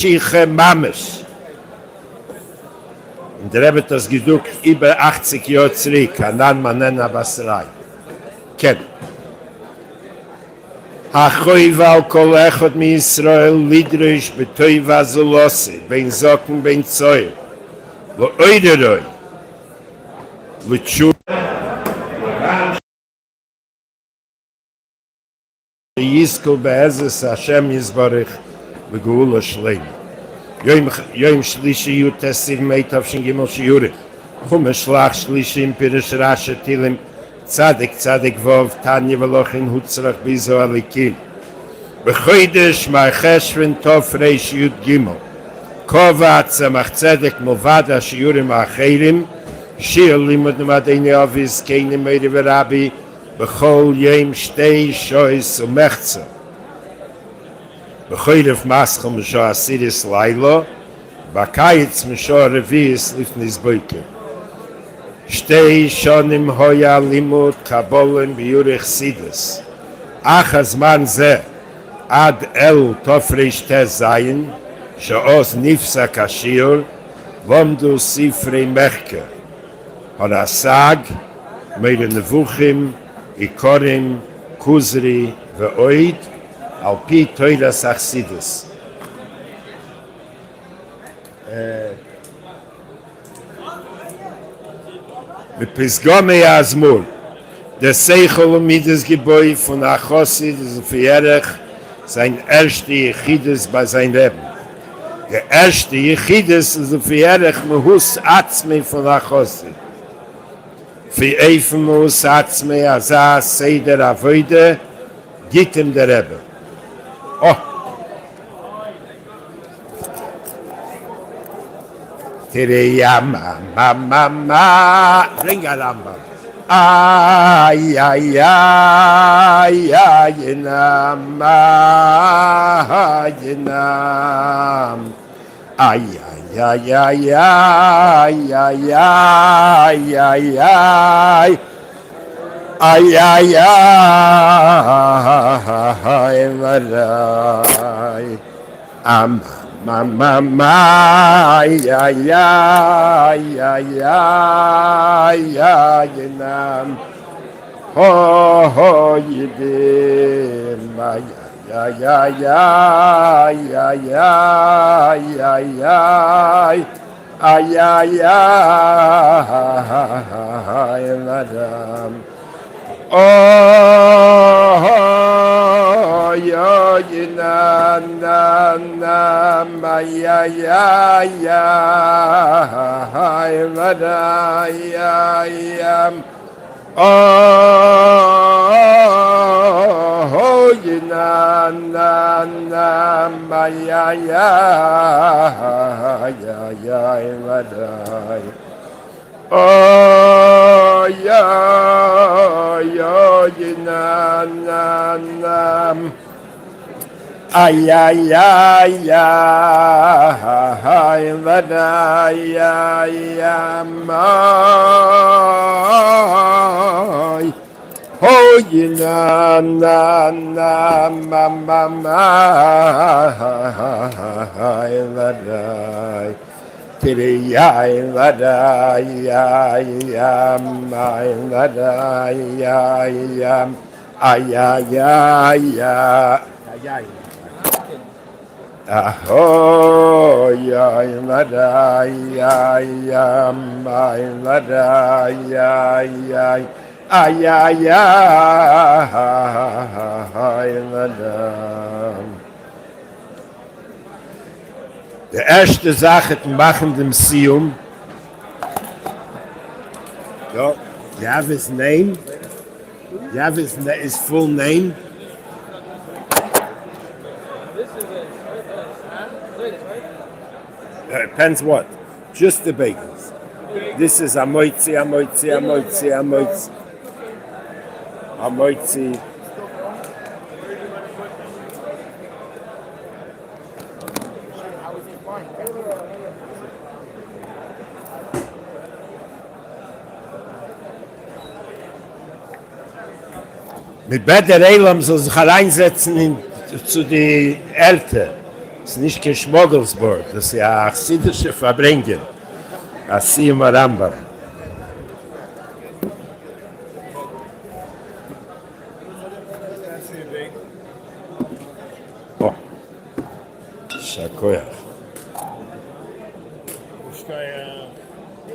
Schiche Mames. Und der Rebbe hat das gesucht über 80 Jahre zurück, Anan Manen Abasrai. Ken. Hachoiva al kol echot mi Yisrael lidrish betoiva zulossi, ben Socken, ben Zoil. Lo oideroi. Lo tschur. Yiskel be'ezes Hashem Yisbarich begula shleim. Yom shlishi yut esir meitav shin gimel shiure. Chume shlach shlishi im pirish rasha tilim tzadik tzadik vov tanya velochin hutzrach bizo alikim. Bechoidesh ma'cheshven tov reish yut gimel. Kova tzemach tzedek movada shiurim acherim. Shir limud madeni avis keini meiri verabi. Bechol yem shtei shois umechza. Bechoidef maschel misho asiris lailo. Bakayitz misho reviis lifnis boike. Shtei shonim hoya limud kabolim biurich sidus. Achaz man ze ad el tofreish te zayin. Shoos nifsa kashir. Vomdu sifrei mechke. Horasag. Meire nevuchim. Ikorim, Kuzri, Ve'oid, Alpi Toiras Achsidus. Mit Pisgome Azmur, der Seichel und Midas Gebäu von Achosid, das Vierech, sein erster Yechidus bei seinem Leben. Der erste Yechidus, das Vierech, Mehus Atzmi von Achosid. Für Eifemus Atzmi Azaz Seider Avoide gibt ihm der Rebbe. Oh! Tereya ma bring Harambam. Ay ay ay ay nam ay nam ay ay ay ay ay ay ay ay ay ay ay ay am ma ay ay ay ay ay ay nam ho ho yidim ay ay ay ay ay ay ay ay ay ay ay madam oh yo na na na ay ay ay ay madam ay oh, na na na ya ya ya ya vadai. Oh ya ya na na na ay ay ay ay vadai ya mai. Oh, na na na ma ma ma vadai. Tereya vadai ya mai vadai ya ay ay ay ay. Oh, ya vadai ya mai vadai ya ay ay ay madam. Der erste Sache machen dem Siyum. Ja, you have his name. You have his full name. Depends what. Just the bagels. This is amoitzi. Amoitzi. Mit Beder Elam soll sich hereinsetzen zu den Eltern. ist nicht kein Schmuggelsburg, das ist ja eine chassidische Verbringung. A Siyum Harambam. Oh. Shakoyach.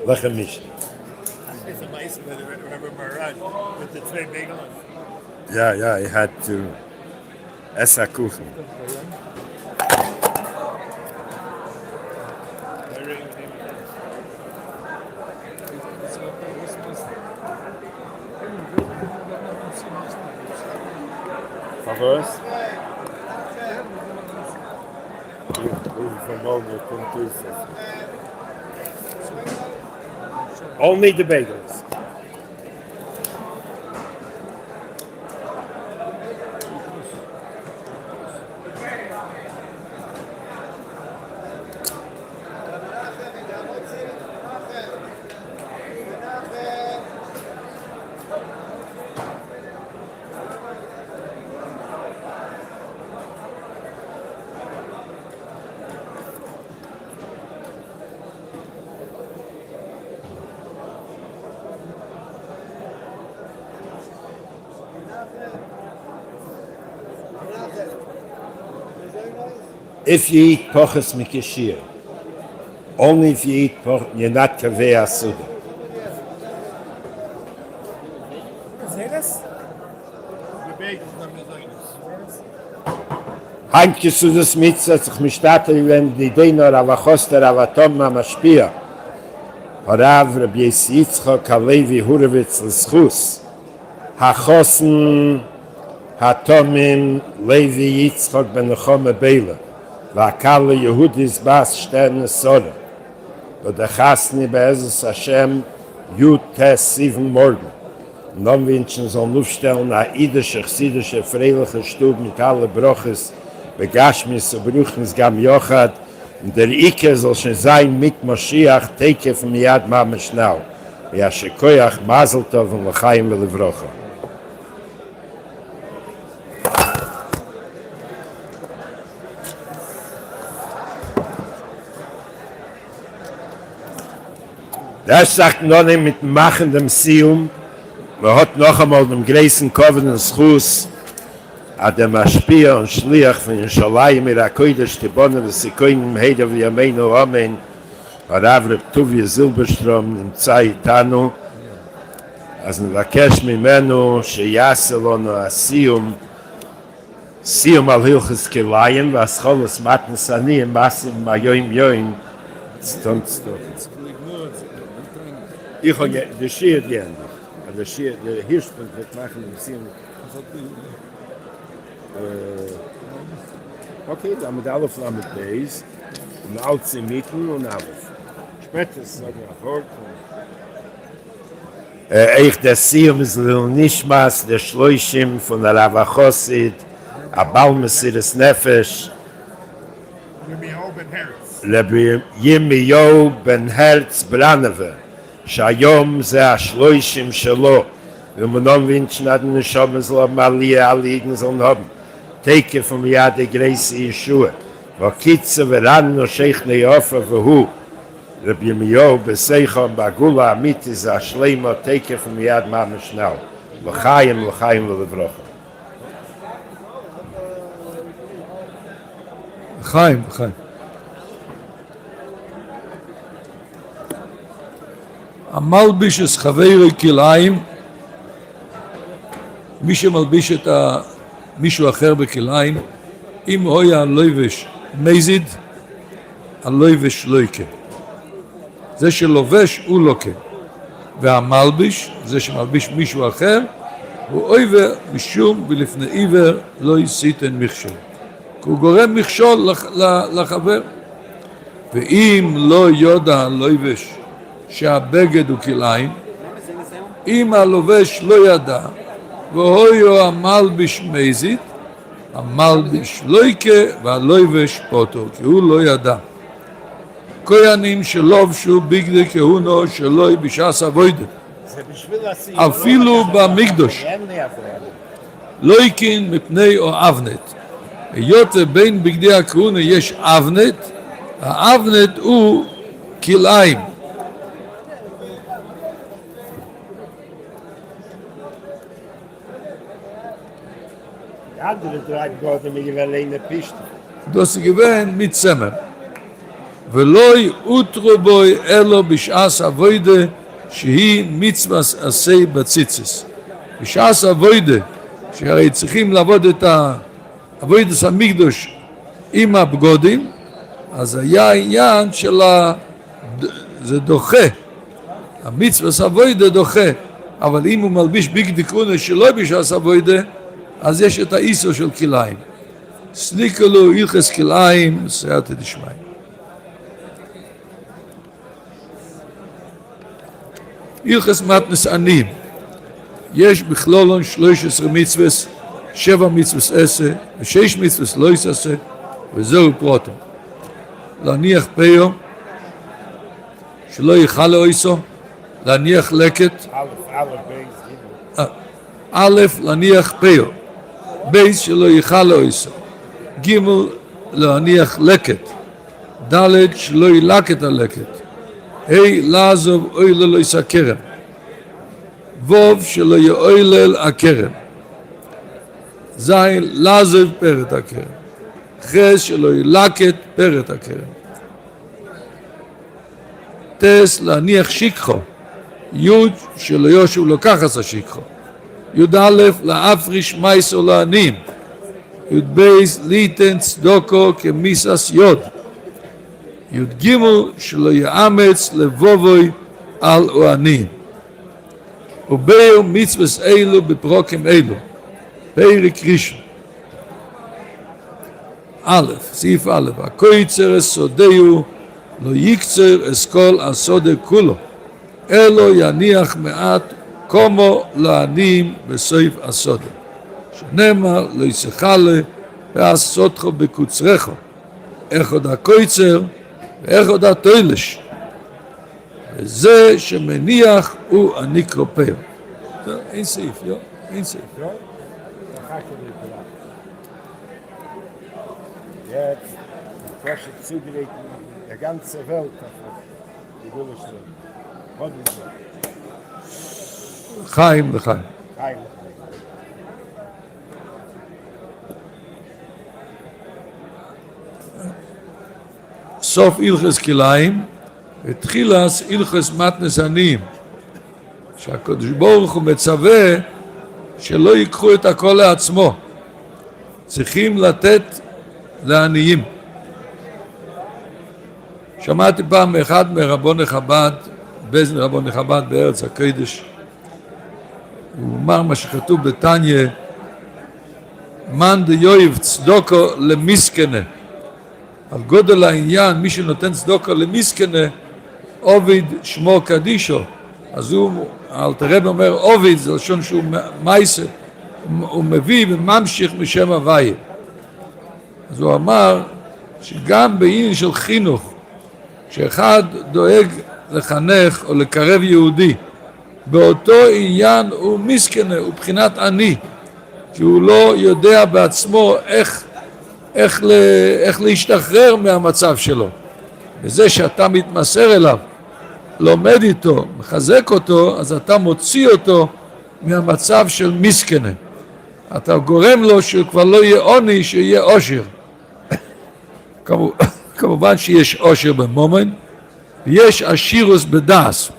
Lechem nicht. It's amazing that I remember Maharaj with the three big ones. Ja, ich hatte Kuchen. Was? Only the bagels. If you eat pochas mikashir, only if you eat pochas, you're not kaveh asuda. Say this? The bagels, not Heimke sudas mitzvah sich mishtatel, wenn die Dena halachos der Avatom mashpia. Harav Rabbi Yitzchak Halevi Hurevitz l'schus. Hachosen Hatomim Levi Yitzchak ben Nechome Beile. V'akal Yehudis bas Sterne Sora. Und der Chasni be'ezus Hashem Yud Tes 7 morgen. Und dann wünschen sollen aufstellen a idische, chsidische, freiliche Stub mit alle Broches, Begashmis und Bruchnis Gam Yochad. Und der Ike soll schon sein mit Moschiach, Teike von Miyad Mama Schnau. Ja, Shekoyach, Mazel Tov und L'chaim v'Levrocha. Das sagt noch nicht mit dem Machen dem Siyum. Man hat noch einmal dem größten Covenant Schuss an dem Aspia und Schliach von Yerushalayim ir HaKodesh Tibone v'Sikoyim Heide v'Yameinu Amen Harav Reb Tuvia Silberstrom נמצא איתנו אז נבקש ממנו שיעשה לנו הסיום סיום על הלכות כליים והסחולת מתנס עניים מעשים מהיום יום צטון Ich habe die Schier gern. Der Hirschpunkt wird machen im Sinn. Okay, dann mit alle Flammen Days und alles im Mitten und alles. Spätestens sagen wir fort. Ich das Siyum ist nicht maß der Schloishim von der Ravachosid, Abalmesiris Nefesh. Rabbi Yirmiyahu ben Herz Braneve. שהיום זה השלושים שלו, ומנום וינשן עד נשום זלו מעליה עליגן זלן haben, תקף ומיד הגרייס ישוע, וקיצה ורן נושך ניופה והוא, רבי ירמיהו בסייכו בגולה אמיתי זה השלימו, תקף ומיד ממש נאו, לחיים ולברוכה. לחיים. המלביש את חברי כליים, מי שמלביש את מישהו אחר בכליים, אם הויה הלובש מזיד, הלובש לויקה. זה שלובש הוא לוקה. והמלביש, זה שמלביש מישהו אחר, הוא עובר משום ולפני עיוור לא יסיתן מכשול. כי הוא גורם מכשול לחבר. ואם לא יודע הלובש שהבגד הוא כליים, אם הלובש לא ידע, והויו המלביש מזיד, המלביש לויקה והלובש פוטו, כי הוא לא ידע. כהנים שלובשו בגדי כהונו שלוי בשעס אבוידה, אפילו במקדוש, לויקין מפני או אבנת, היות בין בגדי הכהונה יש אבנת, האבנת הוא כלאיים. Die andere drei Gott, die wir alleine Piste. Das gewähnt mit Zimmer. ולא יאותרו בוי אלו בשעס אבוידה שהיא מצווס עשי בציציס. בשעס אבוידה, שהרי צריכים לעבוד את אבוידס המקדוש עם הבגודים, אז היה עניין של זה דוחה. המצווס אבוידה דוחה, אבל אם הוא מלביש בגדי כהונה שלא בשעס אבוידה, אז יש את האיסור של כלאיים. סליקלו הלכס כלאיים, סייעתא דשמיא. הלכס מתנס עניים. יש בכלולון 13 מצווס, 7 מצווס 10, ו6 מצווס לא יעשה, וזהו פרוטם. להניח פיו, שלא יאכל לאויסו, להניח לקט, א', להניח פיו, בייס שלא יאכל לאויסו, ג', להניח לקט, ד', שלא ילק את הלקט, ה', לעזוב אוי לא יסקרם, ו', שלא יאוילל הקרם, ז', לעזוב פרת הקרם, ח', שלא ילקט פרת הקרם, ט', להניח שיקחו, י', שלא יושו לקחת השיקחו, י' להפריש מייסו לעניים, י' בייס ליתן צדוקו כמיסס יוד, י' ג' שלא יאמץ לבובוי על עניים. וביום מצווס אלו בפרוקים אלו, פרק ראשון. א', סעיף א', הקויצר סודהו לא יקצר אסכול הסודה כולו, אלו יניח מעט כמו לעניים בסוף הסודה. שנאמר לא יסחלה ועשותך בקוצרך, אחד הקויצר ואחד התוילש. וזה שמניח הוא הנקרא פר. אין סעיף, לא? אין סעיף. Jetzt, bevor ich zugelegt, der ganze Welt, die Gulleschleim. חיים לחיים. Heim. סוף הלכס כלאיים, ותחילס הלכס מתנס עניים. שהקדוש ברוך הוא מצווה שלא ייקחו את הכל לעצמו. צריכים לתת לעניים. שמעתי פעם אחד מרבון חב"ד, בזן רבון חב"ד בארץ הקודש, הוא אמר מה שכתוב בתניא, מן דיואיב צדוקו למסכנה. על גודל העניין, מי שנותן צדוקו למסכנה, עובד שמו קדישו. אז הוא, אלתר רבי אומר, עובד, זה לשון שהוא מייסה, הוא מביא וממשיך משם הוויה. אז הוא אמר שגם בעניין של חינוך, שאחד דואג לחנך או לקרב יהודי, באותו עניין הוא מסכנה, הוא בחינת עני, כי הוא לא יודע בעצמו איך להשתחרר מהמצב שלו. וזה שאתה מתמסר אליו, לומד איתו, מחזק אותו, אז אתה מוציא אותו מהמצב של מסכנה. אתה גורם לו שהוא כבר לא יהיה עוני, שיהיה עושר. כמובן שיש עושר במומן, ויש עשירוס בדעס.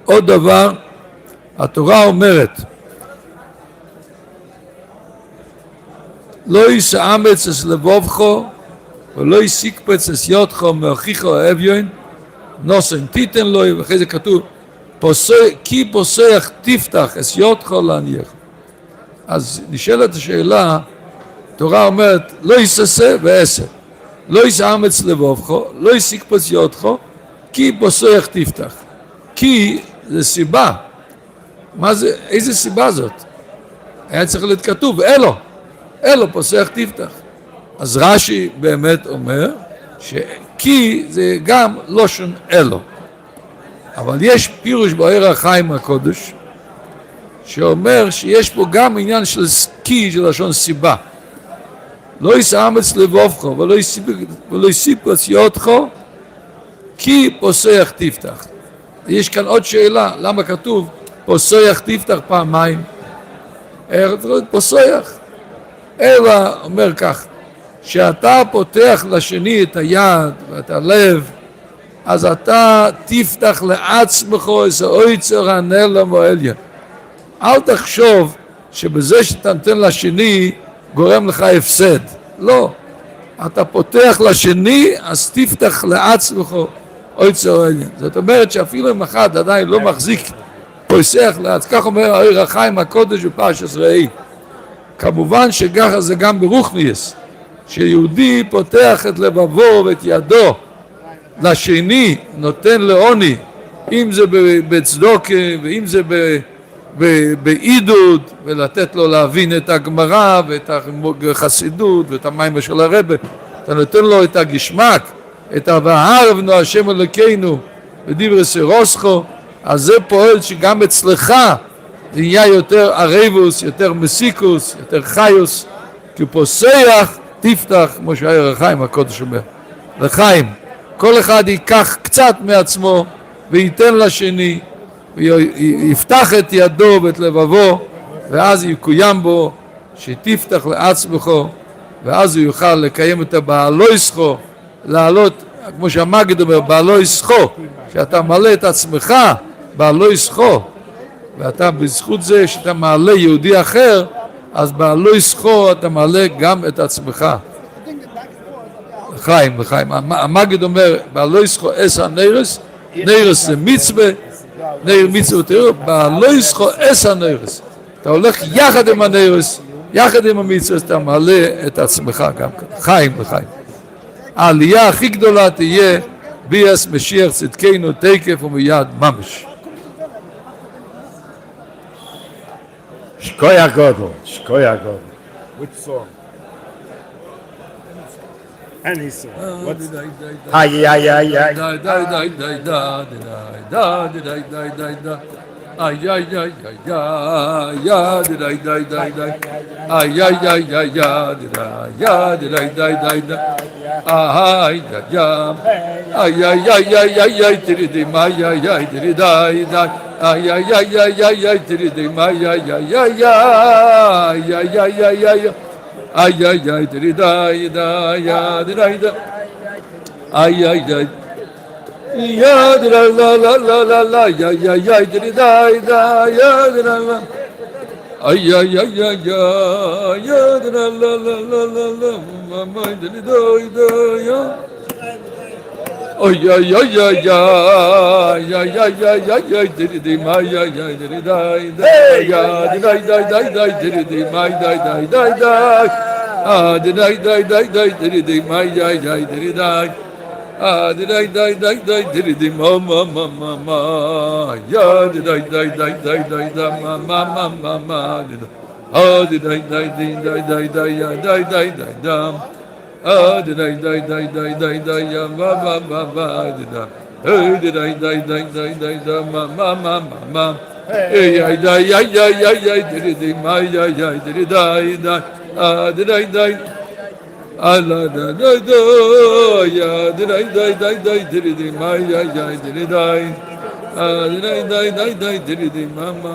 עוד דבר, התורה אומרת, לא יסאמץ אס לבובכו, ולא יסיקפץ אס יודכו מאוכיכו האביון, נוסן תיתן לו, ואחרי זה כתוב, כי פוסח תפתח אס יודכו להניח. אז נשאלת השאלה, התורה אומרת, לא יססה ועשה, לא יסאמץ לבובכו, לא יסיקפץ יודכו, כי פוסח תפתח. כי זה סיבה. מה זה, איזה סיבה זאת? היה צריך להיות כתוב, אלו פוסח תפתח. אז רש"י באמת אומר שכי זה גם לושן אלו. אבל יש פירוש באור החיים הקודש שאומר שיש פה גם עניין של כי, של לשון סיבה. לא יסאמץ לבובך ולא יסיפס יודך כי פוסח תפתח. יש כאן עוד שאלה, למה כתוב פוסח תפתח פעמיים? פוסח, אלא אומר כך, שאתה פותח לשני את היד ואת הלב, אז אתה תפתח לעצמך את האויצר הנעלם והעליון. אל תחשוב שבזה שאתה נותן לשני גורם לך הפסד. לא. אתה פותח לשני, אז תפתח לעצמך אויצר העליון. זאת אומרת שאפילו אם אחד עדיין לא מחזיק פוסח לעצמך, כך אומר האור החיים הקודש בפרשת ראה. כמובן שככה זה גם ברוחניס, שיהודי פותח את לבבו ואת ידו לשני, נותן לעוני, אם זה בצדוקה ואם זה בעידוד, ולתת לו להבין את הגמרא ואת החסידות ואת המים של הרבי, אתה נותן לו את הגשמק, את והערבנו השם אלוקינו בדברי סירוסכו, אז זה פועל שגם אצלך זה נהיה יותר ערבוס, יותר מסיקוס, יותר חיוס, כי פוסח תפתח, כמו שהאור החיים הקודש אומר. לחיים, כל אחד ייקח קצת מעצמו וייתן לשני, ויפתח את ידו ואת לבבו, ואז יקוים בו שתפתח לעצמך, ואז הוא יוכל לקיים את הבעלויסכו, לעלות, כמו שהמגיד אומר, בעלויסכו, שאתה מלא את עצמך בעלויסכו, ואתה בזכות זה שאתה מעלה יהודי אחר, אז בעלויסכו אתה מעלה גם את עצמך. לחיים, לחיים. המגיד אומר, בעלויסכו אסא נרס, נרס זה מצווה, נר מצווה ותראו, בעלויסכו אסא נרס. אתה הולך יחד עם הנרס, יחד עם המצווה, אתה מעלה את עצמך גם כאן. חיים לחיים. העלייה הכי גדולה תהיה ביאס משיח צדקנו תקף ומיד ממש. Shkoya Godel, Shkoya Godel. Which song? Any song. What's Ay, ay, ay, ay. Ay ay ay ay ay ya did I die die die ay ay ay ay ya did I die die die ay ya ay ay ay ay ay ay did it my ay ay did it die die ay ay ay ay ay ay did it my ay ay ay ay ay ay ay ay ay ay ay did it die die ya did I die ay ay ay ya la la la la la la ya ya ya did da da ya la la ay ya ya ya ya ya la la la la la la mama did da da ya ay ya ya ya ya ya ya ya ya ya did ma ya ya did da da ya did da did ma da da da ah did da did ma ya ya did da did I die die die did it mama mama mama ya did I die die die die die mama mama mama did I die die die die die ya die die die dam did I die die die die die ya mama mama did I die die die die die mama mama hey I die ya ya ya ya did it my ya ya did it die did I die Allah da da da ya did I die die die did it my ya ya did it die did I die die die did it mama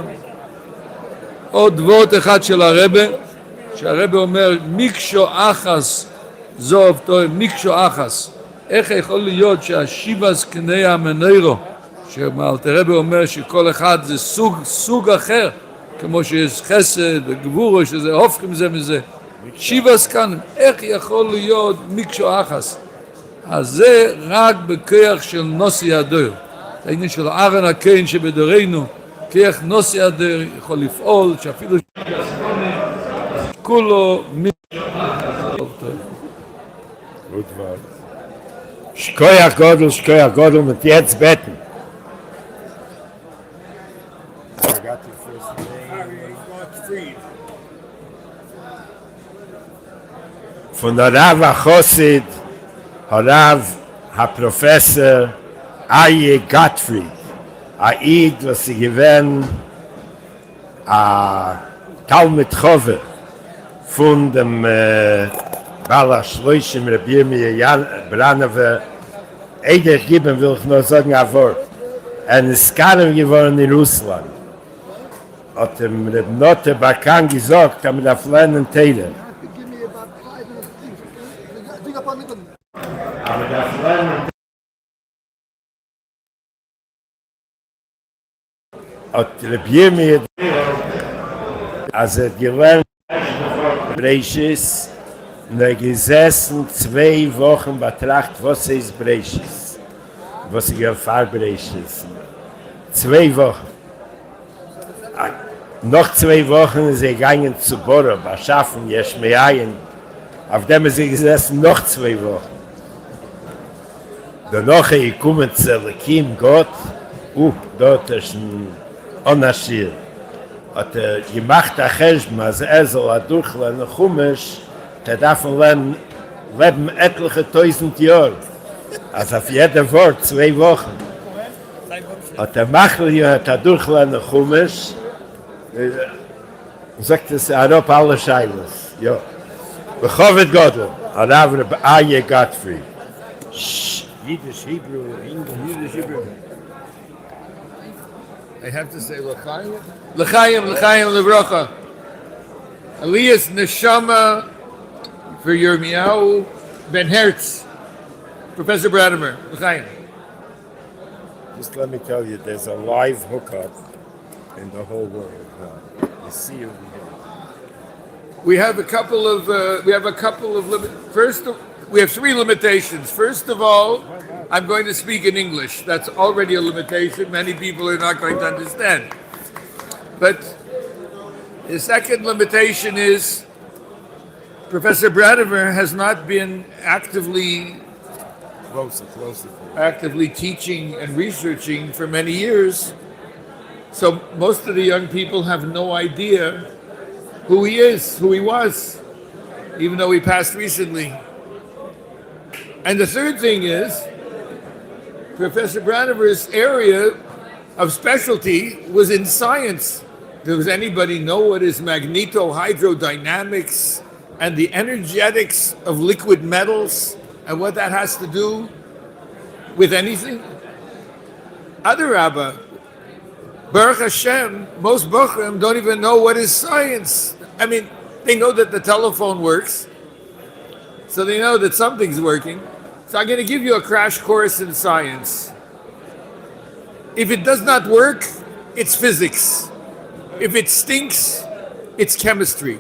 עוד וורט אחד של הרבי שהרבי אומר מיקשו אחס זוב טוב מיקשו אחס איך יכול להיות שהשיבס קני המנוירו שמאלתר רבי אומר שכל אחד זה סוג אחר כמו שיש חסד וגבורו שזה הופכים זה מזה שיבס כאן, איך יכול להיות מיקשו אחס? אז זה רק בכוח של נוסי הדור. זה העניין של ארן הקיין שבדורנו, כוח נוסי הדור יכול לפעול, שאפילו כולו מיקשו אחס. Shkoya Godel mit jetzt beten. I got your first name. Gottfried. Von der Rav Achosid, Rav HaProfessor Aye Gottfried, Aid, was sie gewähnt, a Talmud Chove von dem Bala Schloishim, Rabbi Jan Branove, Eider geben will ich nur sagen ein Wort. Ist Karem geworden in Russland. Hat Reb Note Bakan gesagt, kann man auf lernen Teile. Aber das Lernen hat Rabbi als gelernt Breishis, gesessen 2 Wochen betracht, was ist Breishis, was ist Gefahr Breishis. 2 Wochen. Noch 2 Wochen ist gegangen zu Bora, bei Schaffen, Jeschmeayen. Auf dem ist gesessen noch 2 Wochen. Danach ist gekommen zu Lekim Gott, dort ist ein Onashir. Hat gemacht der Cheshma, als soll durchlernen Chumash, der darf lernen, leben etliche 1000 Jahre. Also auf jeder Wort 2 Wochen. Hat Machel hat durchlernen Chumash, sagt es, auf alle Scheiles. Ja. Bechovet Godel, Arav Aye Godfrey. Yiddish, Hebrew, English, Yiddish, Hebrew. I have to say L'chaim, L'vracha. Elias Neshama for Yirmiyahu Ben Hertz. Professor Bradimer, L'chaim. Just let me tell you, there's a live hookup in the whole world. You see it. We have a couple of first, we have 3 limitations. First of all, I'm going to speak in English. That's already a limitation. Many people are not going to understand. But the second limitation is Professor Bradimer has not been actively teaching and researching for many years. So most of the young people have no idea who he is, who he was, even though he passed recently. And the third thing is, Professor Bradimer's area of specialty was in science. Does anybody know what is magnetohydrodynamics and the energetics of liquid metals and what that has to do with anything? Adarabba, Baruch Hashem, most Bochum don't even know what is science. I mean, they know that the telephone works, so they know that something's working. So I'm going to give you a crash course in science. If it does not work, it's physics. If it stinks, it's chemistry.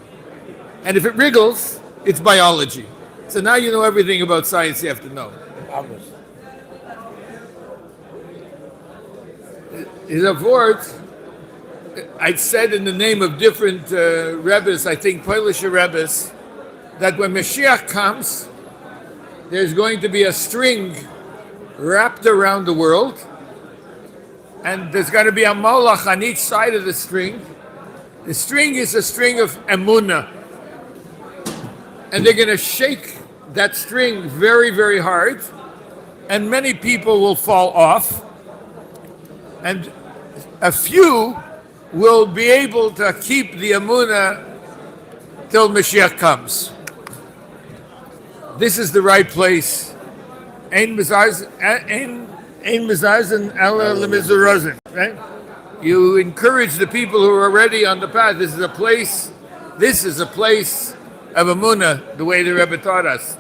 And if it wriggles, it's biology. So now you know everything about science you have to know. In a word, I've said in the name of different Rebbes, I think Polish Rebbes, that when Mashiach comes, there's going to be a string wrapped around the world, and there's going to be a malach on each side of the string. The string is a string of emunah, and they're going to shake that string very, very hard, and many people will fall off, and a few will be able to keep the emunah till Mashiach comes. This is the right place. Ein mezarzen ela lemizurazen, right? You encourage the people who are already on the path. This is a place of emunah, the way the Rebbe taught us.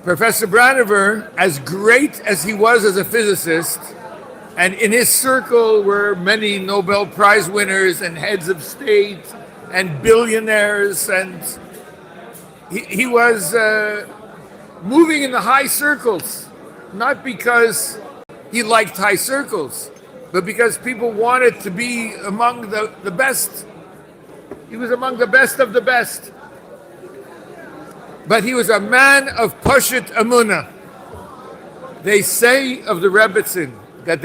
Professor Bradimer, as great as he was as a physicist, and in his circle were many Nobel Prize winners and heads of state and billionaires, and he was moving in the high circles, not because he liked high circles, but because people wanted to be among the best. He was among the best of the best. But he was a man of Pashut Emunah. They say of the Rebbetzin that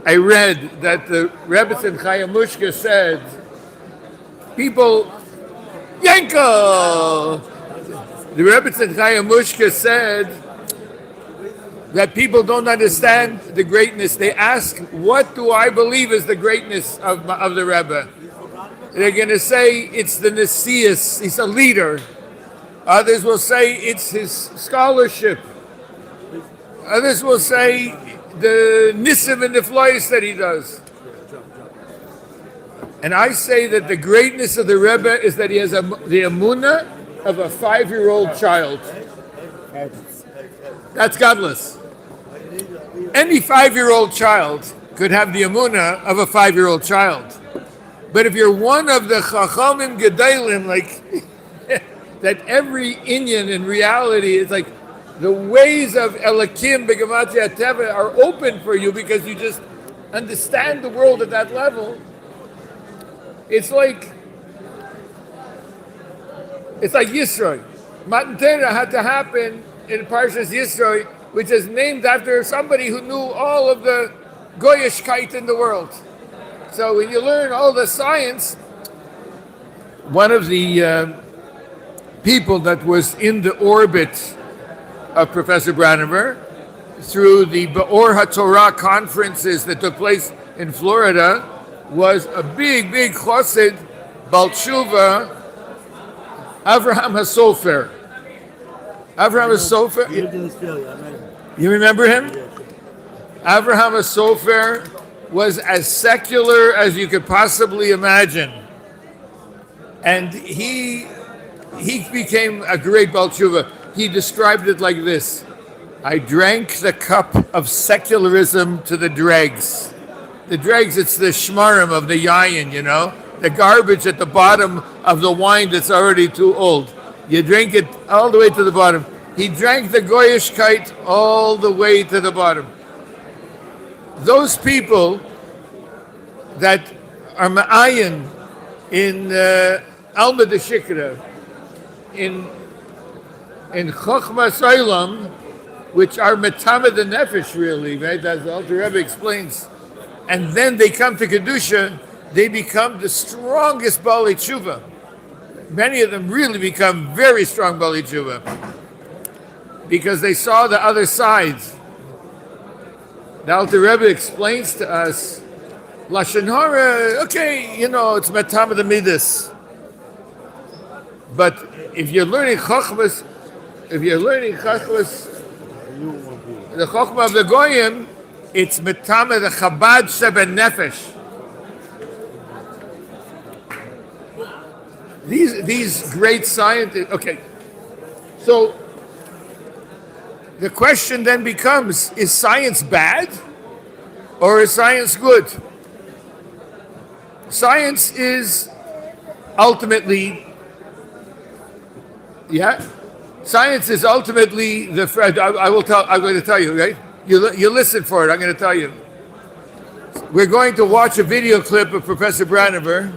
I read that the Rebbetzin Chayamushka said, people, Yanko! The Rebbetzin Chayamushka said that people don't understand the greatness. They ask, what do I believe is the greatness of the Rebbe? They're going to say it's the Nesius, he's a leader. Others will say it's his scholarship. Others will say the Nisim and the Flois that he does. And I say that the greatness of the Rebbe is that he has the emunah of a 5-year-old child. That's godless. Any 5-year-old child could have the emunah of a 5-year-old child. But if you're one of the Chachamim Gedalim, like that every Inyan in reality is like the ways of Elokim B'Gematria Teva are open for you because you just understand the world at that level. It's like Yisroi. Matan Torah had to happen in Parshas Yisroi, which is named after somebody who knew all of the Goyishkeit in the world. So when you learn all the science, one of the people that was in the orbit of Professor Braniver through the Be'or HaTorah conferences that took place in Florida was a big chassid, Bal Tshuva, Avraham HaSofer. Avraham HaSofer, you remember him? Avraham HaSofer was as secular as you could possibly imagine. And he became a great Bal Tshuva. He described it like this: I drank the cup of secularism to the dregs. The dregs, it's the shmarim of the yayin, you know? The garbage at the bottom of the wine that's already too old. You drink it all the way to the bottom. He drank the goyishkeit all the way to the bottom. Those people that are ma'ayin in Alma de Shikra, in Chochmas Olam, which are metama the nefesh, really, right? As the Alter Rebbe explains. And then they come to Kedusha, they become the strongest Bali Tshuva. Many of them really become very strong Bali Tshuva because they saw the other sides. The Alter Rebbe explains to us, Lashon Hara, okay, you know, it's metama the midas. But if you're learning Chochmas, the Chochma of the Goyim, it's metama the Chabad Sheben Nefesh. These great scientists. Okay, so the question then becomes: is science bad, or is science good? Science is ultimately, science is ultimately the friend. I'm going to tell you, right? You listen for it. I'm going to tell you. We're going to watch a video clip of Professor Braniver.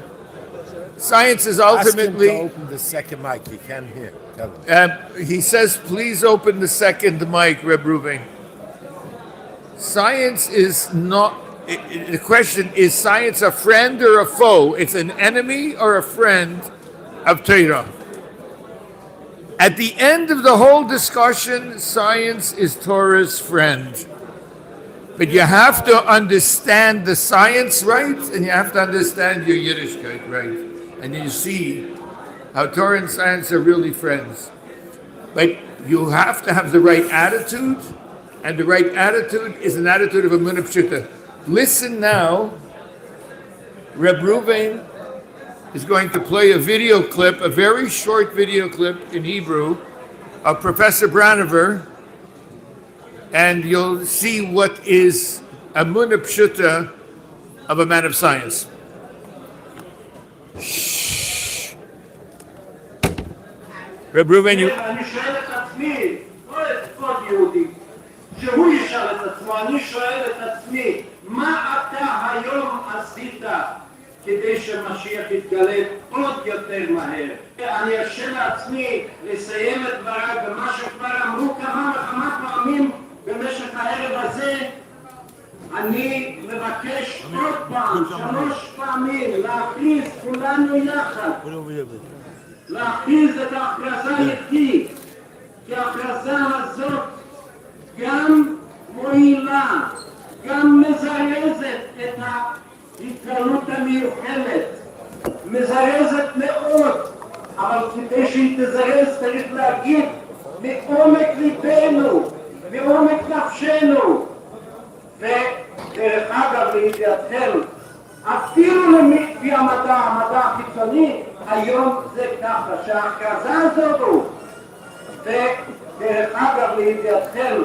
Science is ultimately. Ask him to open the second mic. You can't hear. Tell him. He says, "Please open the second mic, Reb Ruvain." Science is not. The question is: science a friend or a foe? It's an enemy or a friend of Torah. At the end of the whole discussion, science is Torah's friend. But you have to understand the science right, and you have to understand your Yiddishkeit right. And you see how Torah and science are really friends. But you have to have the right attitude, and the right attitude is an attitude of Emunah Pshuta. Listen now, Reb Ruvain is going to play a video clip, a very short video clip in Hebrew of Professor Braniver, and you'll see what is Emunah Pshuta of a man of science. Shh. Reb Ruvain, you... אני שואל את עצמי, לא את כל יהודי, שהוא ישאל את עצמו, אני שואל את עצמי, מה אתה היום עשית כדי שמשיח יתגלה עוד יותר מהר? אני ארשה לעצמי לסיים את דבריי במה שכבר אמרו כמה וכמה פעמים במשך הערב הזה. אני מבקש עוד פעם, 3 פעמים, להכריז כולנו יחד, להכריז את ההכרזה איתי, כי ההכרזה הזאת גם מועילה, גם מזרזת את ההתגלות המיוחדת. מזרזת מאוד, אבל כדי שהיא תזרז צריך להגיד מעומק ליבנו, מעומק נפשנו. ודרך אגב לידיעתכם, אפילו לפי המדע החיצוני, היום זה ככה, שההכרזה הזאת הוא. ודרך אגב לידיעתכם,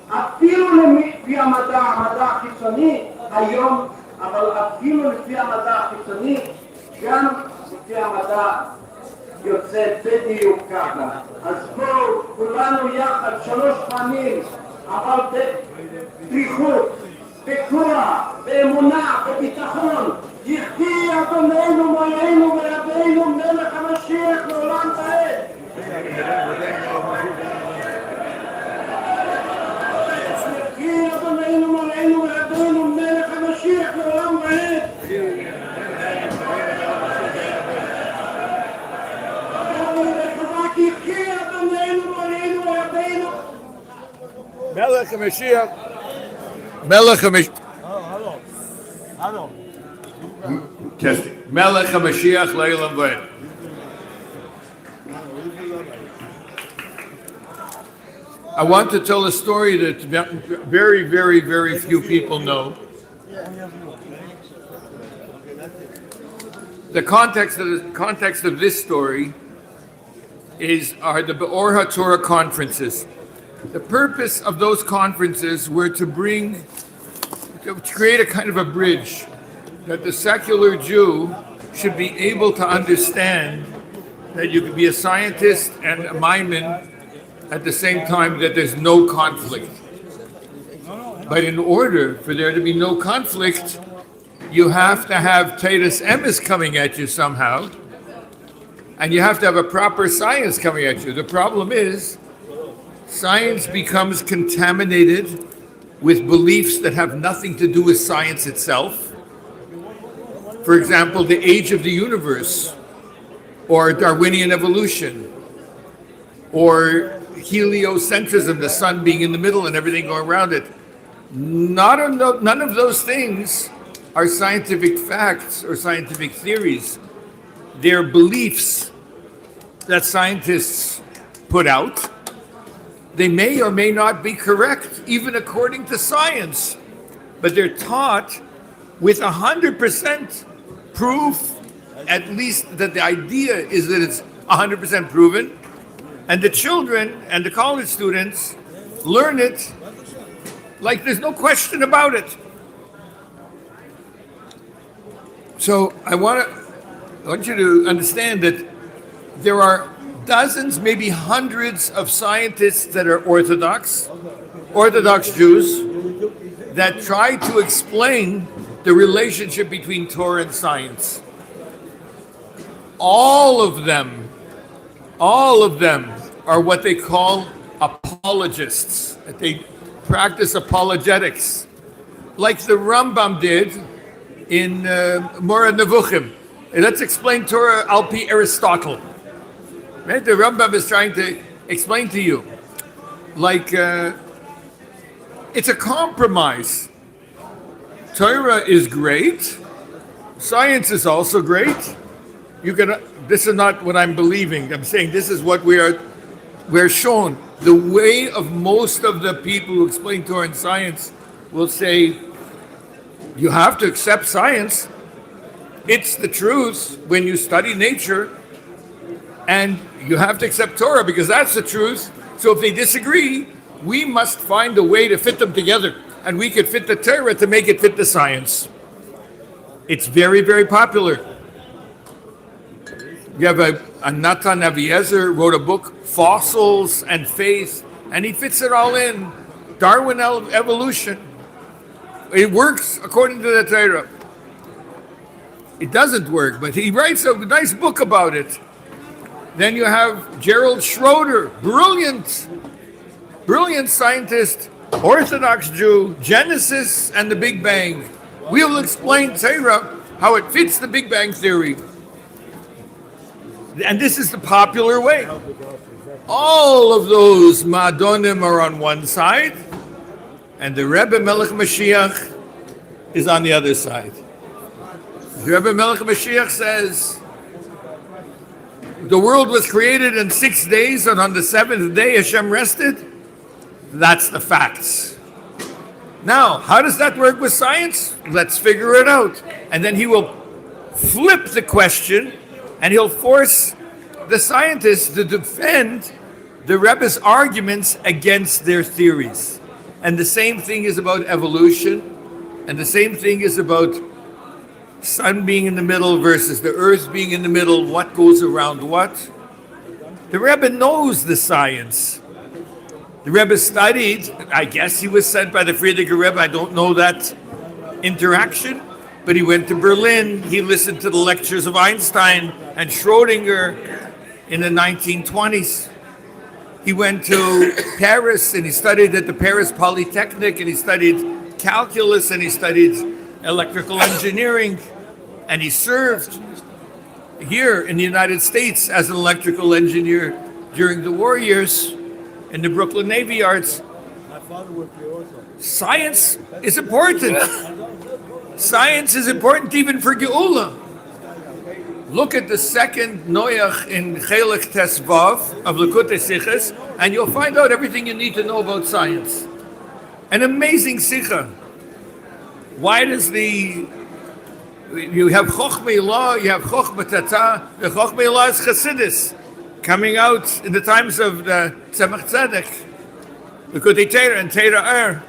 אפילו לפי המדע החיצוני, היום, אבל אפילו לפי המדע החיצוני, גם לפי המדע יוצא בדיוק ככה. אז בואו כולנו יחד 3 פעמים, אבל בפריחות, בכוח, באמונה, בביטחון, יחי אדוננו מוינו ורבנו מלך המשיח לעולם ועד. יחי אדוננו מוינו ורבנו מלך המשיח לעולם ועד. Melech HaMashiach. Melech HaMashiach. Hello. Testing. Melech HaMashiach Leilam Vayed. I want to tell a story that very, very, very few people know. The context of this story are the Be'or HaTorah conferences. The purpose of those conferences were to create a kind of a bridge that the secular Jew should be able to understand that you can be a scientist and a maimon at the same time, that there's no conflict. But in order for there to be no conflict, you have to have Teres Emes coming at you somehow, and you have to have a proper science coming at you. The problem is, science becomes contaminated with beliefs that have nothing to do with science itself. For example, the age of the universe, or Darwinian evolution, or heliocentrism, the sun being in the middle and everything going around it. None of those things are scientific facts or scientific theories. They're beliefs that scientists put out. They may or may not be correct, even according to science, but they're taught with 100% proof, at least that the idea is that it's 100% proven, and the children and the college students learn it like there's no question about it. So I want you to understand that there are dozens, maybe hundreds of scientists that are Orthodox Jews, that try to explain the relationship between Torah and science. All of them are what they call apologists. That they practice apologetics, like the Harambam did in Moreh Nevuchim. Let's explain Torah al pi Aristotle. Right? The Harambam is trying to explain to you, like it's a compromise. Torah is great. Science is also great. This is not what I'm believing. I'm saying this is what we're shown. The way of most of the people who explain Torah and science will say, you have to accept science. It's the truth when you study nature, and you have to accept Torah because that's the truth. So if they disagree, we must find a way to fit them together, and we could fit the Torah to make it fit the science. It's very, very popular. You have a Natan Aviezer wrote a book, Fossils and Faith, and he fits it all in. Darwin evolution. It works according to the Torah. It doesn't work, but he writes a nice book about it. Then you have Gerald Schroeder, brilliant scientist, Orthodox Jew, Genesis and the Big Bang. We will explain Torah, how it fits the Big Bang Theory. And this is the popular way. All of those Ma'adonim are on one side, and the Rebbe Melech Mashiach is on the other side. The Rebbe Melech Mashiach says, the world was created in 6 days, and on the seventh day Hashem rested. That's the facts. Now, how does that work with science? Let's figure it out. And then he will flip the question, and he'll force the scientists to defend the Rebbe's arguments against their theories. And the same thing is about evolution, and the same thing is about sun being in the middle versus the earth being in the middle, what goes around what. The Rebbe knows the science. The Rebbe studied, I guess he was sent by the Friedricher Rebbe, I don't know that interaction, but he went to Berlin, he listened to the lectures of Einstein and Schrodinger in the 1920s. He went to Paris and he studied at the Paris Polytechnic, and he studied calculus, and he studied electrical engineering, and he served here in the United States as an electrical engineer during the war years in the Brooklyn Navy Yards. Science is important. Science is important even for Geula. Look at the second Noach in Chelek Tesvav of Likutei Sichos, and you'll find out everything you need to know about science. An amazing Sicha. Why does you have Chochmei Law, you have Chochmei Tata, the Chochmei Law is Chassidus, coming out in the times of the Tzemach Tzedek, Likutei Torah and Torah.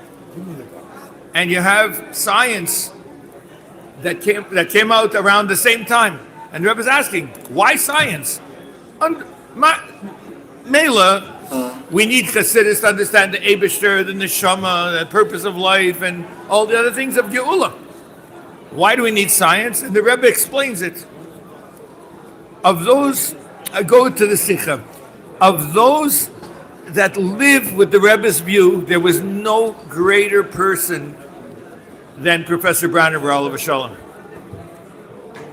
And you have science that came out around the same time. And the Rebbe is asking, why science? Mela, we need Chassidus to understand the Eibishter, the Neshama, the purpose of life, and all the other things of Geula. Why do we need science? And the Rebbe explains it. Of those, I go to the Sikha, of those that live with the Rebbe's view, there was no greater person than Professor Browner Olav Shalom.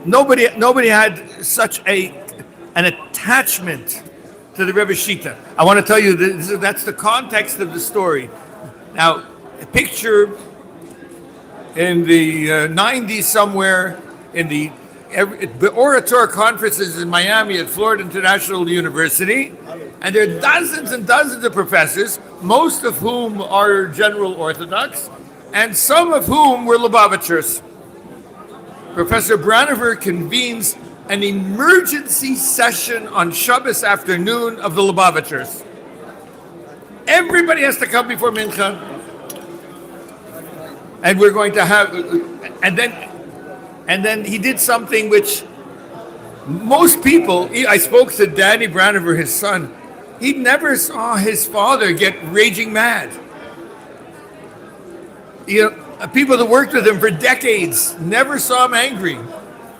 Nobody had such an attachment to the Rebbe Shita. I want to tell you that's the context of the story. Now, picture in the 90s somewhere in the Orator conferences in Miami at Florida International University, and there are dozens and dozens of professors, most of whom are General Orthodox, and some of whom were Lubavitchers. Professor Branover convenes an emergency session on Shabbos afternoon of the Lubavitchers. Everybody has to come before Mincha, and we're going to have, and then he did something which most people, I spoke to Danny Branover, his son, he never saw his father get raging mad. People that worked with him for decades never saw him angry.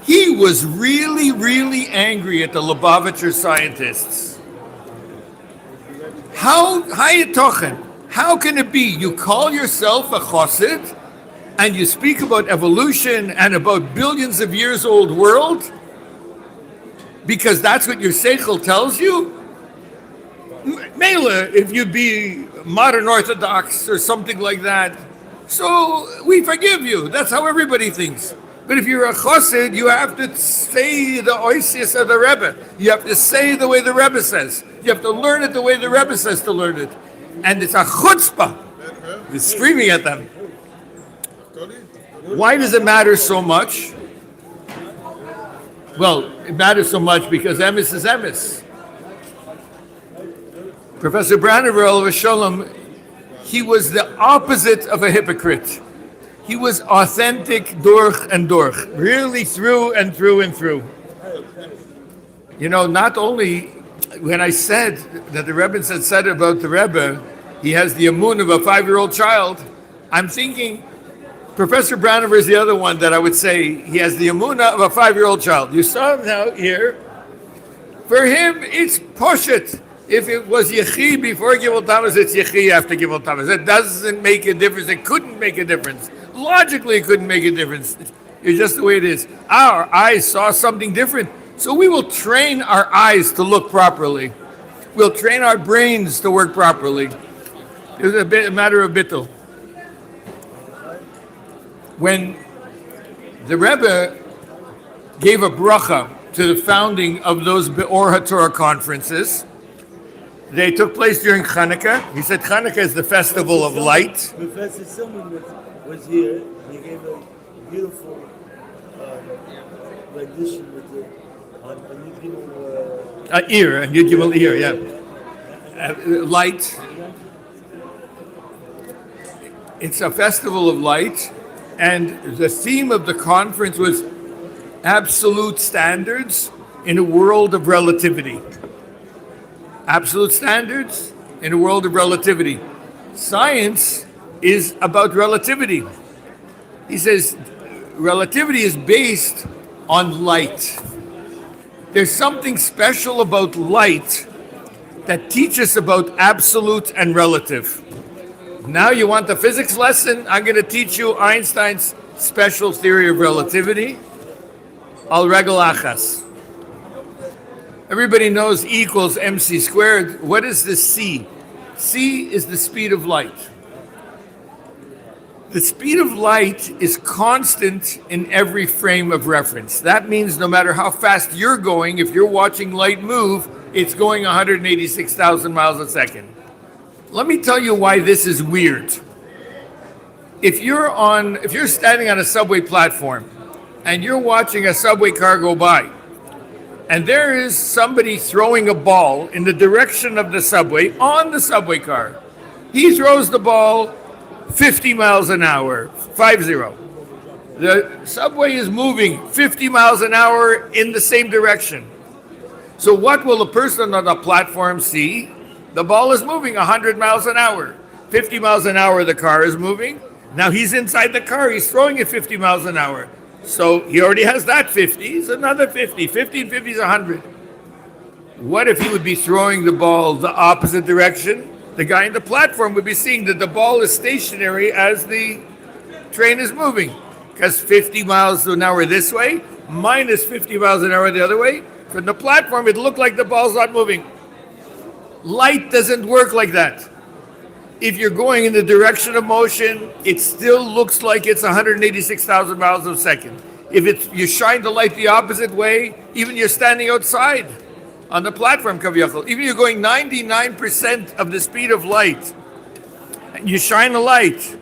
He was really, really angry at the Lubavitcher scientists. How can it be you call yourself a chassid and you speak about evolution and about billions of years old world because that's what your seichel tells you? Mela, if you'd be modern Orthodox or something like that, so we forgive you. That's how everybody thinks. But if you're a chassid, you have to say the oisius of the Rebbe. You have to say the way the Rebbe says. You have to learn it the way the Rebbe says to learn it. And it's a chutzpah. He's screaming at them. Why does it matter so much? Well, it matters so much because emes is emes. Professor Branover Olav Shalom, he was the opposite of a hypocrite. He was authentic durch and durch, really through and through and through. Not only when I said that the Rebbe said about the Rebbe, he has the amun of a 5-year-old child, I'm thinking Professor Branover is the other one that I would say he has the amunah of a 5-year-old child. You saw him now here. For him, it's poshet. If it was Yechi before Gimel Tammuz, it's Yechi after Gimel Tammuz. It doesn't make a difference. It couldn't make a difference. Logically, it couldn't make a difference. It's just the way it is. Our eyes saw something different. So we will train our eyes to look properly. We'll train our brains to work properly. It was a matter of bittul. When the Rebbe gave a bracha to the founding of those Be'or HaTorah conferences. They took place during Hanukkah. He said Hanukkah is the festival of light. Professor Siyum was here. He gave a beautiful rendition with the on Ear, and Yud Gimel ear, yeah. Light. It's a festival of light, and the theme of the conference was absolute standards in a world of relativity. Absolute standards in a world of relativity. Science is about relativity. He says relativity is based on light. There's something special about light that teaches about absolute and relative. Now you want a physics lesson? I'm going to teach you Einstein's special theory of relativity. Al regel achas. Everybody knows E equals mc squared. What is the c? C is the speed of light. The speed of light is constant in every frame of reference. That means no matter how fast you're going, if you're watching light move, it's going 186,000 miles a second. Let me tell you why this is weird. If you're standing on a subway platform and you're watching a subway car go by, and there is somebody throwing a ball in the direction of the subway on the subway car. He throws the ball 50 miles an hour, 50. The subway is moving 50 miles an hour in the same direction. So what will a person on the platform see? The ball is moving 100 miles an hour. 50 miles an hour the car is moving. Now he's inside the car, he's throwing it 50 miles an hour. So he already has that 50, it's another 50. 50 and 50 is 100. What if he would be throwing the ball the opposite direction? The guy in the platform would be seeing that the ball is stationary as the train is moving. Because 50 miles an hour this way, minus 50 miles an hour the other way. From the platform, it looked like the ball's not moving. Light doesn't work like that. If you're going in the direction of motion, it still looks like it's 186,000 miles a second. If you shine the light the opposite way, even you're standing outside on the platform, kaviyachol, even you're going 99% of the speed of light, and you shine the light,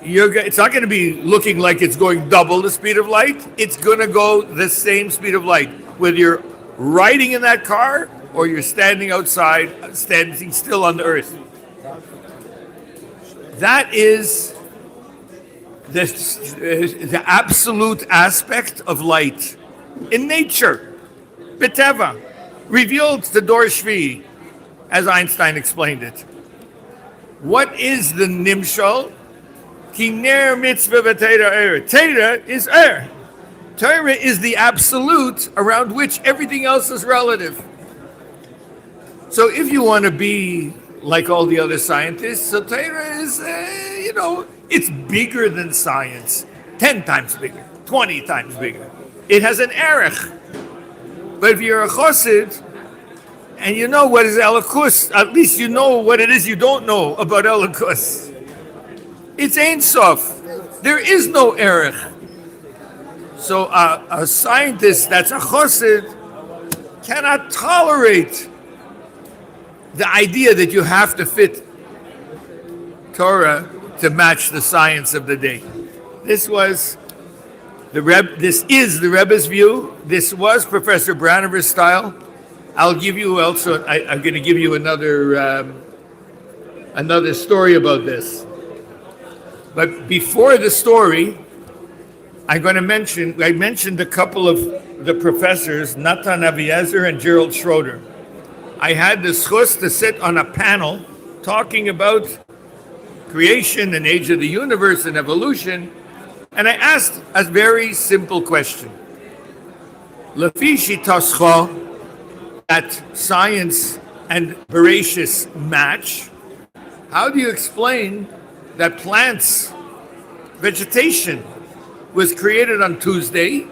it's not going to be looking like it's going double the speed of light. It's going to go the same speed of light, whether you're riding in that car or you're standing outside, standing still on the earth. That is the absolute aspect of light in nature, beteva, revealed to Dor Shvi, as Einstein explained it. What is the nimshal? Ki ner mitzvah v'teira er. Teira is er. Torah is the absolute around which everything else is relative. So if you want to be like all the other scientists, so Torah is, it's bigger than science. 10 times bigger, 20 times bigger. It has an erech. But if you're a chosid, and you know what is elikus, at least you know what it is you don't know about elikus. It's Ein Sof. There is no erech. So a scientist that's a chosid cannot tolerate the idea that you have to fit Torah to match the science of the day. This is the Rebbe's view. This was Professor Branover's style. I'll give you also, I'm going to give you another story about this. But before the story, I mentioned a couple of the professors, Natan Aviezer and Gerald Schroeder. I had the zchus to sit on a panel talking about creation and age of the universe and evolution, and I asked a very simple question. Lefi shitascha, that science and Bereshis match, how do you explain that plants, vegetation, was created on Tuesday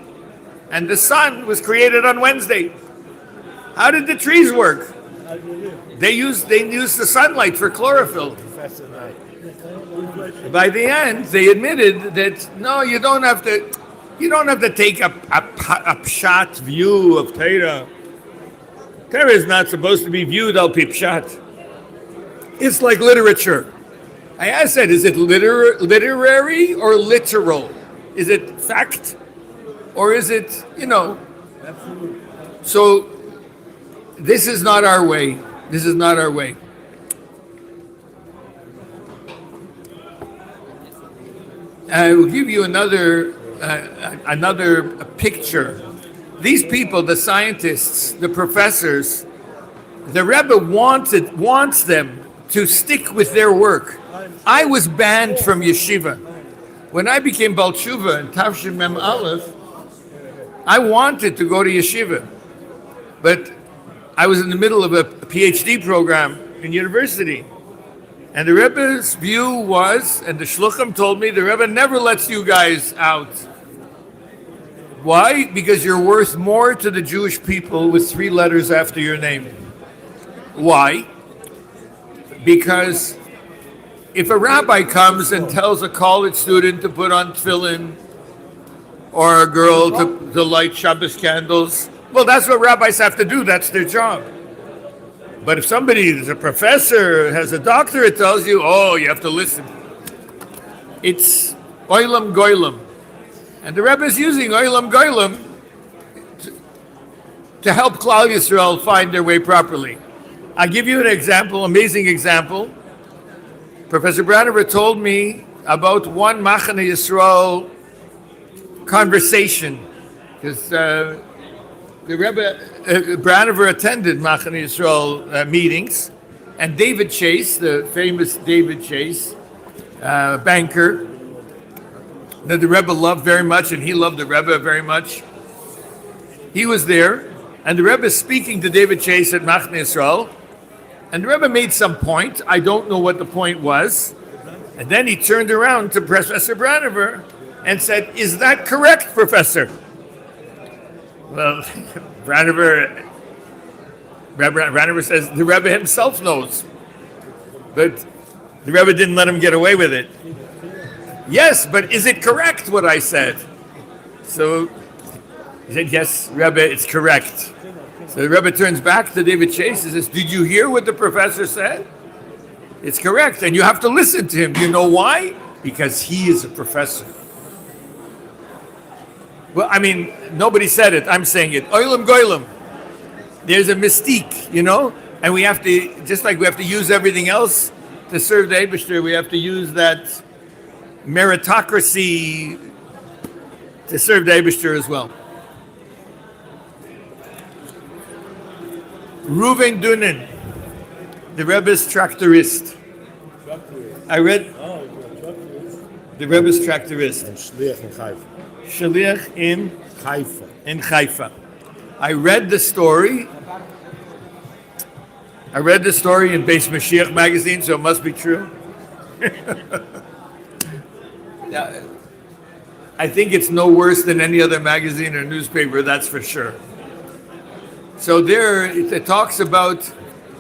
and the sun was created on Wednesday? How did the trees work? They used the sunlight for chlorophyll. By the end, they admitted that no, you don't have to. You don't have to take a pshat view of Torah. Torah is not supposed to be viewed al pi pshat. It's like literature. I said, is it literary or literal? Is it fact or is it, So this is not our way. This is not our way. I will give you another picture. These people, the scientists, the professors, the Rebbe wants them to stick with their work. I was banned from yeshiva. When I became Baal Tshuva in Tavshin Mem Aleph, I wanted to go to yeshiva, but I was in the middle of a PhD program in university. And the Rebbe's view was, and the Shluchim told me, the Rebbe never lets you guys out. Why? Because you're worth more to the Jewish people with 3 letters after your name. Why? Because if a rabbi comes and tells a college student to put on tefillin or a girl to light Shabbos candles, well, that's what rabbis have to do. That's their job. But if somebody is a professor, has a doctorate, tells you, oh, you have to listen. It's oilam goilam. And the Rebbe is using oilam goilam to help Klal Yisrael find their way properly. I'll give you an example, amazing example. Professor Branover told me about one Machane Yisrael conversation, because the Rebbe Branover attended Machane Yisrael meetings, and David Chase, the famous David Chase, banker, that the Rebbe loved very much, and he loved the Rebbe very much. He was there, and the Rebbe is speaking to David Chase at Machane Yisrael, and the Rebbe made some point. I don't know what the point was. And then he turned around to Professor Branover and said, "Is that correct, Professor?" Well, Branover says the Rebbe himself knows, but the Rebbe didn't let him get away with it. Yes, but is it correct what I said? So he said, "Yes, Rebbe, it's correct." So the Rebbe turns back to David Chase and says, "Did you hear what the professor said? It's correct, and you have to listen to him. You know why? Because he is a professor." Well, I mean, nobody said it. I'm saying it. Oilam goilam. There's a mystique, and we have to, just like we have to use everything else to serve the Eibishter, we have to use that meritocracy to serve the Eibishter as well. Reuven Dunin, the Rebbe's tractorist. I read the Rebbe's tractorist. Shliach in Haifa. Shaliach in Haifa. Haifa. I read the story. I read the story in Beis Mashiach magazine, so it must be true. I think it's no worse than any other magazine or newspaper, that's for sure. So there, it talks about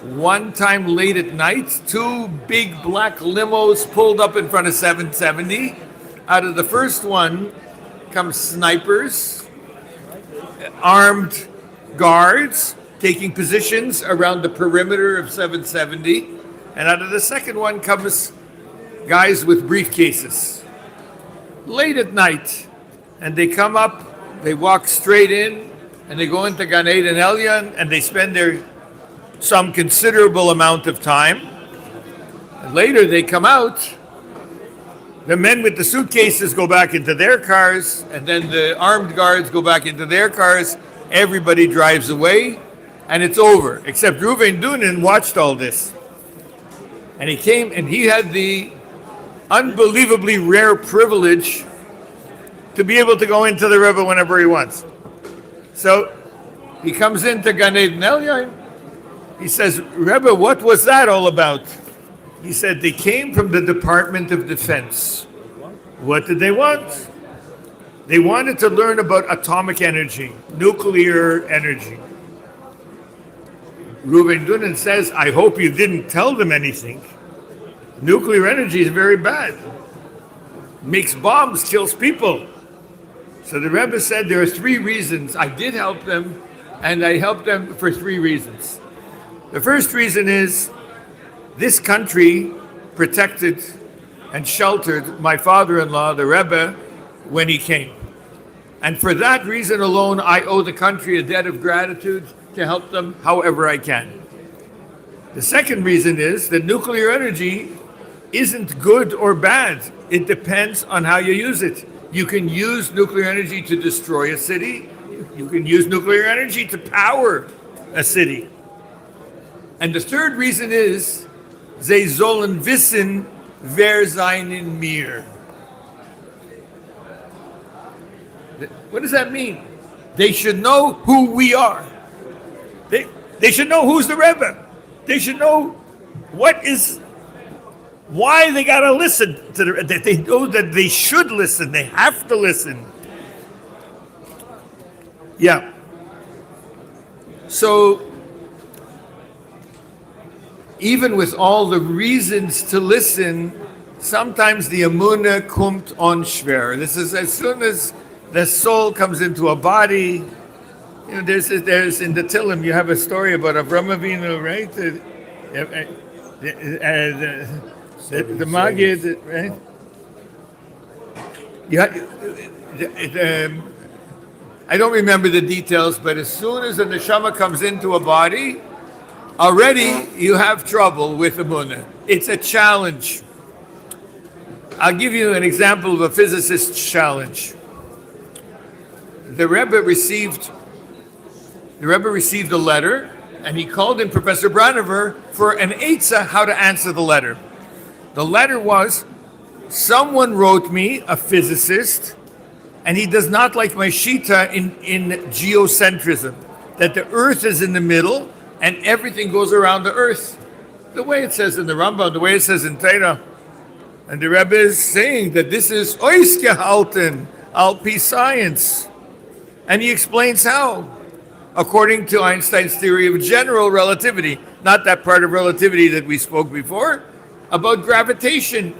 one time late at night, 2 big black limos pulled up in front of 770. Out of the first one come snipers, armed guards, taking positions around the perimeter of 770. And out of the second one comes guys with briefcases. Late at night, and they come up, they walk straight in, and they go into Gan Eden Elyon, and they spend there some considerable amount of time. And later they come out, the men with the suitcases go back into their cars, and then the armed guards go back into their cars. Everybody drives away, and it's over. Except Reuven Dunin watched all this. And he came, and he had the unbelievably rare privilege to be able to go into the Rebbe whenever he wants. So he comes into Gan Eden Elyon. He says, "Rebbe, what was that all about?" He said, "They came from the Department of Defense." What did they want? They wanted to learn about atomic energy, nuclear energy. Reuven Dunin says, "I hope you didn't tell them anything. Nuclear energy is very bad. Makes bombs, kills people." So the Rebbe said there are 3 reasons I did help them, and I helped them for 3 reasons. The first reason is this country protected and sheltered my father-in-law, the Rebbe, when he came. And for that reason alone, I owe the country a debt of gratitude to help them however I can. The second reason is that nuclear energy isn't good or bad. It depends on how you use it. You can use nuclear energy to destroy a city. You can use nuclear energy to power a city. And the third reason is, sie sollen wissen, wer seinen mir. What does that mean? They should know who we are. They should know who's the Rebbe. They should know why they gotta listen to that. They know that they should listen. They have to listen. Yeah. So even with all the reasons to listen, sometimes the emunah kommt on schwer. This is as soon as the soul comes into a body. You know, there's in the Tillim, you have a story about Avraham Avinu, right? The Maggid, right? I don't remember the details, but as soon as the neshama comes into a body, already you have trouble with emunah. It's a challenge. I'll give you an example of a physicist's challenge. The Rebbe received a letter, and he called in Professor Branover for an eitzah how to answer the letter. The letter was, someone wrote me, a physicist, and he does not like my shita in geocentrism, that the earth is in the middle and everything goes around the earth. The way it says in the Harambam, the way it says in Torah. And the Rebbe is saying that this is ois gehalten, al pi science. And he explains how. According to Einstein's theory of general relativity, not that part of relativity that we spoke before, about gravitation.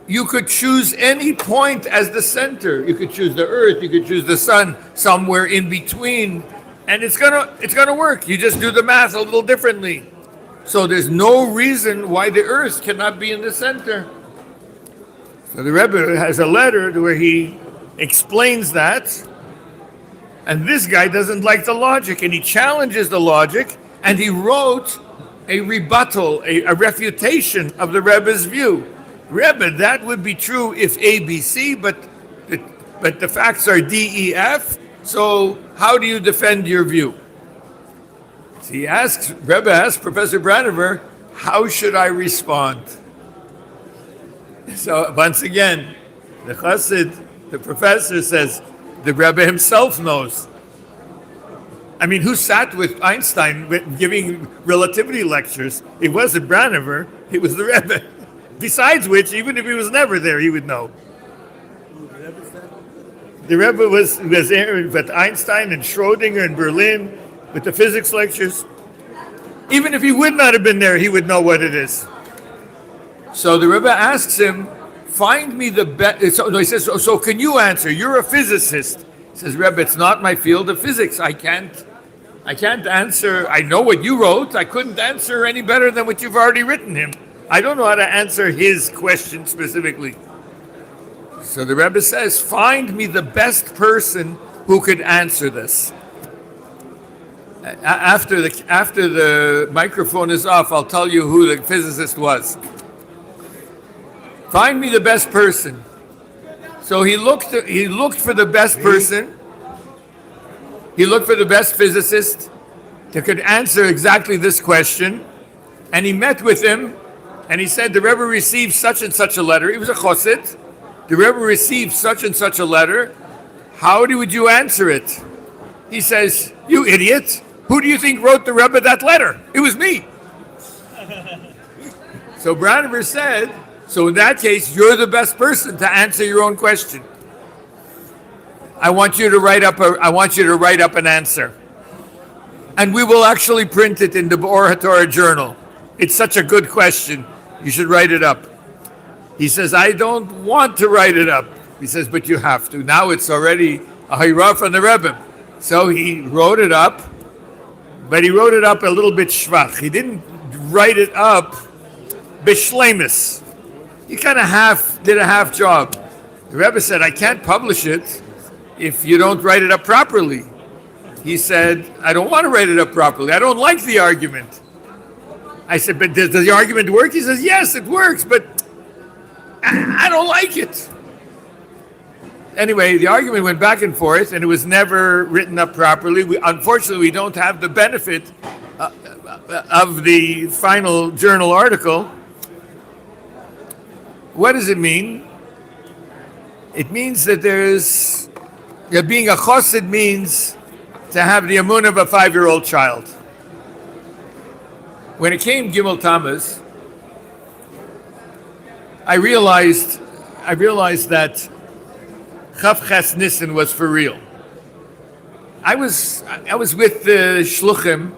You could choose any point as the center. You could choose the earth, you could choose the sun, somewhere in between, and it's gonna work. You just do the math a little differently. So there's no reason why the earth cannot be in the center. So the Rebbe has a letter where he explains that, and this guy doesn't like the logic, and he challenges the logic, and he wrote a rebuttal, a refutation of the Rebbe's view. Rebbe, that would be true if ABC, but the facts are DEF, so how do you defend your view? So Rebbe asks Professor Branover, how should I respond? So once again, the chassid, the professor says, the Rebbe himself knows. I mean, who sat with Einstein giving relativity lectures? It wasn't Branover, it was the Rebbe. Besides which, even if he was never there, he would know. The Rebbe was there with Einstein and Schrodinger in Berlin with the physics lectures. Even if he would not have been there, he would know what it is. So the Rebbe asks him, find me the best. He says, so can you answer? You're a physicist. He says, Rebbe, it's not my field of physics. I can't answer. I know what you wrote. I couldn't answer any better than what you've already written him. I don't know how to answer his question specifically. So the Rebbe says, find me the best person who could answer this. After the microphone is off, I'll tell you who the physicist was. Find me the best person. So he looked for the best person. He looked for the best physicist that could answer exactly this question. And he met with him, and he said, the Rebbe received such and such a letter. He was a chosid. The Rebbe received such and such a letter. How would you answer it? He says, you idiot. Who do you think wrote the Rebbe that letter? It was me. So Branover said, so in that case, you're the best person to answer your own question. I want you to write up an answer. And we will actually print it in the B'or HaTorah journal. It's such a good question. You should write it up. He says, I don't want to write it up. He says, but you have to. Now it's already a hayrah from the Rebbe. So he wrote it up, but he wrote it up a little bit shvach. He didn't write it up b'shleimus. He kind of did a half job. The Rebbe said, I can't publish it if you don't write it up properly. He said, I don't want to write it up properly. I don't like the argument. I said, but does the argument work? He says, yes, it works, but I don't like it. Anyway, the argument went back and forth, and it was never written up properly. Unfortunately, we don't have the benefit of the final journal article. What does it mean? It means that being a chassid means to have the emunah of a 5-year-old child. When it came Gimel Tammuz, I realized that Chav Ches Nissen was for real. I was with the shluchim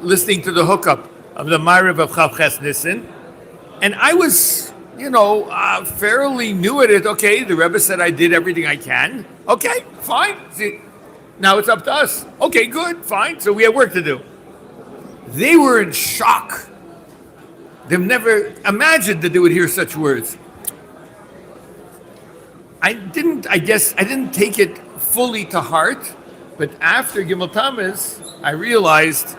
listening to the hookup of the Ma'ariv of Chav Ches Nissen, and I was, fairly new at it. Okay, the Rebbe said I did everything I can. Okay, fine. See, now it's up to us. Okay, good, fine. So we have work to do. They were in shock. They've never imagined that they would hear such words. I didn't take it fully to heart, but after Gimel Tammuz, I realized,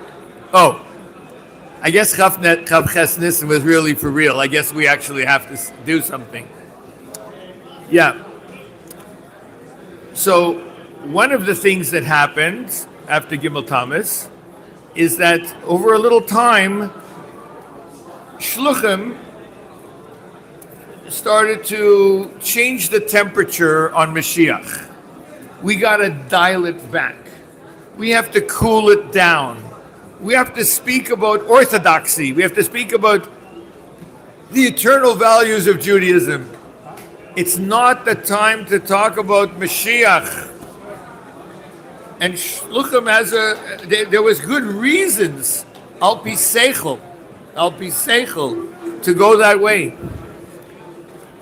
I guess Chav Ches Nissen was really for real. I guess we actually have to do something. Yeah. So one of the things that happened after Gimel Tammuz is that over a little time, shluchim started to change the temperature on Mashiach. We got to dial it back. We have to cool it down. We have to speak about orthodoxy. We have to speak about the eternal values of Judaism. It's not the time to talk about Mashiach. And shluchim there was good reasons, al pi seichel, to go that way.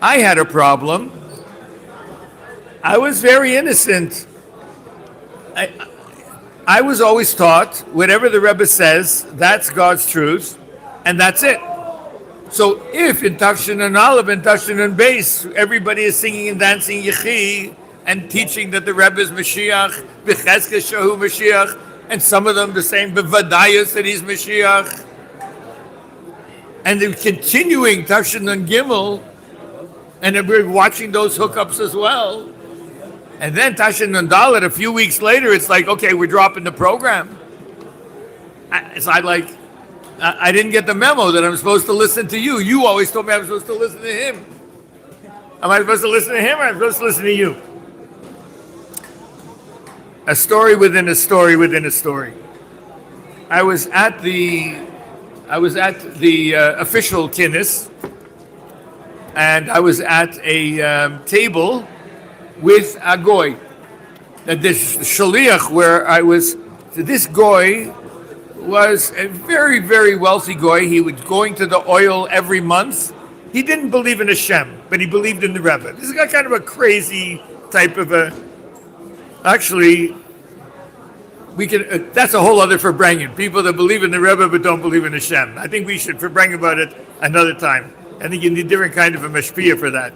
I had a problem. I was very innocent. I was always taught, whatever the Rebbe says, that's God's truth, and that's it. So if in Tafshin and Aleph and Tafshin and Beis, everybody is singing and dancing Yechi and teaching that the Rebbe is Mashiach, B'chezke Shahu Mashiach, and some of them the same, B'vadayas that he's Mashiach, and they're continuing Tafshin and Gimel, and we're watching those hookups as well. And then Tafshin and Dalet, a few weeks later, it's like, okay, we're dropping the program. I didn't get the memo that I'm supposed to listen to you. You always told me I'm supposed to listen to him. Am I supposed to listen to him, or am I supposed to listen to you? A story within a story within a story. I was at the official kinnis, and I was at a table with a goy. That this shaliach where I was, this goy was a very, very wealthy goy. He was going to the oil every month. He didn't believe in Hashem, but he believed in the Rebbe. This is kind of a crazy type of a. Actually, we can. That's a whole other Farbrengen. People that believe in the Rebbe but don't believe in Hashem. I think we should Farbrengen about it another time. I think you need different kind of a mashpia for that.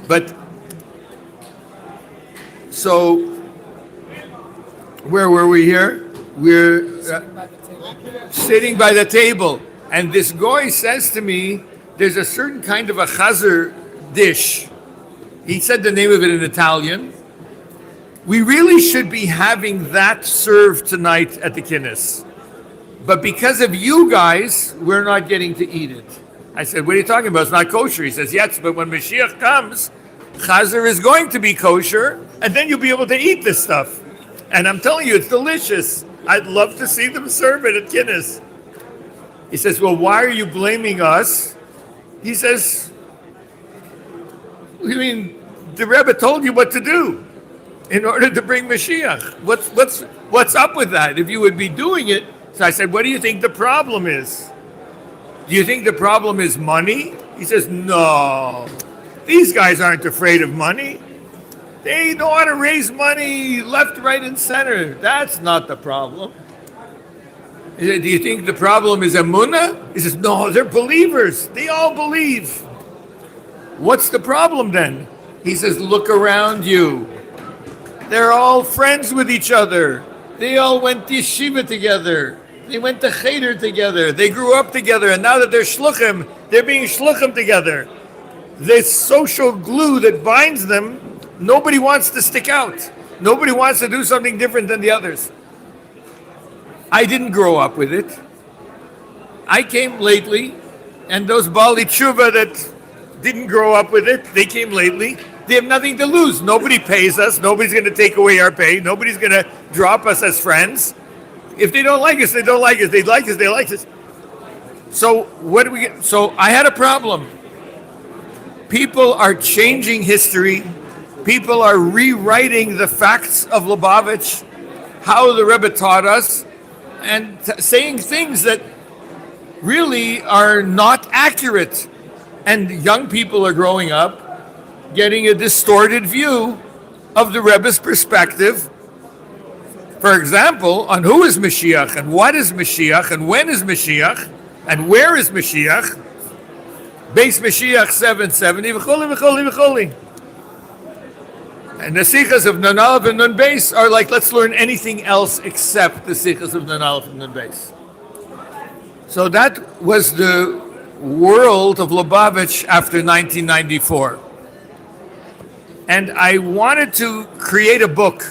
But so, where were we here? We're sitting by the table, and this goy says to me, "There's a certain kind of a chazer dish." He said the name of it in Italian. We really should be having that served tonight at the kinnis, but because of you guys, we're not getting to eat it. I said, what are you talking about? It's not kosher. He says, yes, but when Mashiach comes, chazer is going to be kosher, and then you'll be able to eat this stuff. And I'm telling you, it's delicious. I'd love to see them serve it at kinnis. He says, well, why are you blaming us? He says, I mean, the Rebbe told you what to do in order to bring Mashiach. What's up with that? If you would be doing it. So I said, what do you think the problem is? Do you think the problem is money? He says, no. These guys aren't afraid of money. They know how to raise money left, right, and center. That's not the problem. Do you think the problem is emunah? He says, no, they're believers. They all believe. What's the problem then? He says, look around you. They're all friends with each other. They all went to yeshiva together. They went to cheder together. They grew up together. And now that they're shluchim, they're being shluchim together. This social glue that binds them, nobody wants to stick out. Nobody wants to do something different than the others. I didn't grow up with it. I came lately, and those Bali Tshuva that didn't grow up with it, they came lately. They have nothing to lose. Nobody pays us. Nobody's going to take away our pay. Nobody's going to drop us as friends. If they don't like us, they don't like us. They like us, they like us. So what do we get? So I had a problem. People are changing history. People are rewriting the facts of Lubavitch, how the Rebbe taught us, and saying things that really are not accurate. And young people are growing up, getting a distorted view of the Rebbe's perspective. For example, on who is Mashiach, and what is Mashiach, and when is Mashiach, and where is Mashiach. Base Mashiach 770, v'choli, v'choli, v'choli. And the sichas of Nun Aleph and Nun Beis are like, let's learn anything else except the sichas of Nun Aleph and Nun Beis. So that was the world of Lubavitch after 1994. And I wanted to create a book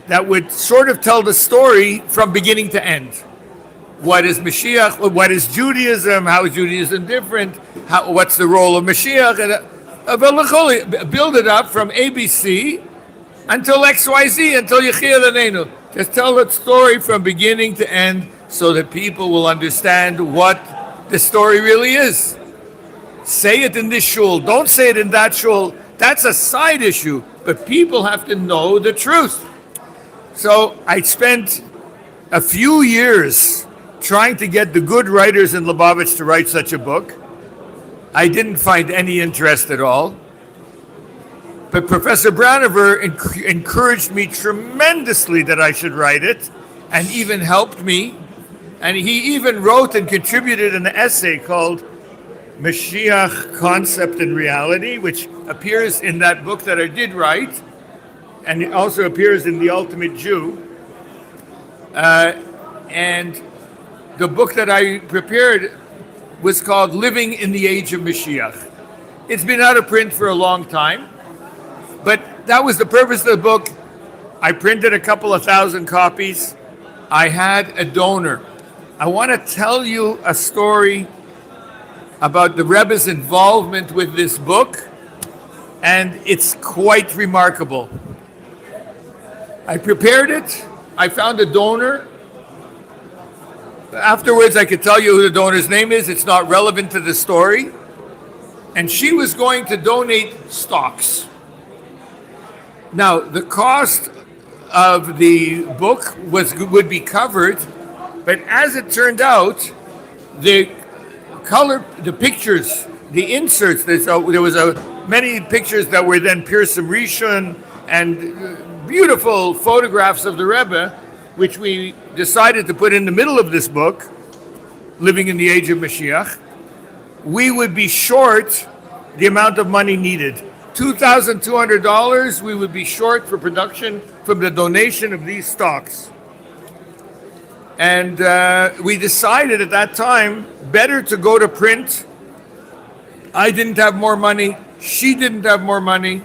that would sort of tell the story from beginning to end. What is Mashiach? What is Judaism? How is Judaism different? What's the role of Mashiach? And build it up from ABC until XYZ, until Yechia L'Neinu. Just tell that story from beginning to end so that people will understand what the story really is. Say it in this shul. Don't say it in that shul. That's a side issue. But people have to know the truth. So I spent a few years trying to get the good writers in Lubavitch to write such a book. I didn't find any interest at all. But Professor Brownover encouraged me tremendously that I should write it, and even helped me. And he even wrote and contributed an essay called Mashiach Concept and Reality, which appears in that book that I did write, and it also appears in The Ultimate Jew. And the book that I prepared was called Living in the Age of Mashiach. It's been out of print for a long time, but that was the purpose of the book. I printed a couple of thousand copies. I had a donor. I want to tell you a story about the Rebbe's involvement with this book, and it's quite remarkable. I prepared it. I found a donor. Afterwards, I could tell you who the donor's name is. It's not relevant to the story. And she was going to donate stocks. Now, the cost of the book would be covered, but as it turned out, the color, the pictures, the inserts, there was many pictures that were then Pirsum Rishon and beautiful photographs of the Rebbe, which we decided to put in the middle of this book, Living in the Age of Mashiach. We would be short the amount of money needed. $2,200 we would be short for production from the donation of these stocks. And we decided at that time, better to go to print. I didn't have more money. She didn't have more money.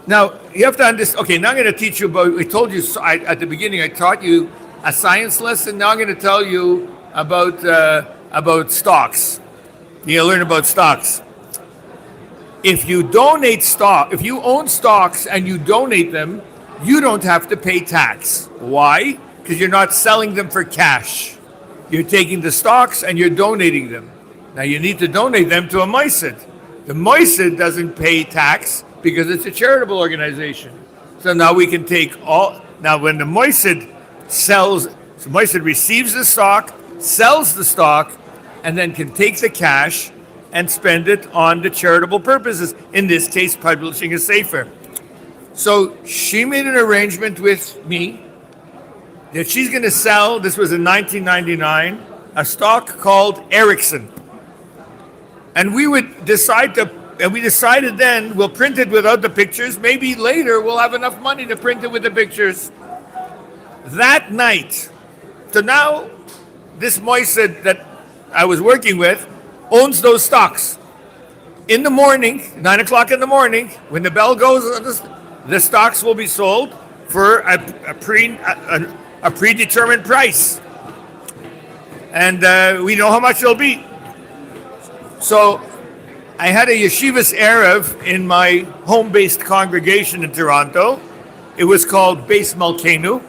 Now, you have to understand. Okay, now I'm going to teach you about, I told you at the beginning, I taught you a science lesson. Now I'm going to tell you about stocks. You're going to learn about stocks. If you donate stock, if you own stocks and you donate them, you don't have to pay tax. Why? Because you're not selling them for cash. You're taking the stocks and you're donating them. Now you need to donate them to a moisid. The moisid doesn't pay tax because it's a charitable organization. So now we can take all, now when the moisid sells, so moisid receives the stock, sells the stock, and then can take the cash and spend it on the charitable purposes. In this case, publishing a sefer. So she made an arrangement with me that she's going to sell, this was in 1999, a stock called Ericsson. And we would decide to, and we decided then we'll print it without the pictures. Maybe later we'll have enough money to print it with the pictures. That night, so now this Moised that I was working with owns those stocks. In the morning, 9 o'clock in the morning, when the bell goes, the stocks will be sold for a predetermined price. And we know how much it'll be. So I had a yeshivas Erev in my home-based congregation in Toronto. It was called Beis Malkeinu.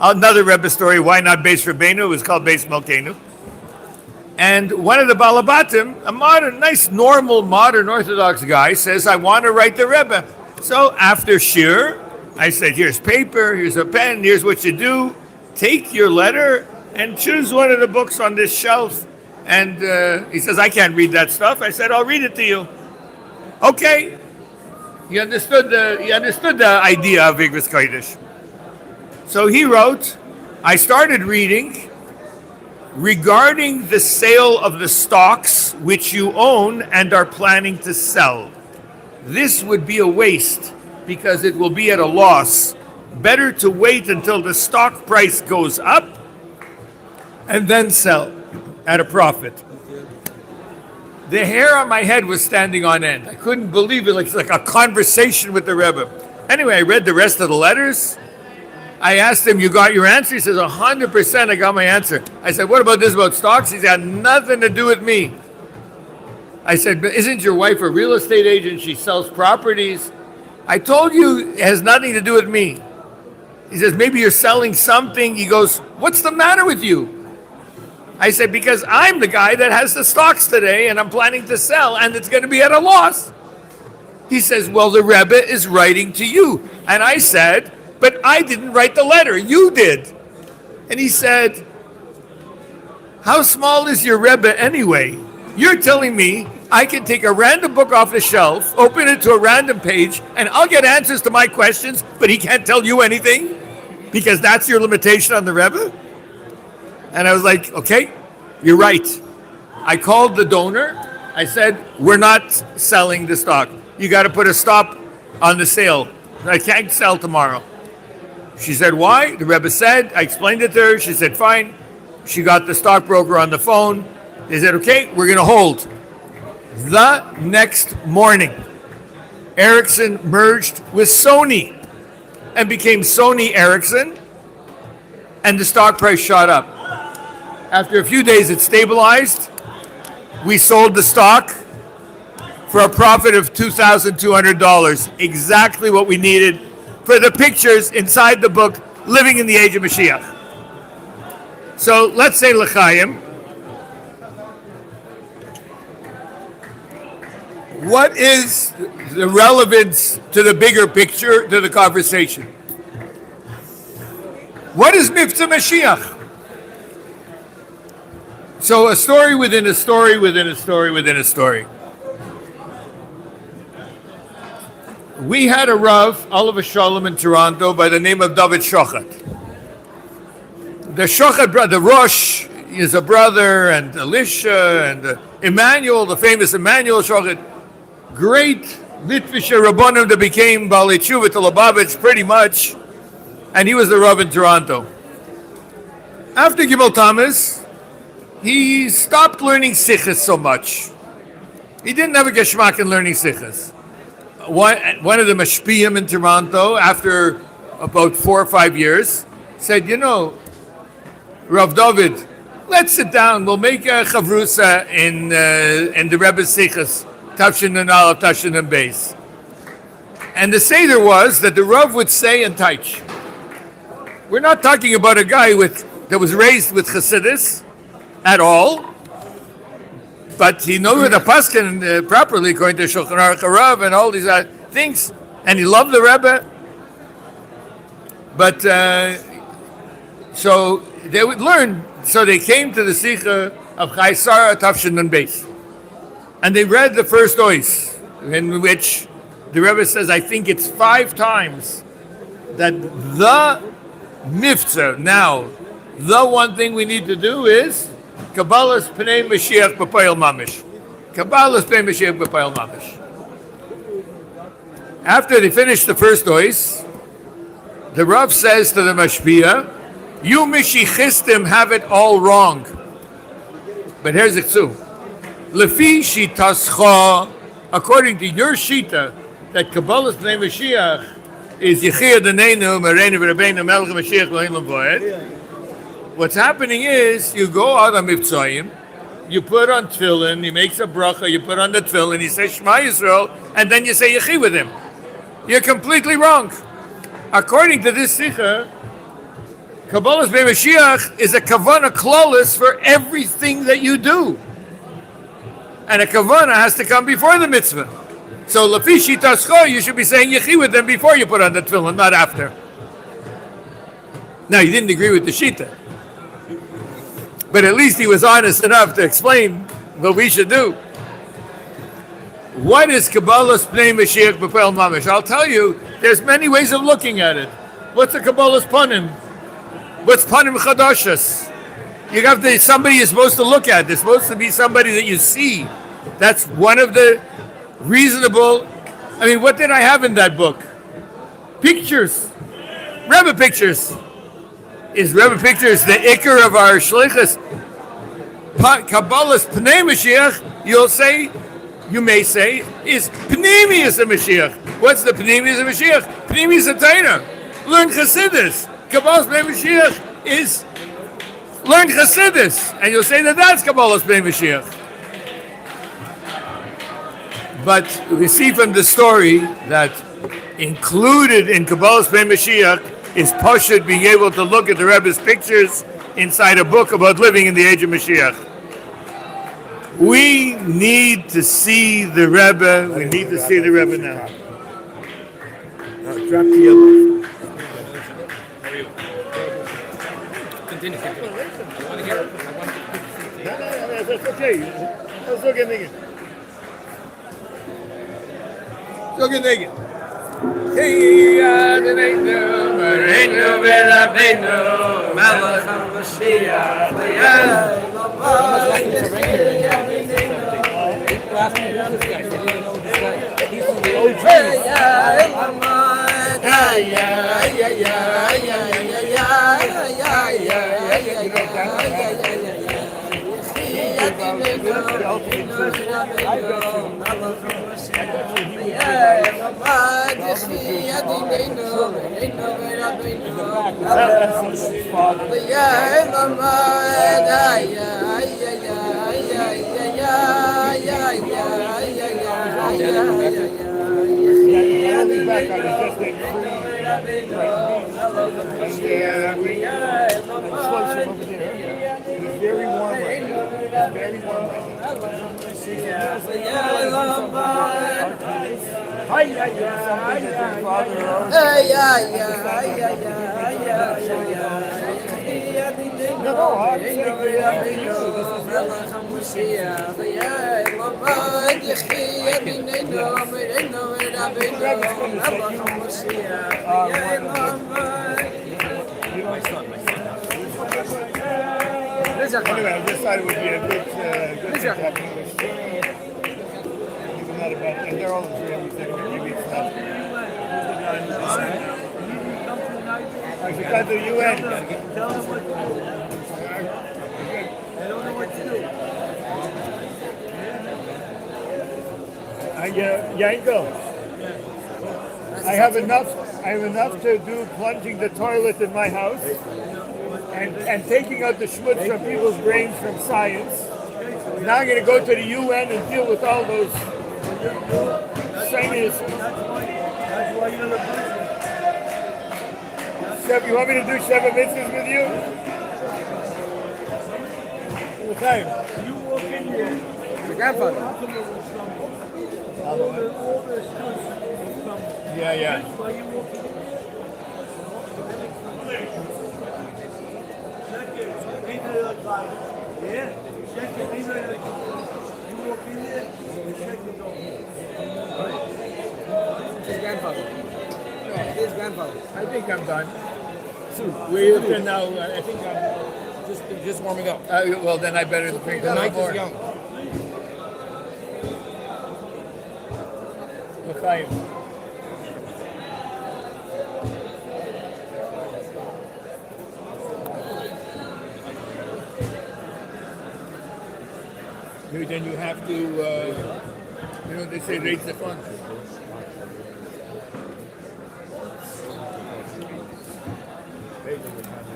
Another Rebbe story, why not Beis Rabbeinu? It was called Beis Malkeinu. And one of the Balabatim, a modern, nice, normal, modern Orthodox guy, says, I want to write the Rebbe. So after Shir, I said, here's paper, here's a pen, here's what you do. Take your letter and choose one of the books on this shelf. And he says, I can't read that stuff. I said, I'll read it to you. Okay. He understood the idea of Igros Kodesh. So he wrote, I started reading, regarding the sale of the stocks which you own and are planning to sell. This would be a waste because it will be at a loss. Better to wait until the stock price goes up and then sell at a profit. The hair on my head was standing on end. I couldn't believe it. It's like a conversation with the Rebbe. Anyway, I read the rest of the letters. I asked him, you got your answer? He says, 100% I got my answer. I said, what about this about stocks? He said, nothing to do with me. I said, but isn't your wife a real estate agent? She sells properties. I told you it has nothing to do with me. He says, maybe you're selling something. He goes, what's the matter with you? I said, because I'm the guy that has the stocks today and I'm planning to sell and it's going to be at a loss. He says, well, the Rebbe is writing to you. And I said, but I didn't write the letter, you did. And he said, how small is your Rebbe anyway? You're telling me I can take a random book off the shelf, open it to a random page, and I'll get answers to my questions, but he can't tell you anything? Because that's your limitation on the Rebbe? And I was like, okay, you're right. I called the donor. I said, we're not selling the stock. You got to put a stop on the sale. I can't sell tomorrow. She said, why? The Rebbe said, I explained it to her. She said, fine. She got the stockbroker on the phone. They said, okay, we're going to hold. The next morning, Ericsson merged with Sony and became Sony Ericsson, and the stock price shot up. After a few days, it stabilized. We sold the stock for a profit of $2,200, exactly what we needed for the pictures inside the book, Living in the Age of Mashiach. So let's say L'chaim. What is the relevance to the bigger picture, to the conversation? What is Mivtza Mashiach? So a story within a story within a story within a story. We had a Rav, Oliver Shalom in Toronto, by the name of David Shochet. The Shochet brother, Rosh, is a brother, and Elisha, and Emmanuel, the famous Emmanuel Shochet, great Litvisha Rabbanim that became Baalei Tshuva to Lubavitch pretty much, and he was the Rav in Toronto. After Gimel Tammuz, he stopped learning Sichos so much. He didn't have a geschmack in learning Sichos. One of the Mashpiyim in Toronto, after about 4 or 5 years, said, you know, Rav David, let's sit down. We'll make a chavrusa in the Rebbe's Sichos, Tafshin and Aleph, Tafshin and Beis. And the Seder was that the Rav would say and teach. We're not talking about a guy that was raised with Chassidus at all, but he knew the Paskin properly, according to Shulchan Aruch Harav and all these things, and he loved the Rebbe. But so they would learn. So they came to the Sikha of Chaisara Tafshin and Beis, and they read the first ois, in which the Rebbe says, I think it's 5 times that the mitzvah, now, the one thing we need to do is Kabbalah's Pnei Mashiach B'Poel Mamish. Kabbalah's Pnei Mashiach B'Poel Mamish. After they finish the first ois, the Rav says to the Mashpia, you Mishichисtim have it all wrong. But here's the tzum. Lefi shitascha, according to your shita, that Kabbalah's Pnei Mashiach is Yechia Daneinu, Mereinu V'Rabbeinu, Melech Mashiach L'Olam V'Oed. What's happening is, you go out on Mivtzayim, you put on tefillin, he makes a bracha, you put on the tefillin, he says Shema Yisrael, and then you say Yechi with him. You're completely wrong. According to this Sikha, Kabbalah's Pnei Mashiach is a Kavanah Klolis for everything that you do. And a Kavanah has to come before the mitzvah. So, Lafi Shitascho, you should be saying Yechi with them before you put on the tefillin, not after. Now, he didn't agree with the Shita. But at least he was honest enough to explain what we should do. What is Kabbalah's Pnei Mashiach B'Poel Mamish? I'll tell you, there's many ways of looking at it. What's the Kabbalah's Panim? What's Panim Chadashas? You have somebody you're supposed to look at. There's supposed to be somebody that you see. That's one of the reasonable. I mean, what did I have in that book? Pictures. Rebbe pictures. Is Rebbe pictures the ikar of our shlichus? Kabbalah's Pnei Mashiach, you may say, is Pneumius of Mashiach. What's the Pneumius of Mashiach? Pneumius of Torah. Learn Chassidus. Kabbalah's Pnei Mashiach is learn Chassidus. And you'll say that that's Kabbalah's Pnei Mashiach. But we see from the story that included in Kabbalah's Pnei Mashiach is Pashut being able to look at the Rebbe's pictures inside a book about living in the age of Mashiach. We need to see the Rebbe. We need to see the Rebbe now. Drop the yellow. Continue. I want to hear it. No, that's okay. Let's look at it. Look at it. Hey, Adonai, Mereinu V'Rabbeinu, Melech HaMashiach, very warm right now. Very warm right Anyway, I just thought it would be a good thing to have English. Even that about, and they're all Israelis, they don't give me stuff. I should go to the UN. Tell them what to do. I don't know what to do. Yanko, I have enough to do plunging the toilet in my house. And taking out the schmutz from people's brains from science. Now I'm going to go to the UN and deal with all those scientists. That's why you're the person. Shep, you want me to do Sheva Mitzvahs with you? What time? You walk in here. The grandfather. All the schools come. Yeah. That's why you walk in. Yeah, check it. You walk in there, you check it over. his grandfather. His grandfather. I think I'm done. Soon. We're up now. I think I'm. Just warming up. Well, then I better drink The a night little is more. young. L'chaim. Then you have to, they say raise the fund.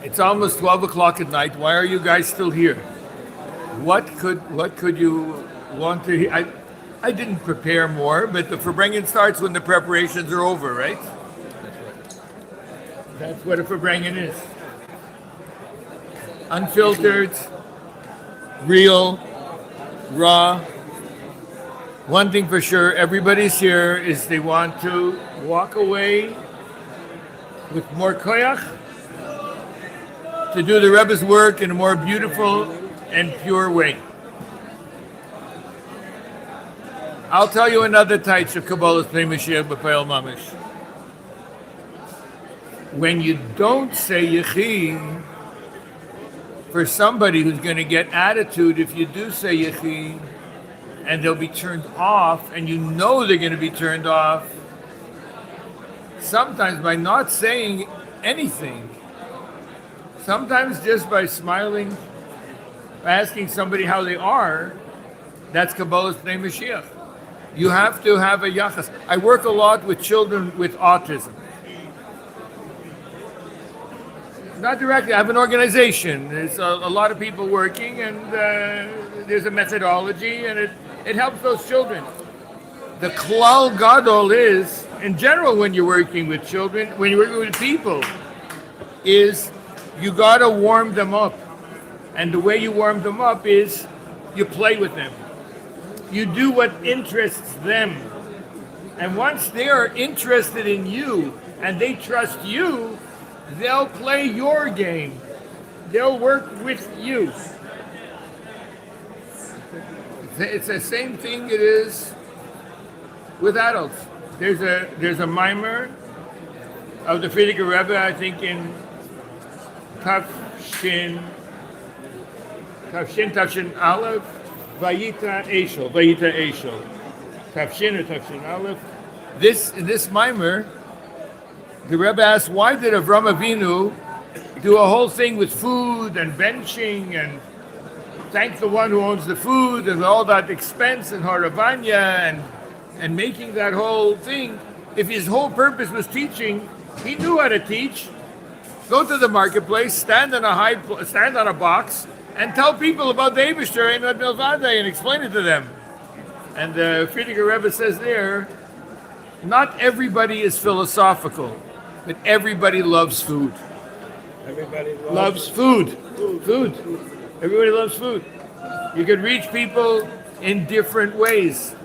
It's almost 12 o'clock at night. Why are you guys still here? What could you want to hear? I didn't prepare more, but the Farbrengen starts when the preparations are over, right? That's what a Farbrengen is. Unfiltered, real, raw. One thing for sure, everybody's here is they want to walk away with more koyach to do the Rebbe's work in a more beautiful and pure way. I'll tell you another type of Kabbalah's Pnei Mashiach B'Payel Mamish. When you don't say Yechi, for somebody who's going to get attitude, if you do say Yechi, and they'll be turned off, and you know they're going to be turned off, sometimes by not saying anything, sometimes just by smiling, asking somebody how they are, that's Kabbalah's Pnei Mashiach. You have to have a yachas. I work a lot with children with autism. Not directly, I have an organization. There's a lot of people working, and there's a methodology, and it helps those children. The klal gadol is, in general, when you're working with children, when you're working with people, is you gotta warm them up. And the way you warm them up is you play with them. You do what interests them. And once they are interested in you and they trust you, they'll play your game. They'll work with you. It's the same thing it is with adults. There's a mimer of the Frierdiker Rebbe, I think in Tafshin Aleph, Vayita Eshel. Tafshin or Tafshin Aleph. In this mimer, the Rebbe asked, why did Avram Avinu do a whole thing with food and benching and thank the one who owns the food and all that expense and Haravanya and making that whole thing? If his whole purpose was teaching, he knew how to teach. Go to the marketplace, stand on a box, and tell people about the Eibishter and Milvadei and explain it to them. And the Frierdiker Rebbe says there, not everybody is philosophical, but everybody loves food. Everybody Loves food. Food. Everybody loves food. You can reach people in different ways.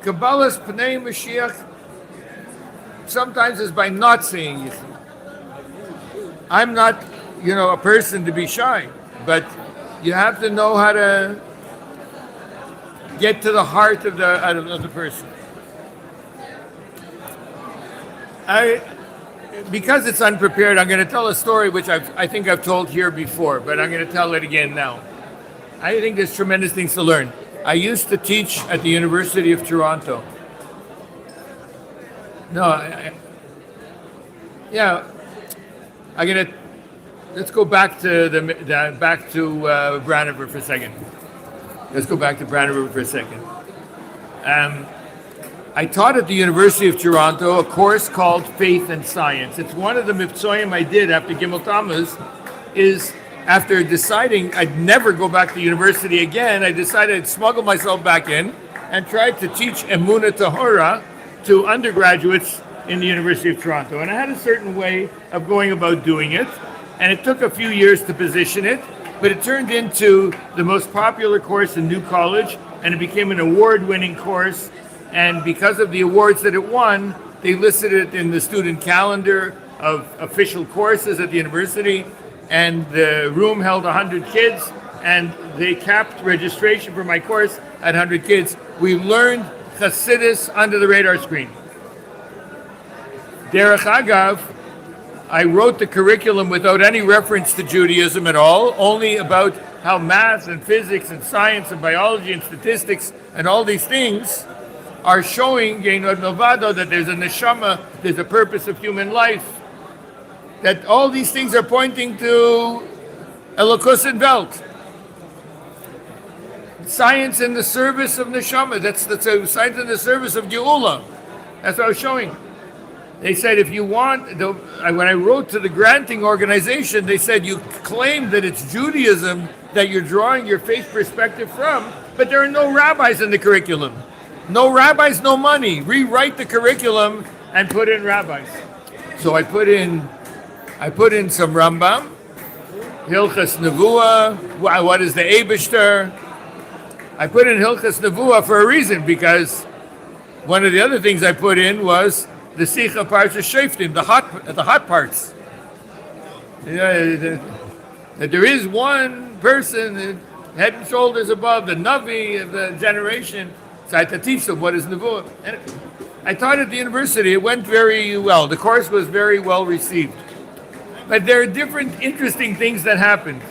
Kabbalah's Pnei Mashiach sometimes is by not saying Yichud. I'm not, a person to be shy, but you have to know how to get to the heart of the person. Because it's unprepared, I'm going to tell a story which I think I've told here before, but I'm going to tell it again now. I think there's tremendous things to learn. I used to teach at the University of Toronto. Let's go back to Braniver for a second. I taught at the University of Toronto a course called Faith and Science. It's one of the mivtzoyim I did after Gimel Tammuz. Is after deciding I'd never go back to university again, I decided I'd smuggle myself back in and tried to teach Emunah Tahora to undergraduates in the University of Toronto. And I had a certain way of going about doing it, and it took a few years to position it, but it turned into the most popular course in New College, and it became an award-winning course. And because of the awards that it won, they listed it in the student calendar of official courses at the university, and the room held 100 kids, and they capped registration for my course at 100 kids. We learned Chassidus under the radar screen. Derech Agav, I wrote the curriculum without any reference to Judaism at all, only about how math and physics and science and biology and statistics and all these things are showing that there's a neshama, there's a purpose of human life, that all these things are pointing to Elokus and Welt. Science in the service of neshama, that's science in the service of Geula. That's what I was showing. They said if you want, when I wrote to the granting organization, they said you claim that it's Judaism that you're drawing your faith perspective from, but there are no rabbis in the curriculum. No rabbis, no money. Rewrite the curriculum and put in rabbis. So I put in some Rambam, Hilchas Nevuah, what is the Eibishter? I put in Hilchas Nevuah for a reason, because one of the other things I put in was the Sicha Parshas Shoftim, the hot parts. That there is one person head and shoulders above the Navi of the generation. So I had to teach them what is Nevuah. And I taught at the university. It went very well. The course was very well received. But there are different interesting things that happened.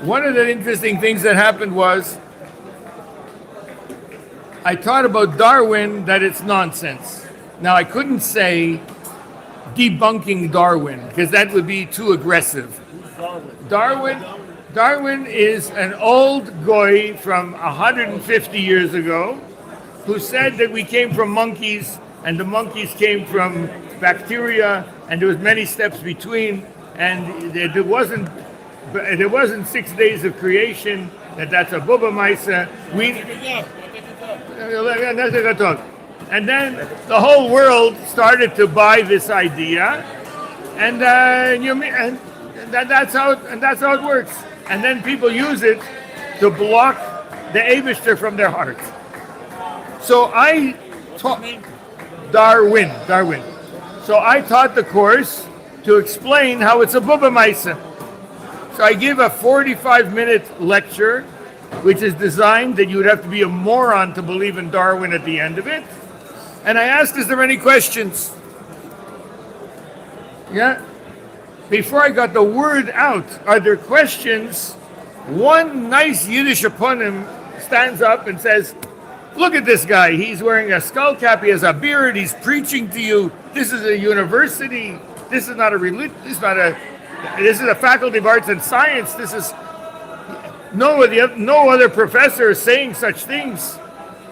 One of the interesting things that happened was I taught about Darwin, that it's nonsense. Now, I couldn't say debunking Darwin, because that would be too aggressive. Darwin is an old goy from 150 years ago who said that we came from monkeys, and the monkeys came from bacteria, and there was many steps between, and there wasn't 6 days of creation, that's a Bubba Maisa. And then the whole world started to buy this idea, and that's how it works. And then people use it to block the Eibishter from their heart. So I taught Darwin. So I taught the course to explain how it's a Bubba Maisa. So I give a 45-minute lecture, which is designed that you would have to be a moron to believe in Darwin at the end of it. And I asked, is there any questions? Yeah? Before I got the word out, are there questions? One nice Yiddish Aponim stands up and says, look at this guy. He's wearing a skull cap. He has a beard. He's preaching to you. This is a university. This is not a religion. This is a faculty of arts and science. This is no other professor is saying such things.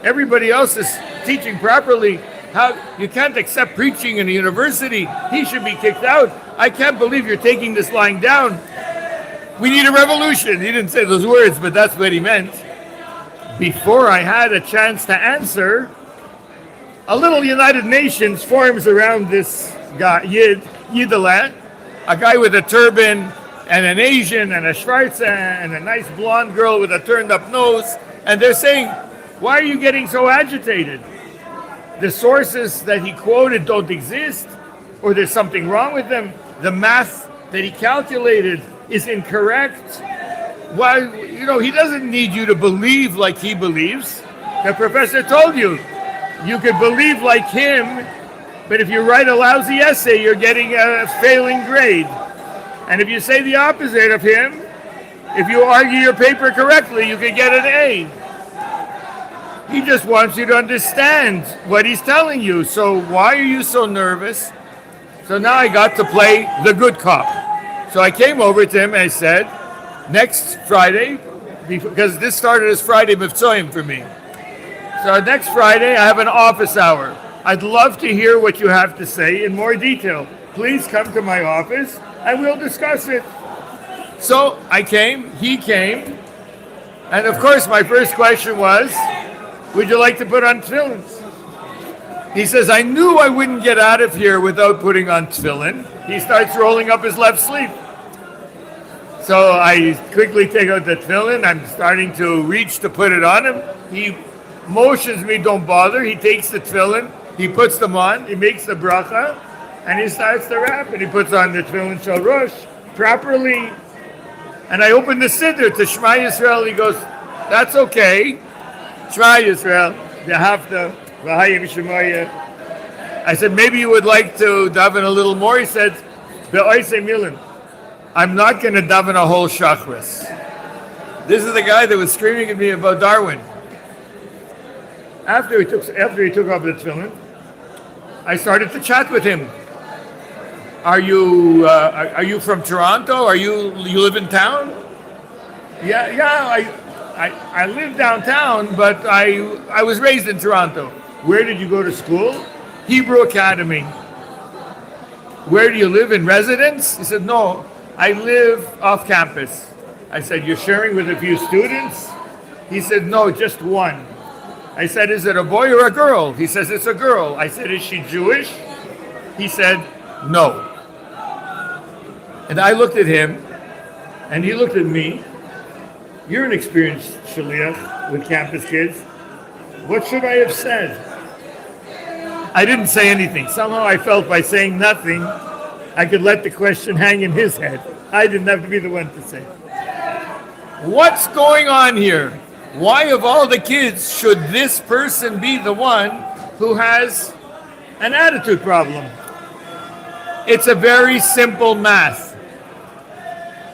Everybody else is teaching properly. How you can't accept preaching in a university? He should be kicked out. I can't believe you're taking this lying down. We need a revolution. He didn't say those words, but that's what he meant. Before I had a chance to answer, a little United Nations forms around this guy, Yidalat, a guy with a turban, and an Asian, and a Schwarze, and a nice blonde girl with a turned-up nose, and they're saying, why are you getting so agitated? The sources that he quoted don't exist, or there's something wrong with them. The math that he calculated is incorrect. Why, he doesn't need you to believe like he believes. The professor told you, you could believe like him, but if you write a lousy essay, you're getting a failing grade. And if you say the opposite of him, if you argue your paper correctly, you could get an A. He just wants you to understand what he's telling you. So why are you so nervous? So now I got to play the good cop. So I came over to him and I said, next Friday, because this started as Friday Mivtzoyim for me. So next Friday I have an office hour. I'd love to hear what you have to say in more detail. Please come to my office and we'll discuss it. So I came, he came, and of course my first question was, would you like to put on tefillin? He says, I knew I wouldn't get out of here without putting on tefillin. He starts rolling up his left sleeve. So I quickly take out the tefillin. I'm starting to reach to put it on him. He motions me, don't bother. He takes the tefillin. He puts them on. He makes the bracha. And he starts to rap. And he puts on the tefillin shel rosh properly. And I open the siddur to Shema Yisrael. He goes, that's okay. Shema Yisrael. the hafta, v'hayim shemoyeh. I said, maybe you would like to daven a little more. He said, be'oisei milim. I'm not going to daven a whole shachris. This is the guy that was screaming at me about Darwin. After he took off the tefillin, I started to chat with him. Are you from Toronto? You live in town? Yeah. I live downtown, but I was raised in Toronto. Where did you go to school? Hebrew Academy. Where do you live, in residence? He said, no, I live off campus. I said, you're sharing with a few students? He said, no, just one. I said, is it a boy or a girl? He says, it's a girl. I said, is she Jewish? He said, no. And I looked at him, and he looked at me. You're an experienced shaliach with campus kids. What should I have said? I didn't say anything. Somehow I felt by saying nothing, I could let the question hang in his head. I didn't have to be the one to say. What's going on here? Why of all the kids should this person be the one who has an attitude problem? It's a very simple math.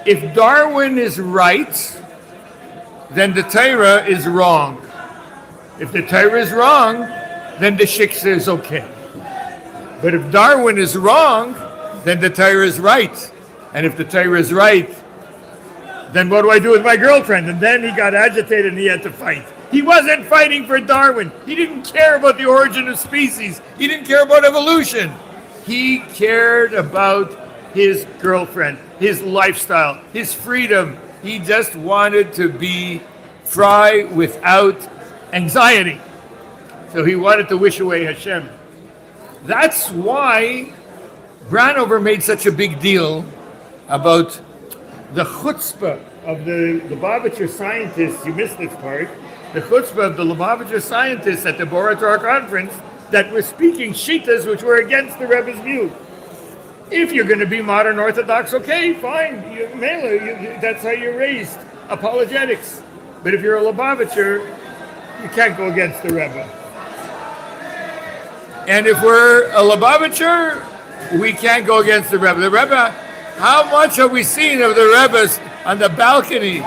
If Darwin is right, then the Torah is wrong. If the Torah is wrong, then the Shiksa is okay. But if Darwin is wrong, then the Torah is right. And if the Torah is right, then what do I do with my girlfriend? And then he got agitated and he had to fight. He wasn't fighting for Darwin. He didn't care about the origin of species. He didn't care about evolution. He cared about his girlfriend, his lifestyle, his freedom. He just wanted to be free without anxiety. So he wanted to wish away Hashem. That's why Branover made such a big deal about the chutzpah of the Lubavitcher scientists. You missed this part. The chutzpah of the Lubavitcher scientists at the Bora Torah conference that were speaking shitas which were against the Rebbe's view. If you're going to be modern Orthodox, okay, fine. That's how you're raised. Apologetics. But if you're a Lubavitcher, you can't go against the Rebbe. And if we're a Lubavitcher, we can't go against the Rebbe. The Rebbe, how much have we seen of the Rebbes on the balcony?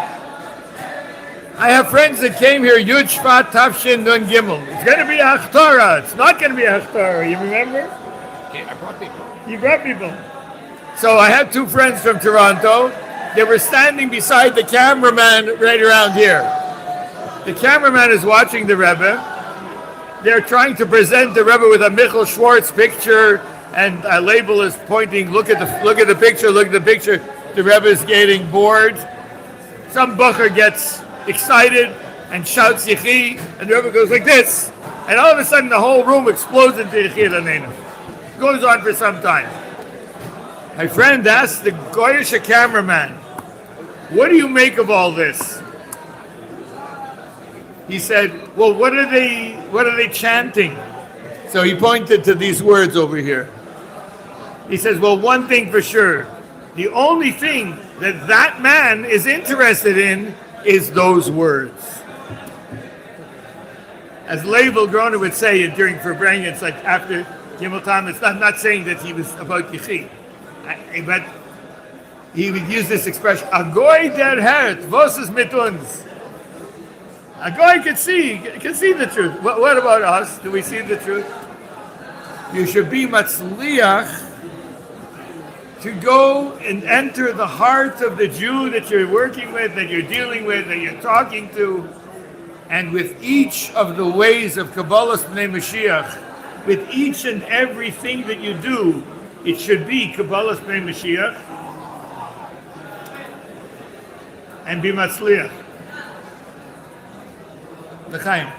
I have friends that came here, Yud Shvat Tavshin Nun Gimel. It's going to be a Haftarah. It's not going to be a Haftarah. You remember? Okay, I brought people. You brought people. So I had two friends from Toronto. They were standing beside the cameraman right around here. The cameraman is watching the Rebbe. They're trying to present the Rebbe with a Michael Schwartz picture, and a label is pointing, look at the picture, look at the picture. The Rebbe is getting bored. Some Bucher gets excited and shouts Yechi, and the Rebbe goes like this. And all of a sudden the whole room explodes into Yechi L'Neinu. Goes on for some time. My friend asked the Goyish cameraman, what do you make of all this? He said, well, what are they chanting? So he pointed to these words over here. He says, well, one thing for sure. The only thing that man is interested in is those words. As Leibel Groner would say during Farbrengen, it's like after Gimel Tam, it's not saying that he was about Yechi. But he would use this expression, Agoy der Hert, was ist mit uns? A guy can see the truth. What about us? Do we see the truth? You should be matzliach to go and enter the heart of the Jew that you're working with, that you're dealing with, that you're talking to, and with each of the ways of Kabbalah's Bnei Mashiach, with each and everything that you do, it should be Kabbalah's Bnei Mashiach, and be matzliach. L'chaim.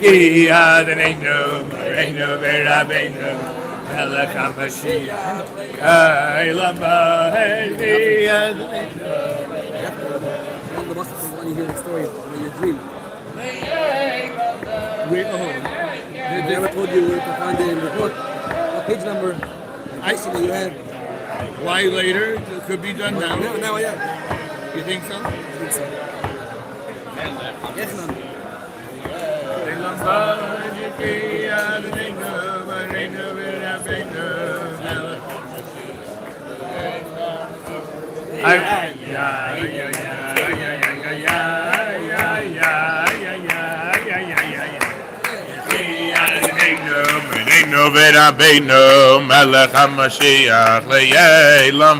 Yehi Adonenu, Reinu V'Rabbeinu, Melech HaMashiach, Olam Yehi Adonenu. One of the Muslims want to hear the story of your dream. They never told you where to find it in the book. What page number? Basically, you had. Why later? It could be done now. Now, yeah. You think so? I think so. Yes, ma'am. Eino v'Rabbeinu Melech HaMashiach le'Olam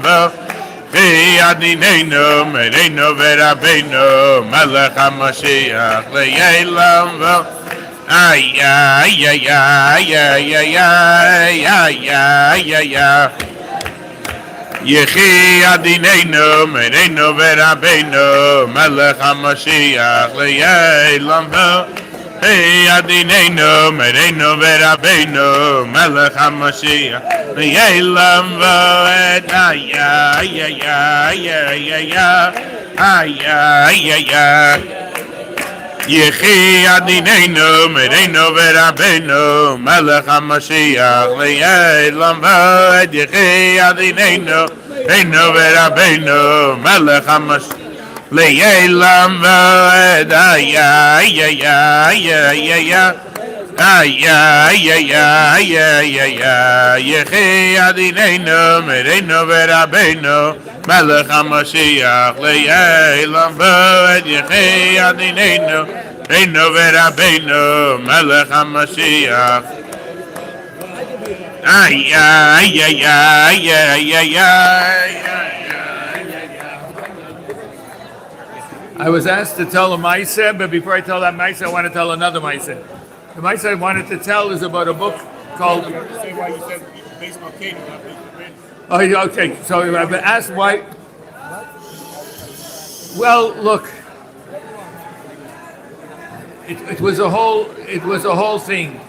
v'Adinenu Eino v'Rabbeinu Melech HaMashiach le'Olam ay ay ay ay ay ay ay ay ay ay ay Yehi Adinenu Eino v'Rabbeinu Melech HaMashiach le'Olam Hey Adinenu, Mereinu V'Rabbeinu, Melech HaMashiach, Le'elam V'ed, ay ay ay ay ay ay ay ay ay Yehi Adinenu, Mereinu V'Rabbeinu, Melech HaMashiach, Le'elam V'ed, Yehi Adinenu, Mereinu V'Rabbeinu, Melech HaMashiach, Le'elam v'ed, ay ay ay ay ay ay ay ay ay ay ay Yehi Adinenu Mereinu V'Rabbeinu Melech HaMashiach Le'elam v'ed Yehi Adinenu Mereinu V'Rabbeinu Melech HaMashiach ay ay ay ay ay ay I was asked to tell a Maaseh, but before I tell that Maaseh, I want to tell another Maaseh. The Maaseh I wanted to tell is about a book called... Say why you said baseball king, not baseball. Oh, yeah, okay. So I've been asked why... Well, look, it was a whole thing.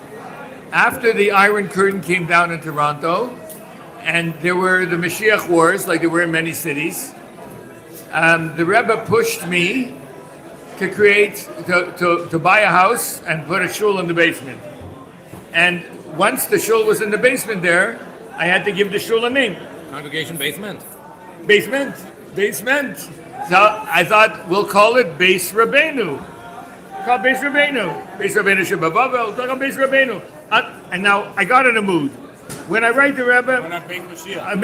After the Iron Curtain came down in Toronto, and there were the Mashiach Wars, like there were in many cities, the Rebbe pushed me to to buy a house and put a shul in the basement. And once the shul was in the basement there, I had to give the shul a name. Congregation basement. Basement. So I thought we'll call it Beis Rabbeinu. Call Beis Rabbeinu. Beis Rabbeinu Shebabavel. Talk about Beis Rabbeinu. And now I got in a mood. When I write the Rebbe, I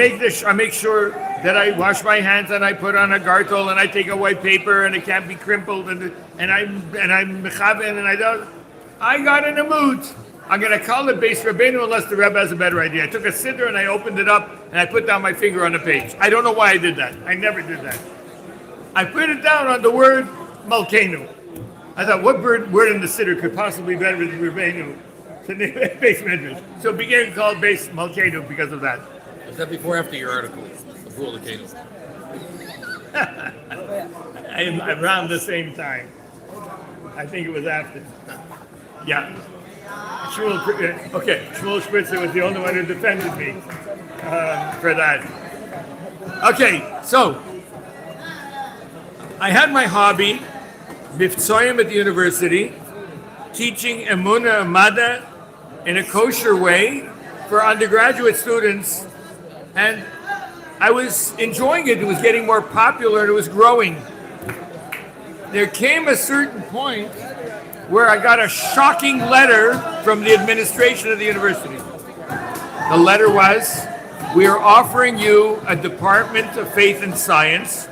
make sure that I wash my hands and I put on a gartel and I take a white paper and it can't be crimpled and I'm mechaven and I don't. I got in a mood. I'm going to call it Beis Rabbeinu unless the Rebbe has a better idea. I took a siddur and I opened it up and I put down my finger on the page. I don't know why I did that. I never did that. I put it down on the word Malkeinu. I thought, what word in the siddur could possibly be better than Rabbeinu? Base Medrash. So it became called Base Malkeinu because of that. Was that before or after your article? Before the Kenu? Around the same time. I think it was after. Yeah. Shmuel Spritzer was the only one who defended me for that. Okay, so I had my hobby, Miftzoyim at the university, teaching Emunah Mada in a kosher way for undergraduate students, and I was enjoying it. It was getting more popular and it was growing. There came a certain point where I got a shocking letter from the administration of the university. The letter was, we are offering you a Department of Faith and Science,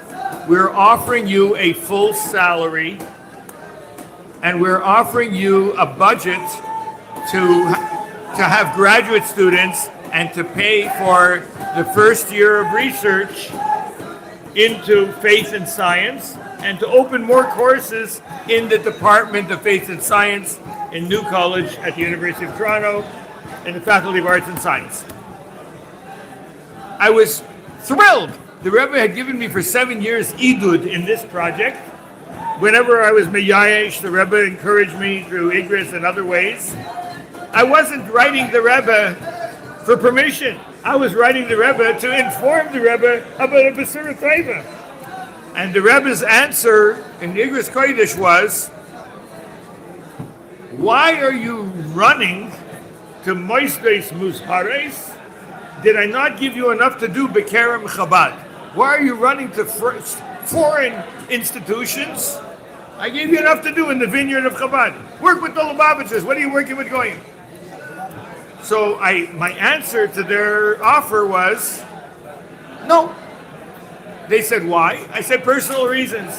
we're offering you a full salary, and we're offering you a budget to have graduate students and to pay for the first year of research into faith and science and to open more courses in the Department of Faith and Science in New College at the University of Toronto in the Faculty of Arts and Science. I was thrilled. The Rebbe had given me for 7 years Idud in this project. whenever I was Miyayesh, the Rebbe encouraged me through Igris and other ways. I wasn't writing the Rebbe for permission. I was writing the Rebbe to inform the Rebbe about a Besura Taiva. And the Rebbe's answer in Igris Kodesh was, why are you running to Moisdes Mushares? Did I not give you enough to do Bekerem Chabad? Why are you running to foreign institutions? I gave you enough to do in the vineyard of Chabad. Work with the Lubavitchers. What are you working with Goyim? So my answer to their offer was, no. They said, why? I said, personal reasons.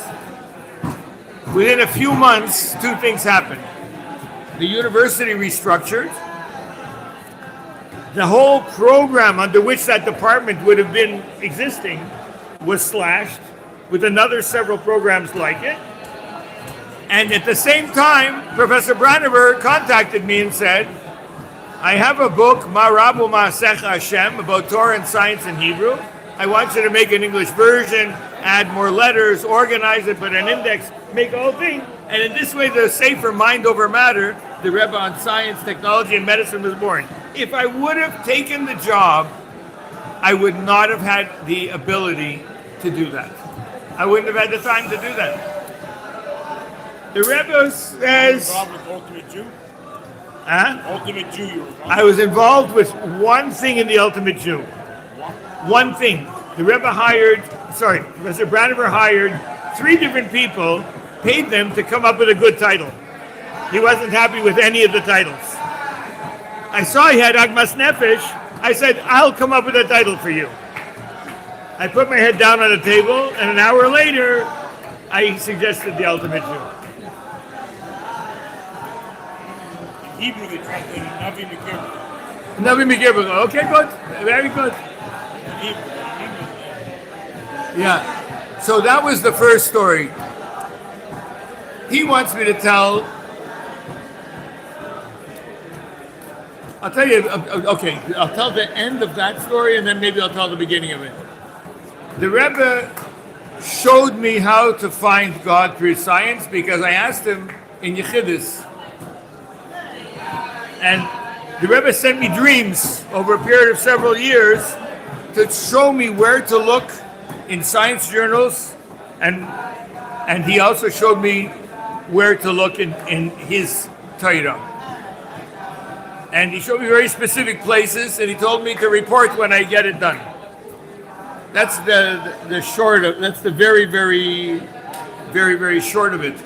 Within a few months, two things happened. The university restructured. The whole program under which that department would have been existing was slashed, with another several programs like it. And at the same time, Professor Braniver contacted me and said, I have a book, Marabu Ma'asech Hashem, about Torah and science in Hebrew. I want you to make an English version, add more letters, organize it, put an index, make the whole thing. And in this way, the Sefer Mind Over Matter, the Rebbe on Science, Technology, and Medicine was born. If I would have taken the job, I would not have had the ability to do that. I wouldn't have had the time to do that. The Rebbe says... Involved with Ultimate Jew? Huh? Ultimate Jew, you were involved? I was involved with one thing in the Ultimate Jew. One thing. The Rebbe Professor Braniver hired 3 different people, paid them to come up with a good title. He wasn't happy with any of the titles. I saw he had Agmas Nefesh. I said, I'll come up with a title for you. I put my head down on the table, and an hour later, I suggested the Ultimate Jew. Hebrew, they translated Navi Mekirba. Navi Mekirba. Okay, good. Very good. Yeah. So that was the first story. He wants me to tell. I'll tell you. Okay, I'll tell the end of that story, and then maybe I'll tell the beginning of it. The Rebbe showed me how to find God through science because I asked him in Yechidus. And the Rebbe sent me dreams over a period of several years to show me where to look in science journals, and he also showed me where to look in his Torah. And he showed me very specific places, and he told me to report when I get it done. That's the short of. That's the very, very, very, very short of it.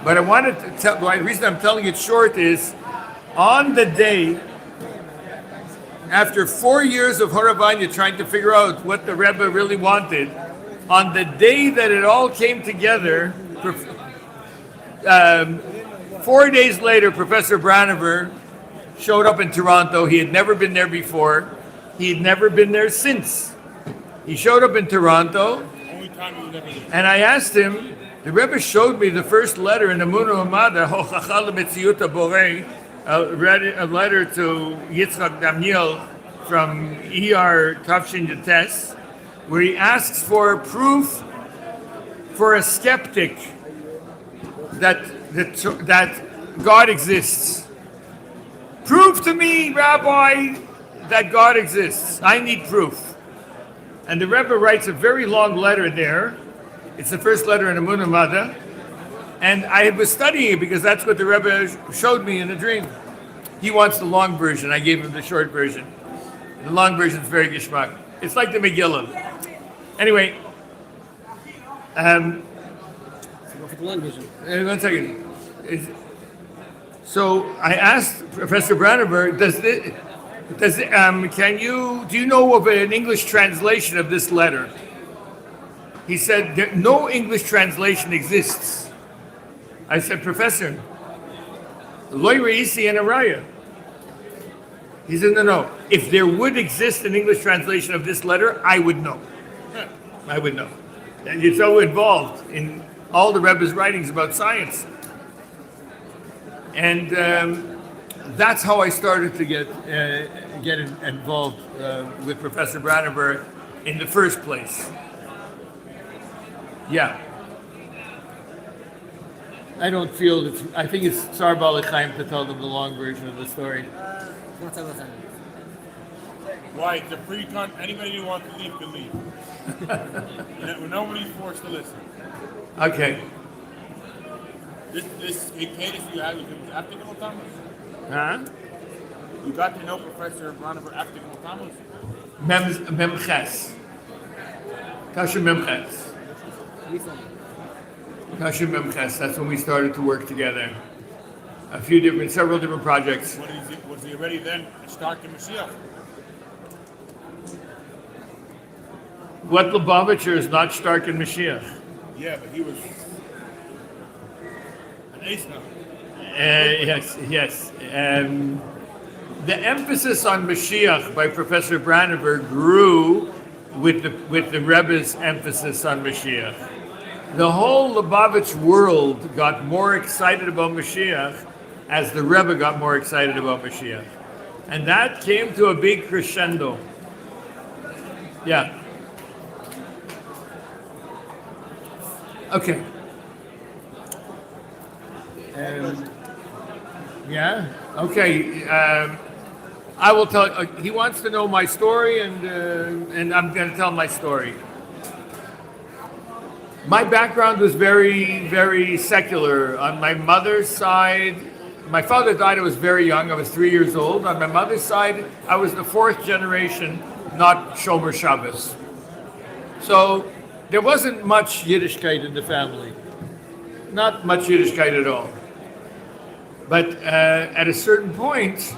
But I wanted to tell. The reason I'm telling it short is, on the day, after 4 years of Harambam trying to figure out what the Rebbe really wanted, on the day that it all came together, 4 days later, Professor Braniver showed up in Toronto. He had never been there before. He had never been there since. He showed up in Toronto, and I asked him, the Rebbe showed me the first letter in the Munu Amada, Hochacha L'Metziut Borei, a letter to Yitzchak Daniel from ER Tafshin Yates, where he asks for proof for a skeptic that God exists. Prove to me, Rabbi, that God exists. I need proof. And the Rebbe writes a very long letter there. It's the first letter in the Amunah Mada. And I was studying it because that's what the Rebbe showed me in a dream. He wants the long version. I gave him the short version. The long version is very geschmack. It's like the Megillah. Anyway, Go for the long version. 1 second. So I asked Professor Braniver, do you know of an English translation of this letter? He said, no English translation exists. I said, Professor, Loy Reisi and Araya. He said, no. If there would exist an English translation of this letter, I would know. I would know. And you're so involved in all the Rebbe's writings about science. And that's how I started to get involved with Professor Braniver in the first place. Yeah. I don't feel it's. I think it's Tsar Balachaim to tell them the long version of the story. Why? It's a free con. Anybody who wants to leave can leave. Nobody's forced to listen. Okay. This Cadus you had with him was after Gimel Tammuz? Huh? You got to know Professor Broniver after Gimel Tammuz? Memches. Kasha Memches. Kasha Memches. That's when we started to work together. Several different projects. Was he already then starting Mashiach? What Lubavitcher is not Stark in Mashiach? Yeah, but he was an ace now. Yes. The emphasis on Mashiach by Professor Braniver grew with the Rebbe's emphasis on Mashiach. The whole Lubavitch world got more excited about Mashiach as the Rebbe got more excited about Mashiach. And that came to a big crescendo. Yeah. Okay. Yeah. Okay. I will tell. He wants to know my story, and I'm going to tell my story. My background was very, very secular. On my mother's side, my father died. I was very young. I was 3 years old. On my mother's side, I was the fourth generation, not Shomer Shabbos. So there wasn't much Yiddishkeit in the family. Not much Yiddishkeit at all. But at a certain point,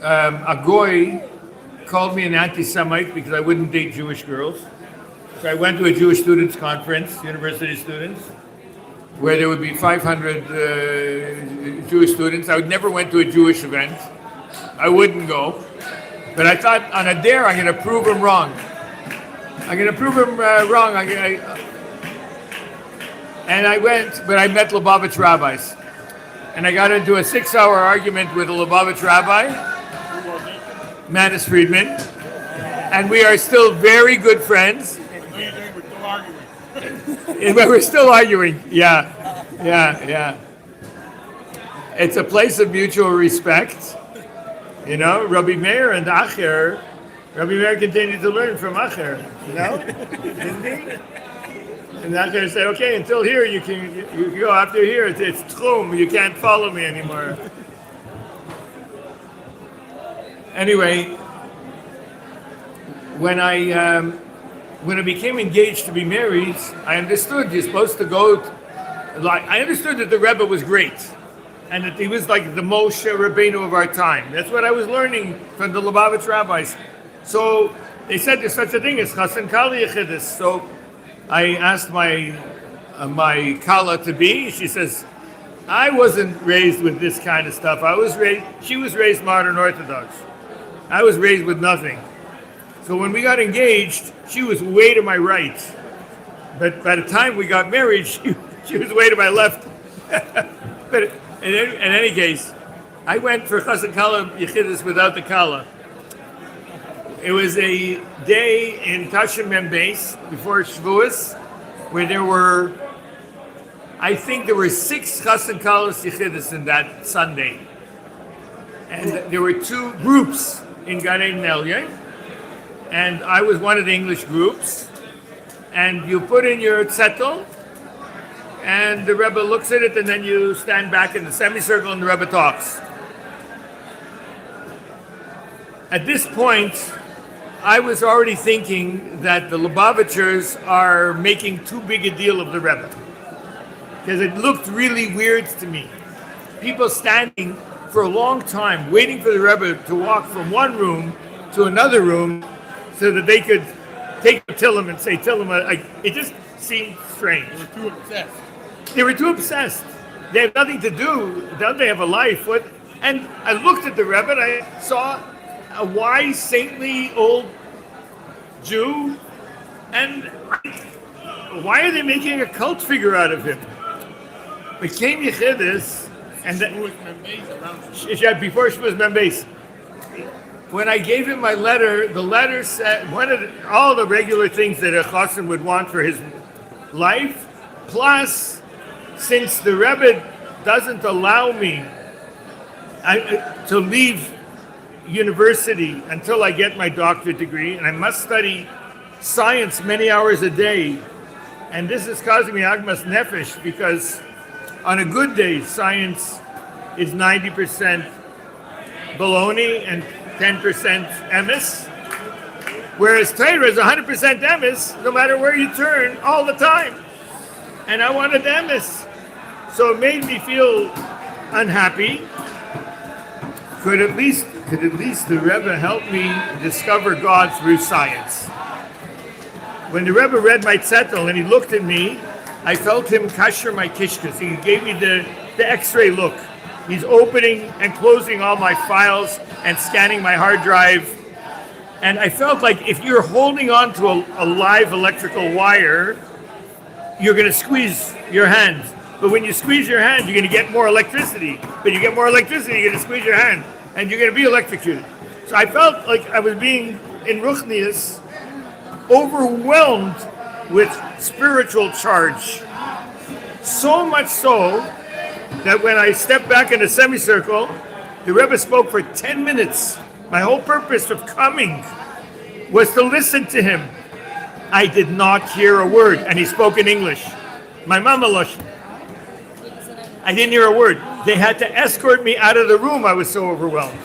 a goy called me an anti-Semite because I wouldn't date Jewish girls. So I went to a Jewish students conference, university students, where there would be 500 Jewish students. I never went to a Jewish event. I wouldn't go. But I thought on a dare, I'm going to prove him wrong. I'm going to prove him wrong. And I went, but I met Lubavitch rabbis. And I got into a 6-hour argument with a Lubavitch rabbi, Manis Friedman. And we are still very good friends. We're still arguing. Yeah. It's a place of mutual respect. You know, Rabbi Meir and Acher. Rabbi Meir continued to learn from Acher. You know, didn't he? And Acher said, "Okay, until here you can go. After here, it's tchum. You can't follow me anymore." Anyway, when I became engaged to be married, I understood you're supposed to go. I understood that the Rebbe was great, and that he was like the Moshe Rabbeinu of our time. That's what I was learning from the Lubavitch rabbis. So they said there's such a thing as Chassan Kali Yechidus. So I asked my Kala to be. She says, I wasn't raised with this kind of stuff. She was raised modern Orthodox. I was raised with nothing. So when we got engaged, she was way to my right. But by the time we got married, she was way to my left. But in any case, I went for Chassan Kala Yechidus without the Kala. It was a day in Tashim Membeis before Shavuos, where there were 6 Chassan Kalas Yechidus in that Sunday. And there were 2 groups in Gan Eden Elyon. And I was one of the English groups. And you put in your zettel, and the Rebbe looks at it, and then you stand back in the semicircle, and the Rebbe talks. At this point, I was already thinking that the Lubavitchers are making too big a deal of the Rebbe. Because it looked really weird to me. People standing for a long time, waiting for the Rebbe to walk from one room to another room so that they could take the Tillim and say Tillim. It just seemed strange. They were too obsessed. They have nothing to do. Don't they have a life? And I looked at the Rebbe and I saw a wise, saintly old Jew, and why are they making a cult figure out of him? Became Yechidus, and before Shavuos Membeis. When I gave him my letter, the letter said all the regular things that a chassan would want for his life, plus since the Rebbe doesn't allow me to leave university until I get my doctorate degree, and I must study science many hours a day, and this is causing me agmas nefesh, because on a good day, science is 90% baloney and 10% emes, whereas Torah is 100% emes, no matter where you turn, all the time. And I wanted emes. So it made me feel unhappy. Could at least the Rebbe help me discover God through science? When the Rebbe read my zettel and he looked at me, I felt him kasher my kishkas. He gave me the X-ray look. He's opening and closing all my files and scanning my hard drive. And I felt like if you're holding on to a live electrical wire, you're going to squeeze your hand. But when you squeeze your hand, you're going to get more electricity. But you get more electricity, you're going to squeeze your hand, and you're going to be electrocuted. So I felt like I was being, in Ruchnius, overwhelmed with spiritual charge. So much so that when I stepped back in the semicircle, the Rebbe spoke for 10 minutes. My whole purpose of coming was to listen to him. I did not hear a word, and he spoke in English. My mama Lashon. I didn't hear a word. They had to escort me out of the room. I was so overwhelmed.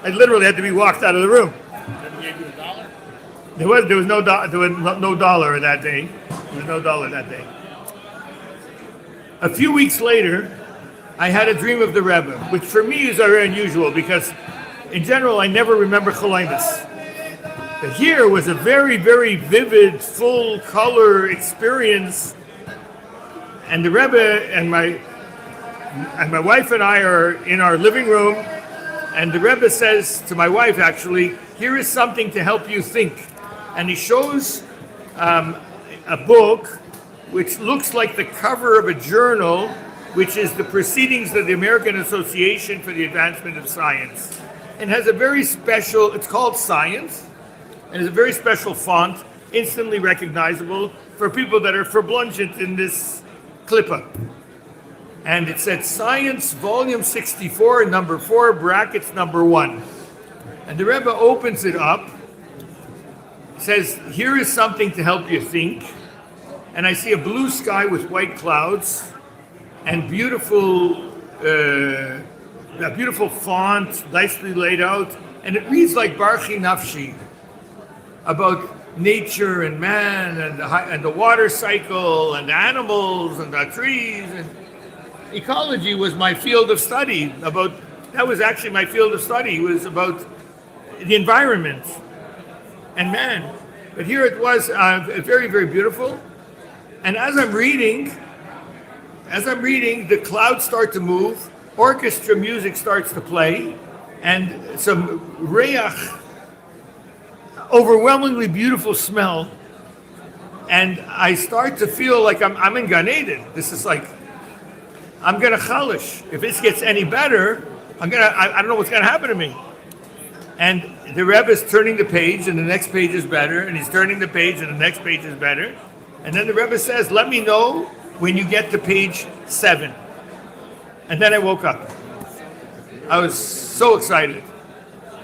I literally had to be walked out of the room. There was no dollar that day. There was no dollar that day. A few weeks later, I had a dream of the Rebbe, which for me is very unusual because, in general, I never remember Cholaimus. But here was a very, very vivid, full color experience. And the Rebbe and my wife and I are in our living room, and the Rebbe says to my wife, actually, here is something to help you think. And he shows a book which looks like the cover of a journal, which is the Proceedings of the American Association for the Advancement of Science. And has a very special, it's called Science, and it's a very special font, instantly recognizable for people that are verblungent in this clipper. And it said Science, volume 64, number 4, brackets number 1. And the Rebbe opens it up, says, here is something to help you think. And I see a blue sky with white clouds and beautiful font, nicely laid out. And it reads like Barchi Nafshi, about nature and man and the water cycle and the animals and the trees. And ecology was my field of study. That was actually my field of study, was about the environment and man. But here it was very, very beautiful. And as I'm reading, the clouds start to move, orchestra music starts to play, and some reach, overwhelmingly beautiful smell. And I start to feel like I'm in Gan Eden. This is like, I'm gonna chalish. If this gets any better, I don't know what's gonna happen to me. And the Rebbe is turning the page, and the next page is better, and he's turning the page, and the next page is better. And then the Rebbe says, let me know when you get to page 7. And then I woke up. I was so excited.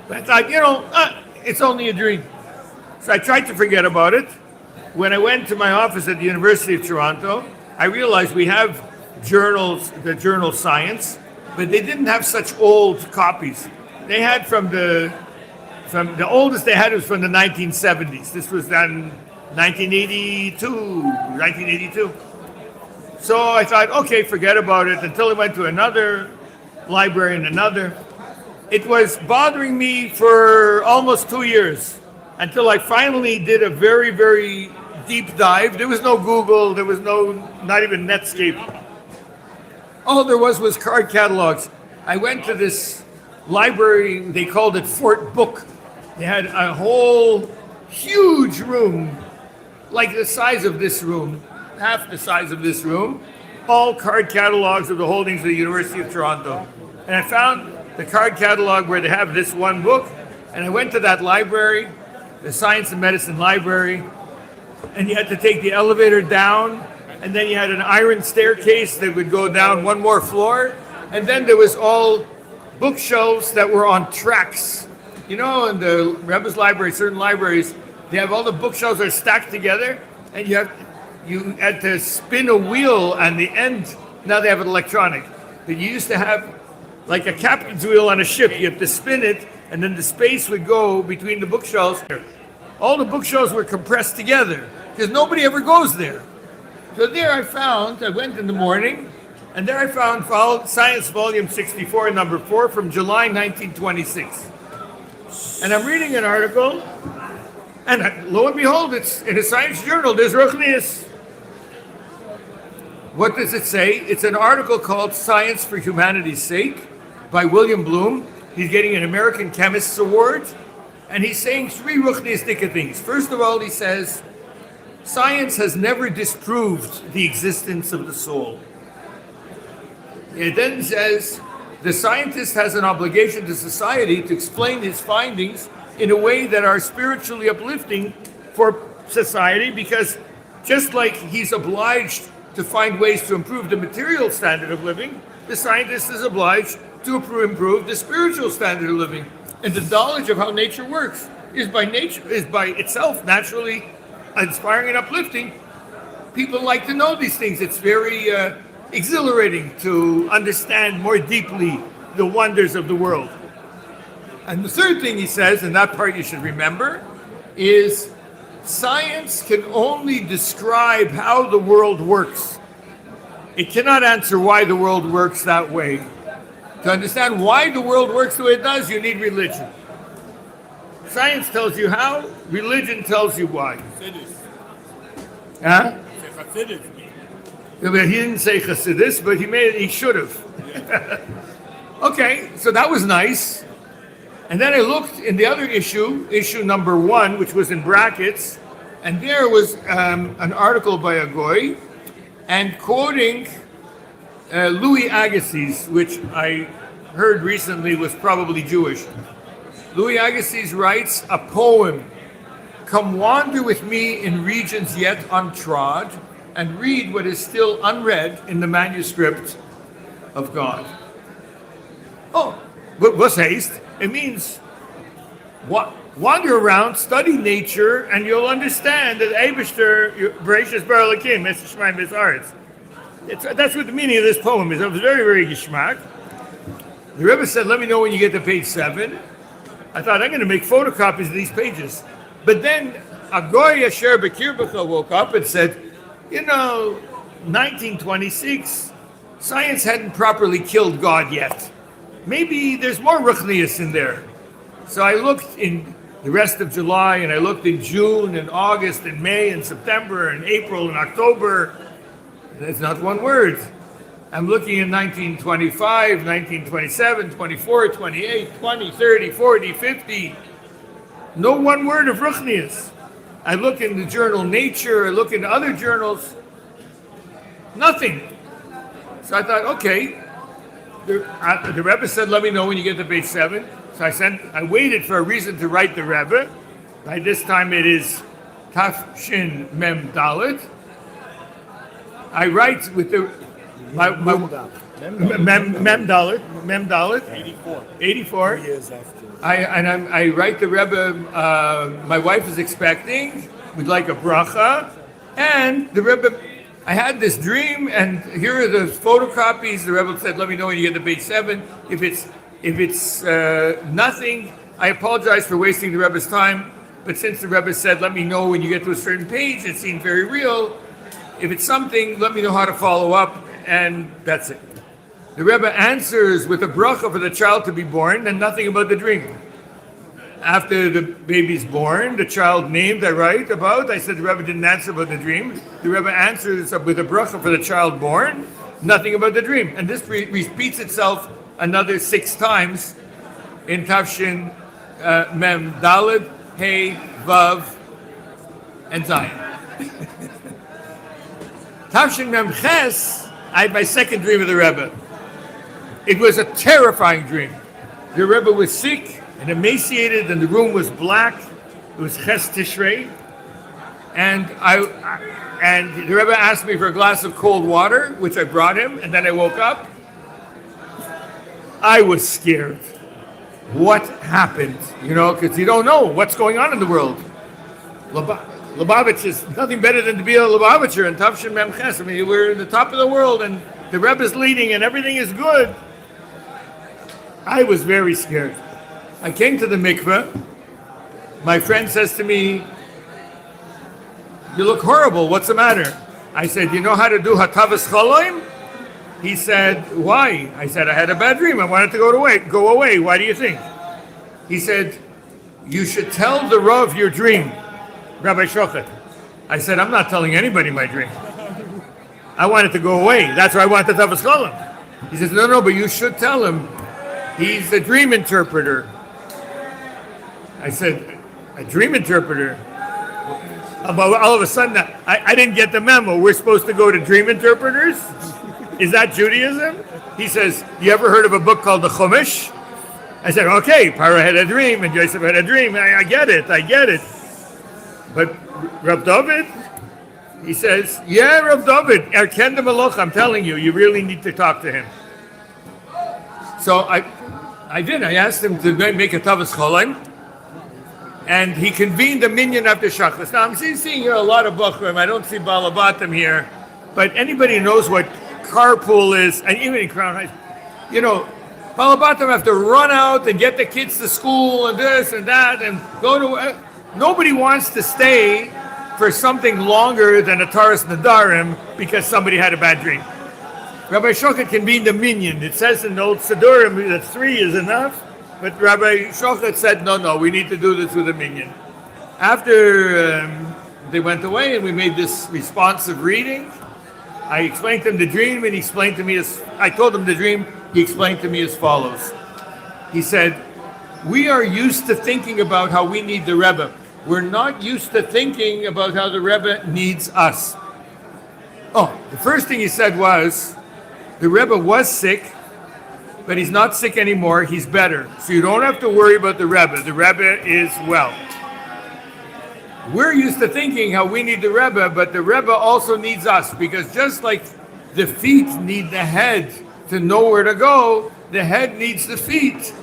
But I thought, it's only a dream. So I tried to forget about it. When I went to my office at the University of Toronto, I realized we have journals, the journal Science, but they didn't have such old copies. They had from the oldest they had was from the 1970s. This was done 1982. So I thought, okay, forget about it, until I went to another library and another. It was bothering me for almost 2 years until I finally did a very, very deep dive. There was no Google, there was not even Netscape. All there was card catalogs. I went to this library, they called it Fort Book. They had a whole huge room, like the size of this room, half the size of this room, all card catalogs of the holdings of the University of Toronto. And I found the card catalog where they have this one book, and I went to that library, the Science and Medicine Library, and you had to take the elevator down and then you had an iron staircase that would go down one more floor, and then there was all bookshelves that were on tracks. You know, in the Rebbe's library, certain libraries, they have all the bookshelves are stacked together, and you had to spin a wheel on the end. Now they have it electronic, but you used to have like a captain's wheel on a ship. You have to spin it, and then the space would go between the bookshelves. All the bookshelves were compressed together because nobody ever goes there. So there I went in the morning, and there I found Science Volume 64, number 4, from July 1926. And I'm reading an article, and lo and behold, it's in a science journal. There's Ruchnius. What does it say? It's an article called Science for Humanity's Sake by William Bloom. He's getting an American Chemist's Award, and he's saying 3 Ruchniistic things. First of all, he says, science has never disproved the existence of the soul. It then says, the scientist has an obligation to society to explain his findings in a way that are spiritually uplifting for society, because just like he's obliged to find ways to improve the material standard of living, the scientist is obliged to improve the spiritual standard of living. And the knowledge of how nature works is by itself naturally inspiring and uplifting. People like to know these things. It's very exhilarating to understand more deeply the wonders of the world. And the third thing he says, and that part you should remember, is science can only describe how the world works. It cannot answer why the world works that way. To understand why the world works the way it does, you need religion. Science tells you how, religion tells you why. Huh? Yeah, but he didn't say Chassidus, but he should have. Okay, so that was nice. And then I looked in the other issue number 1, which was in brackets, and there was an article by a goy, and quoting Louis Agassiz, which I heard recently was probably Jewish. Louis Agassiz writes a poem, "Come wander with me in regions yet untrod, and read what is still unread in the manuscript of God." Oh, but what's haste? It means wander around, study nature, and you'll understand that Eibishter, Bereshis Bara Elokim, Mr. Shemaim Mizaretz. That's what the meaning of this poem is. It was very, very geschmack. The Rebbe said, let me know when you get to page 7. I thought, I'm going to make photocopies of these pages. But then a goy asher b'kirbecha woke up and said, 1926, science hadn't properly killed God yet. Maybe there's more Ruchnius in there. So I looked in the rest of July, and I looked in June and August and May and September and April and October. There's not one word. I'm looking in 1925, 1927, 24, 28, 20, 30, 40, 50. No one word of Ruchnius. I look in the journal Nature, I look in other journals. Nothing. So I thought, okay. The Rebbe said, let me know when you get to page 7. So I waited for a reason to write the Rebbe. By this time it is Tafshin Mem Dalet. I write with the Mem Dalet. 84. 3 years after. I write the Rebbe. My wife is expecting. We'd like a bracha, and the Rebbe. I had this dream, and here are the photocopies. The Rebbe said, "Let me know when you get to page 7. If it's nothing, I apologize for wasting the Rebbe's time. But since the Rebbe said, let me know when you get to a certain page, it seemed very real. If it's something, let me know how to follow up, and that's it." The Rebbe answers with a bracha for the child to be born, and nothing about the dream. After the baby's born, the child named I write about. I said the Rebbe didn't answer about the dream. The Rebbe answers with a bracha for the child born, nothing about the dream. And this repeats itself another 6 times in Tafshin Mem Daled, Hey, Vav, and Zayin. Tafshin Mem Ches, I had my second dream of the Rebbe. It was a terrifying dream. The Rebbe was sick and emaciated, and the room was black. It was Ches Tishrei. And the Rebbe asked me for a glass of cold water, which I brought him, and then I woke up. I was scared. What happened? Because you don't know what's going on in the world. Lubavitch is nothing better than to be a Lubavitcher in Tavshin Memches. I mean, we're in the top of the world, and the Rebbe is leading, and everything is good. I was very scared. I came to the mikveh. My friend says to me, "You look horrible. What's the matter?" I said, "You know how to do hatavas choloim?" He said, "Why?" I said, "I had a bad dream. I wanted to go away. Why do you think?" He said, "You should tell the Rav your dream, Rabbi Shochet." I said, "I'm not telling anybody my dream. I wanted to go away. That's why I wanted to hatavas choloim." He says, No, but you should tell him. He's a dream interpreter." I said, "A dream interpreter?" But all of a sudden, I didn't get the memo. We're supposed to go to dream interpreters? Is that Judaism? He says, "You ever heard of a book called the Chumash?" I said, "Okay, Paro had a dream and Joseph had a dream. I get it. But Rav David?" He says, "Yeah, Rav David, Erken de Maloch, I'm telling you, you really need to talk to him." So I did. I asked him to make a Tavas Cholaim. And he convened a minyan after Shachris. Now I'm seeing here a lot of Bachrim. I don't see Balabatim here. But anybody knows what carpool is, and even in Crown Heights, Balabatim have to run out and get the kids to school and this and that and go to... Nobody wants to stay for something longer than a Taras Nadarim because somebody had a bad dream. Rabbi Shochet convened a minyan. It says in the old Sidurim that 3 is enough. But Rabbi Shochet said, no, we need to do this with a minyan. After they went away and we made this responsive reading, I explained to him the dream, and he explained to me I told him the dream, he explained to me as follows. He said, "We are used to thinking about how we need the Rebbe. We're not used to thinking about how the Rebbe needs us." The first thing he said was, the Rebbe was sick, but he's not sick anymore. He's better. So you don't have to worry about the Rebbe. The Rebbe is well. We're used to thinking how we need the Rebbe, but the Rebbe also needs us, because just like the feet need the head to know where to go, the head needs the feet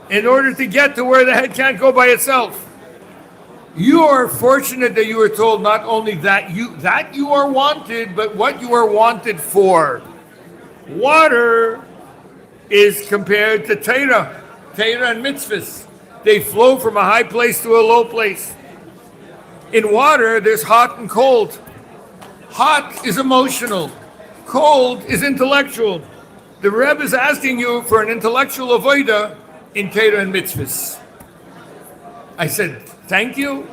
in order to get to where the head can't go by itself. You are fortunate that you were told not only that you are wanted, but what you are wanted for. Water is compared to Torah and mitzvahs. They flow from a high place to a low place. In water, there's hot and cold. Hot is emotional. Cold is intellectual. The Rebbe is asking you for an intellectual avodah in Torah and mitzvahs. I said, "Thank you."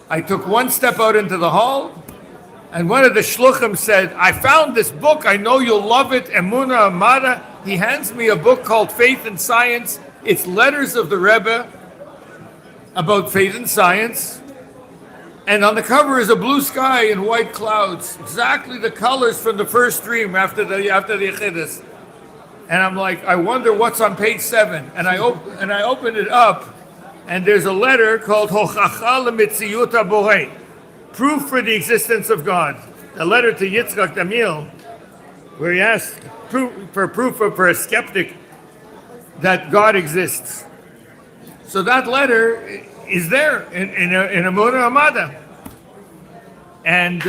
I took one step out into the hall, and one of the shluchim said, "I found this book. I know you'll love it. Emunah Amada." He hands me a book called Faith and Science. It's letters of the Rebbe about faith and science. And on the cover is a blue sky and white clouds, exactly the colors from the first dream after the Yechidus. And I'm like, I wonder what's on page 7. And I open it up, and there's a letter called Hochacha L'Mitziyut HaBorei, proof for the existence of God. A letter to Yitzchak Damil, where he asked proof for a skeptic that God exists. So that letter is there in Emunah Amada. And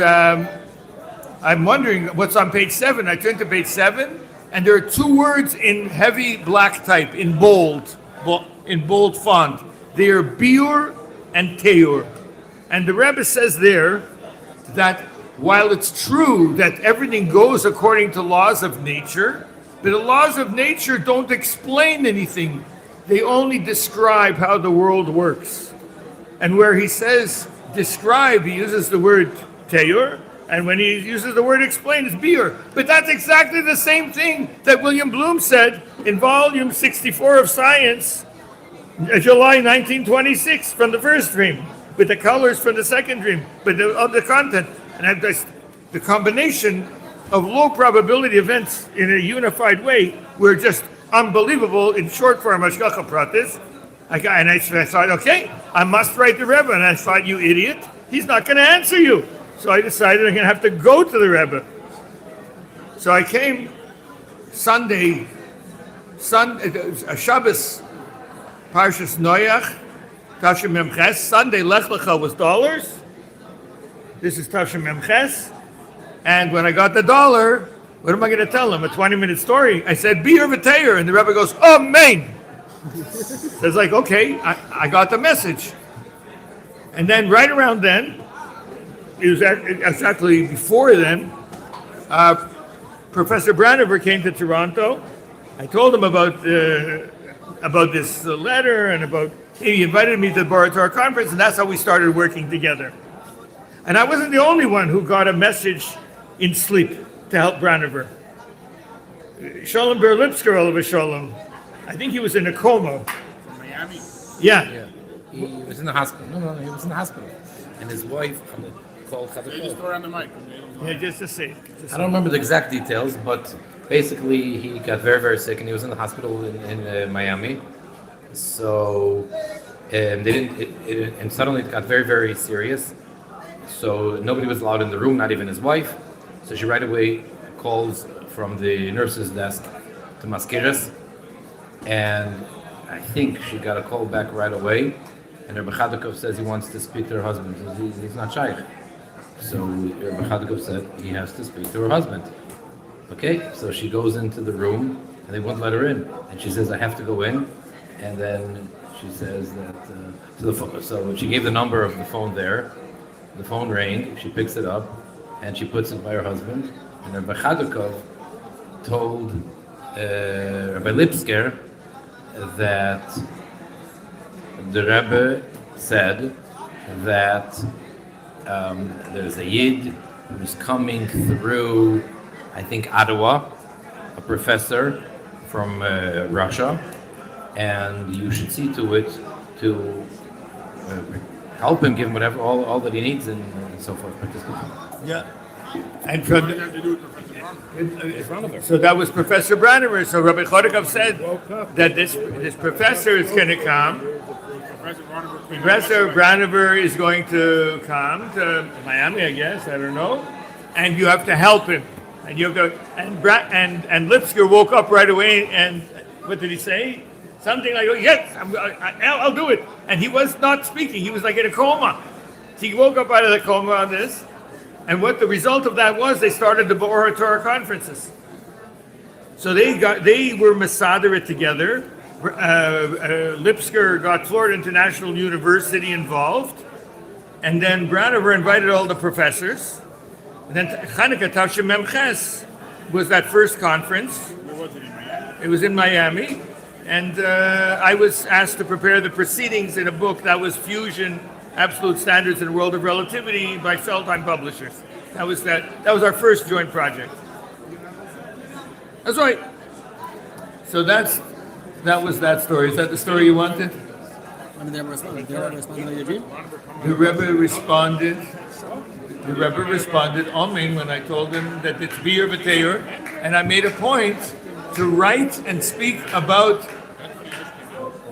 I'm wondering what's on page 7. I turned to page 7, and there are 2 words in heavy black type, in bold font. They are biur and teyur. And the Rebbe says there that while it's true that everything goes according to laws of nature, but the laws of nature don't explain anything. They only describe how the world works. And where he says describe, he uses the word teyur, and when he uses the word explain, it's biur. But that's exactly the same thing that William Bloom said in volume 64 of Science, July 1926, from the first dream, with the colors from the second dream, but of the content. And the combination of low probability events in a unified way were just unbelievable in short form, Hashgacha Pratis. And I thought, okay, I must write the Rebbe. And I thought, you idiot, he's not going to answer you. So I decided I'm going to have to go to the Rebbe. So I came Sunday, Shabbos, Parshas Noach, Tavshin Memches. Sunday, Lech Lecha was dollars. This is Tavshin Memches. And when I got the dollar, what am I going to tell him? A 20-minute story? I said, be your v'teir. And the Rebbe goes, Amen. So it's like, okay, I got the message. And then right around then, it was exactly before then, Professor Branover came to Toronto. I told him about this letter and about, he invited me to the Barator conference, and that's how we started working together. And I wasn't the only one who got a message in sleep to help Branover. Shalom Ber Lipsker, Oliver Shalom. I think he was in a coma. From Miami. Yeah. He was in the hospital. No, he was in the hospital. And his wife called They just throw on the mic. Yeah, just to say. I don't remember the exact details, but basically he got very, very sick, and he was in the hospital in Miami. So they didn't, and suddenly it got very, very serious. So nobody was allowed in the room, not even his wife. So she right away calls from the nurse's desk to Maskiras, and I think she got a call back right away. And Rabbi Chadukov says he wants to speak to her husband. He's not shaykh. So Rabbi Chadukov said he has to speak to her husband. Okay, so she goes into the room, and they won't let her in. And she says, I have to go in. And then she says that, so she gave the number of the phone there. The phone rang, she picks it up, and she puts it by her husband. And Rabbi Chadukov told Rabbi Lipsker that the Rebbe said that there's a Yid who's coming through, I think, Ottawa, a professor from Russia, and you should see to it to help him, give him whatever, all that he needs, and so forth. Yeah. And from What did that have to do with Professor Branover? so that was Professor Branover. So Rabbi Chodakov said that this professor is going to come. Professor Branover came Professor Branover is going to come to Miami, I guess. I don't know. And you have to help him. And you have to. And Lipsker woke up right away. And what did he say? Something like, "Yes, I'll do it." And he was not speaking. He was like in a coma. So he woke up out of the coma on this. And what the result of that was, they started the B'or Torah conferences. So they were Masaderet together. Lipsker got Florida International University involved, and then Branover invited all the professors. And then Chanukah Tavshin Memches was that first conference. Where was it, in Miami? It was in Miami, and I was asked to prepare the proceedings in a book that was Fusion: Absolute Standards in the World of Relativity by Feldheim Publishers. That was our first joint project. That's right. So that was that story. Is that the story you wanted? When did the Rebbe respond? Did the Rebbe respond to your dream? The Rebbe responded, Amen, when I told him that it's Bir B'Teir, and I made a point to write and speak about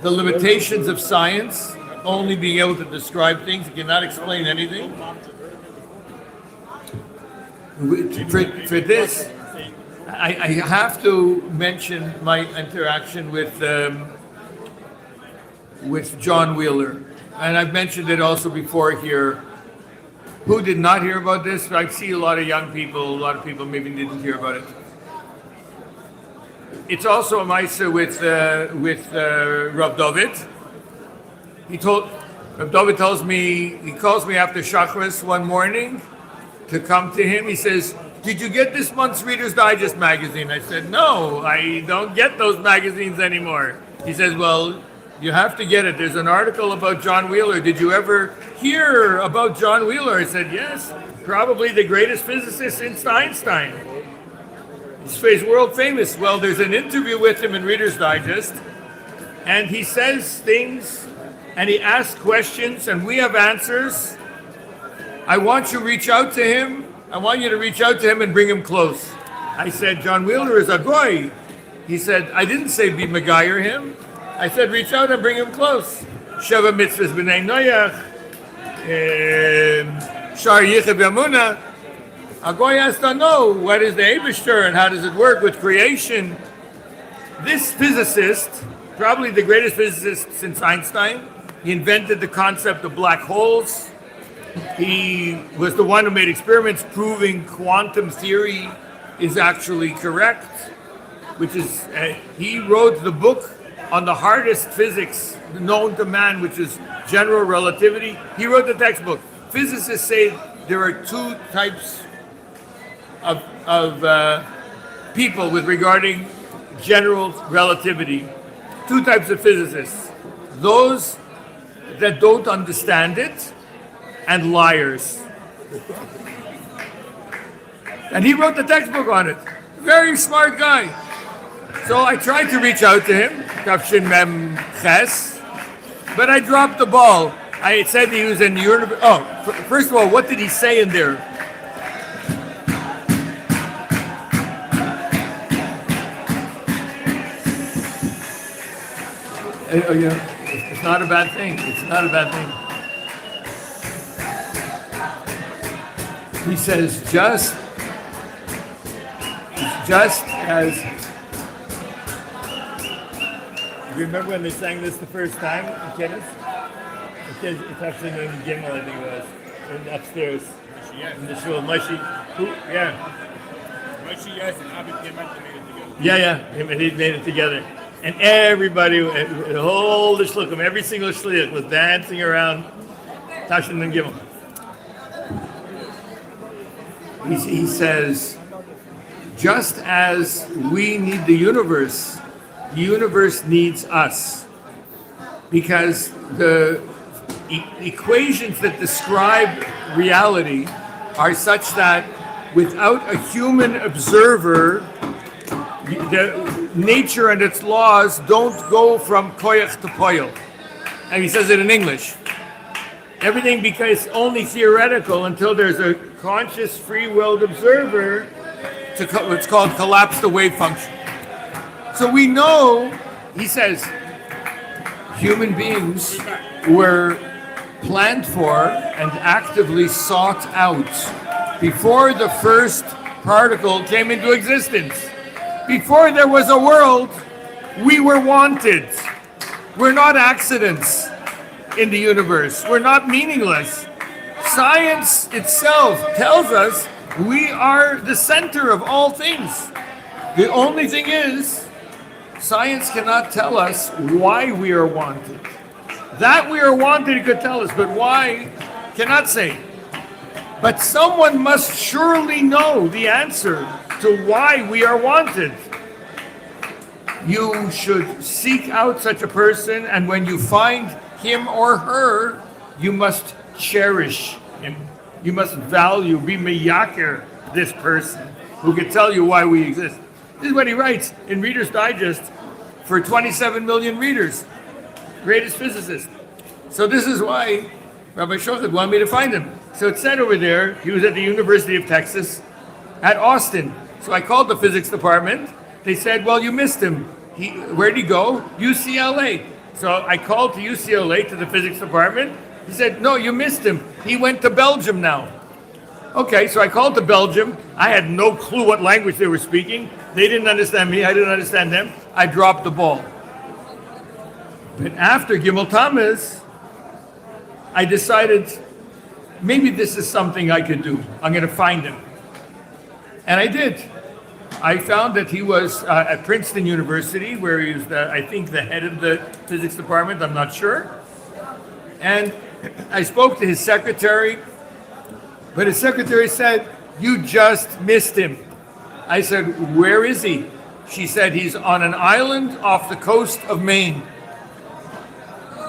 the limitations of science, only being able to describe things. You cannot explain anything. For this, I have to mention my interaction with John Wheeler, and I've mentioned it also before here. Who did not hear about this? I see a lot of young people. A lot of people maybe didn't hear about it. It's also a Maisa with Rav David. Rav David tells me, he calls me after Shachris one morning to come to him. He says, "Did you get this month's Reader's Digest magazine?" I said, "No, I don't get those magazines anymore." He says, "Well, you have to get it. There's an article about John Wheeler. Did you ever hear about John Wheeler?" I said, "Yes, probably the greatest physicist since Einstein. He's world famous." Well, there's an interview with him in Reader's Digest, and he says things, and he asks questions, and we have answers. I want you to reach out to him. I want you to reach out to him and bring him close. I said, "John Wheeler is a goy." He said, "I didn't say be Megayer him. I said, reach out and bring him close." Sheva mitzvahs b'nei Noach. Shar Yichud B'Amuna, a goy has to know what is the Eibishter and how does it work with creation. This physicist, probably the greatest physicist since Einstein, he invented the concept of black holes. He was the one who made experiments proving quantum theory is actually correct, which is, he wrote the book on the hardest physics known to man, which is general relativity. He wrote the textbook. Physicists say there are two types of people with regarding general relativity. Two types of physicists. Those that don't understand it, and liars. And he wrote the textbook on it. Very smart guy. So I tried to reach out to him, Kafshin Mem Ches, but I dropped the ball. I said he was in university. Oh, first of all, what did he say in there? Oh, yeah. It's not a bad thing. It's not a bad thing. He says, just as... You remember when they sang this the first time in Kiddush? It's actually named Gimel, I think it was, upstairs in the shul. Moshe, who? Yeah. Moshe, yes, and Abid came out to made it together. Yeah, him and he made it together. And everybody, the whole shluchim, every single shliach was dancing around Tashin and Gimel. He says, just as we need the universe needs us. Because the equations that describe reality are such that without a human observer, the nature and its laws don't go from koyach to poyel. And he says it in English. Everything becomes only theoretical until there's a conscious, free-willed observer to what's called collapse the wave function. So we know, he says, human beings were planned for and actively sought out before the first particle came into existence. Before there was a world, we were wanted. We're not accidents in the universe. We're not meaningless. Science itself tells us we are the center of all things. The only thing is, science cannot tell us why we are wanted. That we are wanted, it could tell us, but why, cannot say. But someone must surely know the answer to why we are wanted. You should seek out such a person, and when you find him or her, you must cherish him. You must value, be meyaker this person who can tell you why we exist. This is what he writes in Reader's Digest for 27 million readers. Greatest physicist. So this is why Rabbi Shochet wanted me to find him. So it said over there, he was at the University of Texas at Austin. So I called the physics department. They said, well, you missed him. Where'd he go? UCLA. So I called to UCLA, to the physics department. He said, no, you missed him. He went to Belgium now. Okay, so I called to Belgium. I had no clue what language they were speaking. They didn't understand me. I didn't understand them. I dropped the ball. But after Gimel Tammuz, I decided maybe this is something I could do. I'm going to find him. And I did. I found that he was at Princeton University, where he was, I think, the head of the physics department. I'm not sure. And I spoke to his secretary, but his secretary said, you just missed him. I said, where is he? She said, he's on an island off the coast of Maine.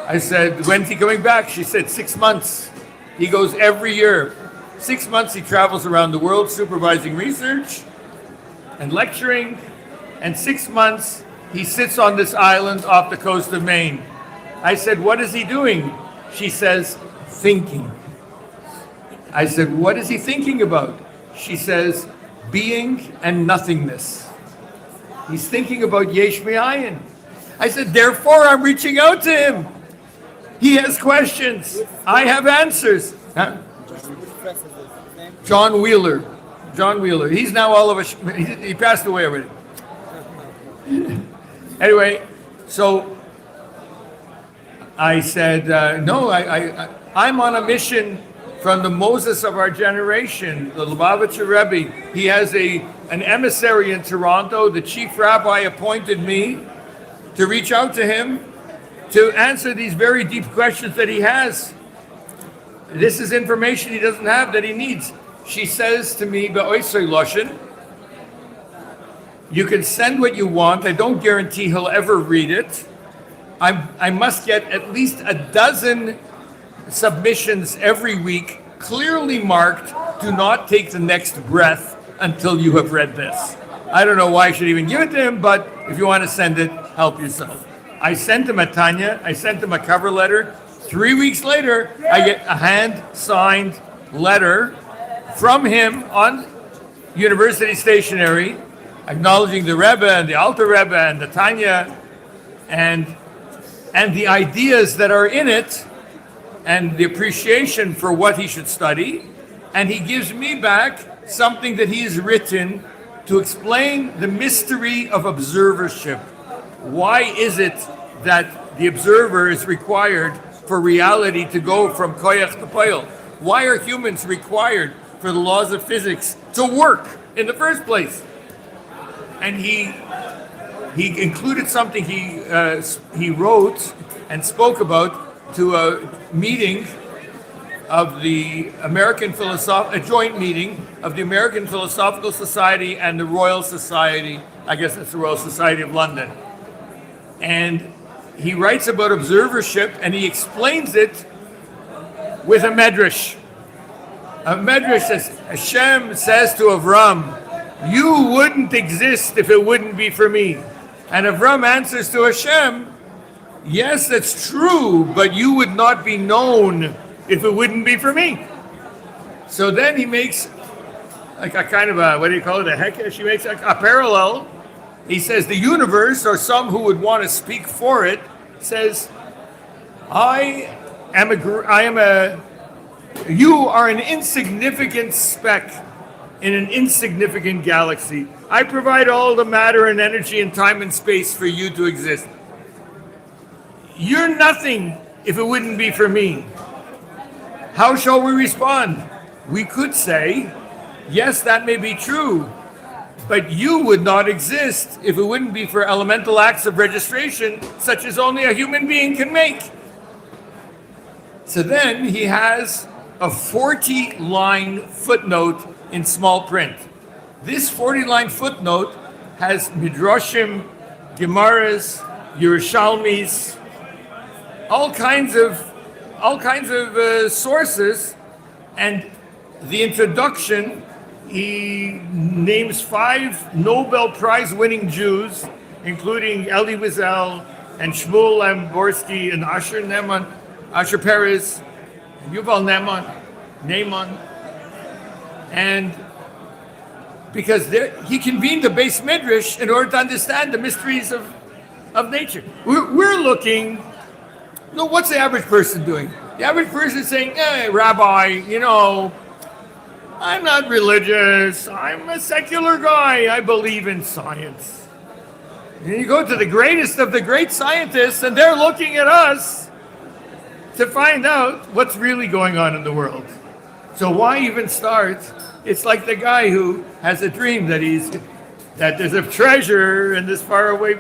I said, when's he coming back? She said, 6 months. He goes every year. 6 months he travels around the world supervising research and lecturing. And 6 months he sits on this island off the coast of Maine. I said, what is he doing? She says, thinking. I said, what is he thinking about? She says, being and nothingness. He's thinking about Yesh Me'ayin. I said, therefore I'm reaching out to him. He has questions. I have answers. Huh? John Wheeler. John Wheeler. He's now all of us. He passed away already. Anyway, so I said, no, I'm on a mission from the Moses of our generation, the Lubavitcher Rebbe. He has an emissary in Toronto. The chief rabbi appointed me to reach out to him to answer these very deep questions that he has. This is information he doesn't have that he needs. She says to me, Be'oisei Loshen, you can send what you want. I don't guarantee he'll ever read it. I must get at least a dozen submissions every week, clearly marked, do not take the next breath until you have read this. I don't know why I should even give it to him, but if you want to send it, help yourself. I sent him a Tanya, I sent him a cover letter. 3 weeks later, I get a hand-signed letter from him on university stationery, acknowledging the Rebbe and the Alter Rebbe and the Tanya and the ideas that are in it and the appreciation for what he should study. And he gives me back something that he's written to explain the mystery of observership. Why is it that the observer is required for reality to go from koyach to poil? Why are humans required for the laws of physics to work in the first place? And he included something he wrote and spoke about to a meeting of the a joint meeting of the American Philosophical Society and the Royal Society. I guess it's the Royal Society of London. And he writes about observership and he explains it with a medrash. A medrash says, Hashem says to Avram, you wouldn't exist if it wouldn't be for me. And Avram answers to Hashem, yes, that's true, but you would not be known if it wouldn't be for me. So then he makes like a kind of a, what do you call it, a hekesh? He makes a parallel. He says the universe, or some who would want to speak for it, says, you are an insignificant speck in an insignificant galaxy. I provide all the matter and energy and time and space for you to exist. You're nothing if it wouldn't be for me. How shall we respond? We could say, yes, that may be true, but you would not exist if it wouldn't be for elemental acts of registration such as only a human being can make. So then he has a 40-line footnote in small print. This 40-line footnote has midrashim, gemaras, Yerushalmis, all kinds of sources, and the introduction, he names 5 Nobel Prize-winning Jews, including Elie Wiesel and Shmuel Lamborski and Asher Perez, and Yuval Naaman, and because he convened a base midrash in order to understand the mysteries of nature. We're looking, what's the average person doing? The average person is saying, hey, Rabbi, I'm not religious. I'm a secular guy. I believe in science. And you go to the greatest of the great scientists, and they're looking at us to find out what's really going on in the world. So why even start? It's like the guy who has a dream that there's a treasure in this faraway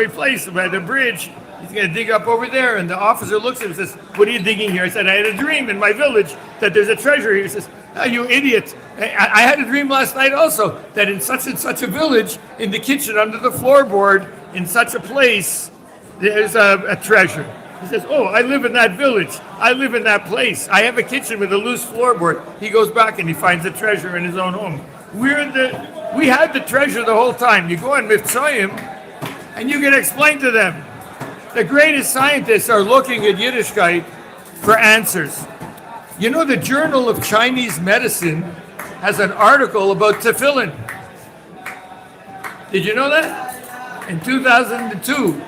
place by the bridge. He's going to dig up over there, and the officer looks at him and says, what are you digging here? I said, I had a dream in my village that there's a treasure here. He says, oh, you idiot. I had a dream last night also that in such and such a village, in the kitchen under the floorboard, in such a place, there's a treasure. He says, oh, I live in that village. I live in that place. I have a kitchen with a loose floorboard. He goes back and he finds a treasure in his own home. We had the treasure the whole time. You go on Mitzrayim and you can explain to them. The greatest scientists are looking at Yiddishkeit for answers. The Journal of Chinese Medicine has an article about tefillin. Did you know that? In 2002,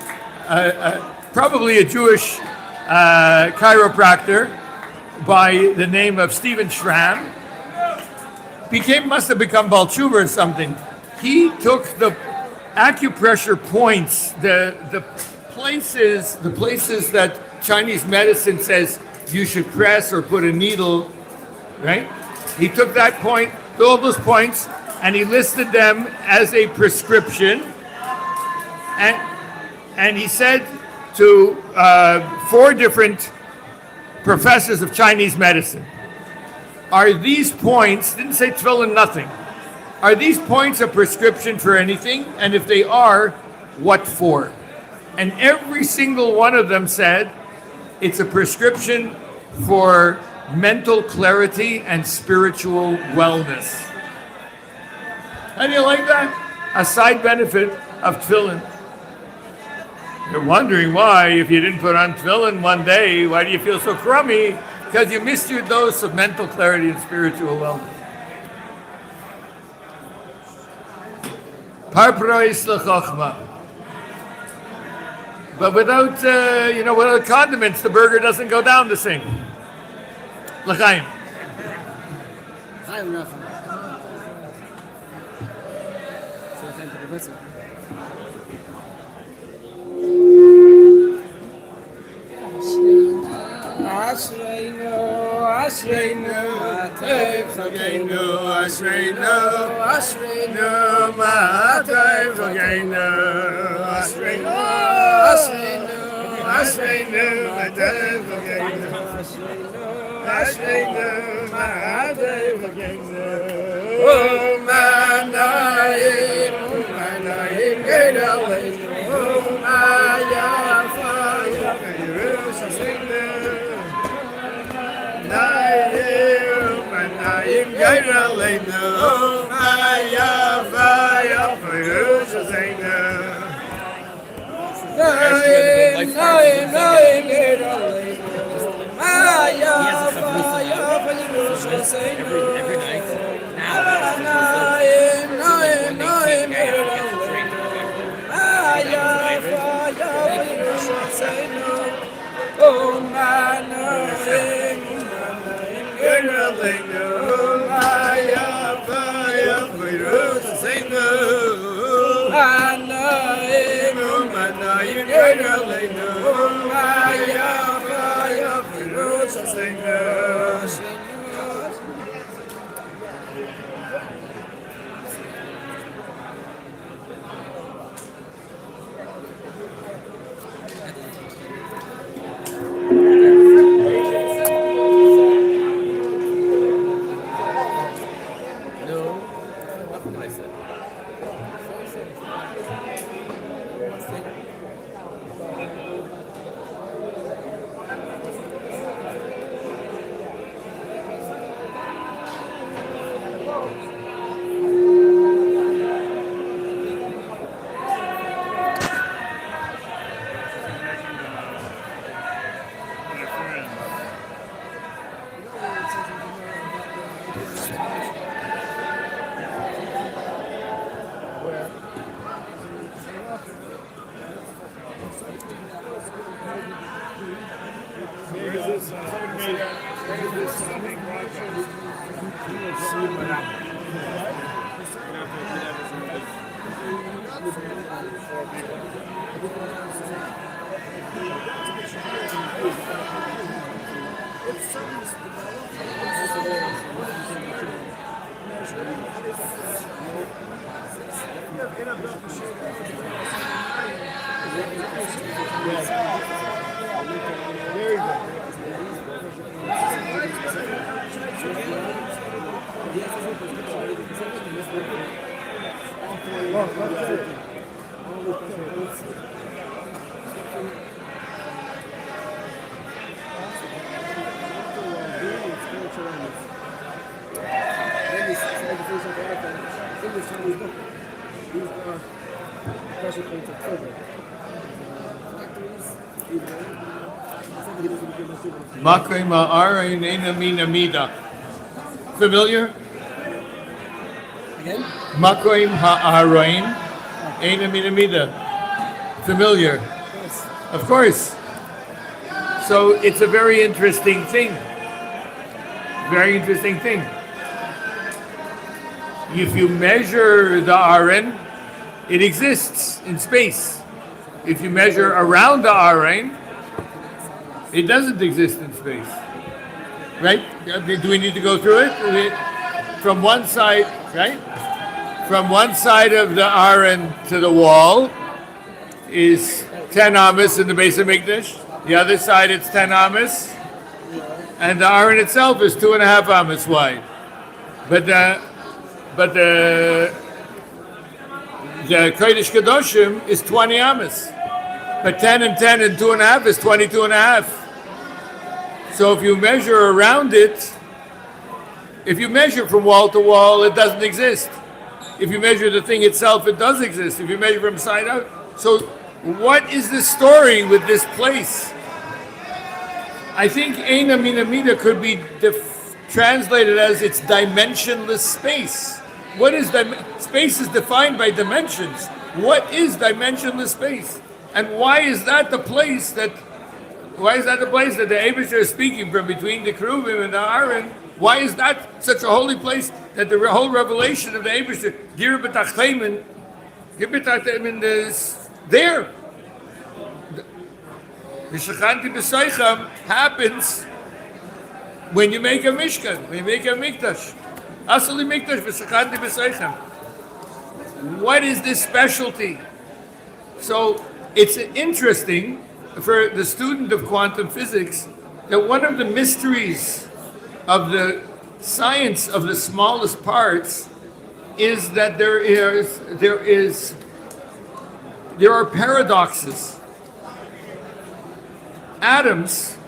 probably a Jewish chiropractor by the name of Stephen Schramm. Must have become Baal Tshuva or something. He took the acupressure points, the places that Chinese medicine says you should press or put a needle, right? He took that point, all those points, and he listed them as a prescription. And he said to 4 different professors of Chinese medicine, are these points, didn't say tefillin, nothing, are these points a prescription for anything? And if they are, what for? And every single one of them said, it's a prescription for mental clarity and spiritual wellness. How do you like that? A side benefit of tefillin. You're wondering why, if you didn't put on tefillin one day, why do you feel so crummy? Because you missed your dose of mental clarity and spiritual wellness. Parprois l'chochma. But without, without condiments, the burger doesn't go down the same. L'chaim. Chaim Rafa. So I thank the professor. Ashreinu, Ashreinu, Ma'atev Chageinu, Ashreinu, Ashreinu, Ma'atev Chageinu, Ashreinu, Ashreinu, Ashreinu, Ma'atev Chageinu, Ashreinu, Ma'atev Chageinu, U'manayim, U'manayim, Gedaleinu, U'mayafa, Yerushalayim, Manayim Gairaleinu, Mayafa Yafa Yerushalayim. Manayim Gairaleinu, Mayafa Yafa Yerushalayim. Every night. Manayim Gairaleinu, Mayafa Yafa Yerushalayim. Oh, Manayim. Geraleinu, Mayafa Yafa Yerushalayim. Manayim, Manayim Geraleinu, Mayafa Yafa Yerushalayim. Makrei ma'arein eina mina mida. Familiar? Again? Makrei ha'arein eina mina mida. Familiar? Yes. Of course. So it's a very interesting thing. Very interesting thing. If you measure the Aron, it exists in space. If you measure around the Aron, it doesn't exist in space. Right? Do we need to go through it? From one side, right? From one side of the Aron to the wall is 10 amas in the base of Mikdash. The other side it's 10 amas. And the Aron itself is 2.5 amas wide. But the Kodesh Kedoshim is 20 amas. But 10 and 10 and 2.5 is 22.5. So if you measure around it, if you measure from wall to wall, it doesn't exist. If you measure the thing itself, it does exist. If you measure from side out. So what is the story with this place? I think Eina Mina Mida could be translated as it's dimensionless space. What is space is defined by dimensions. What is dimensionless space? And why is that the place that the Eibusher is speaking from between the Keruvim and the Aron? Why is that such a holy place that the whole revelation of the Eibusher, Gira B'Tachleimen, is there? The Shechanti B'Seicham happens when you make a Mishkan, when you make a Mikdash. Asali Mikdash V'Shechanti B'Seicham. What is this specialty? So it's interesting for the student of quantum physics that one of the mysteries of the science of the smallest parts is that there are paradoxes. Atoms,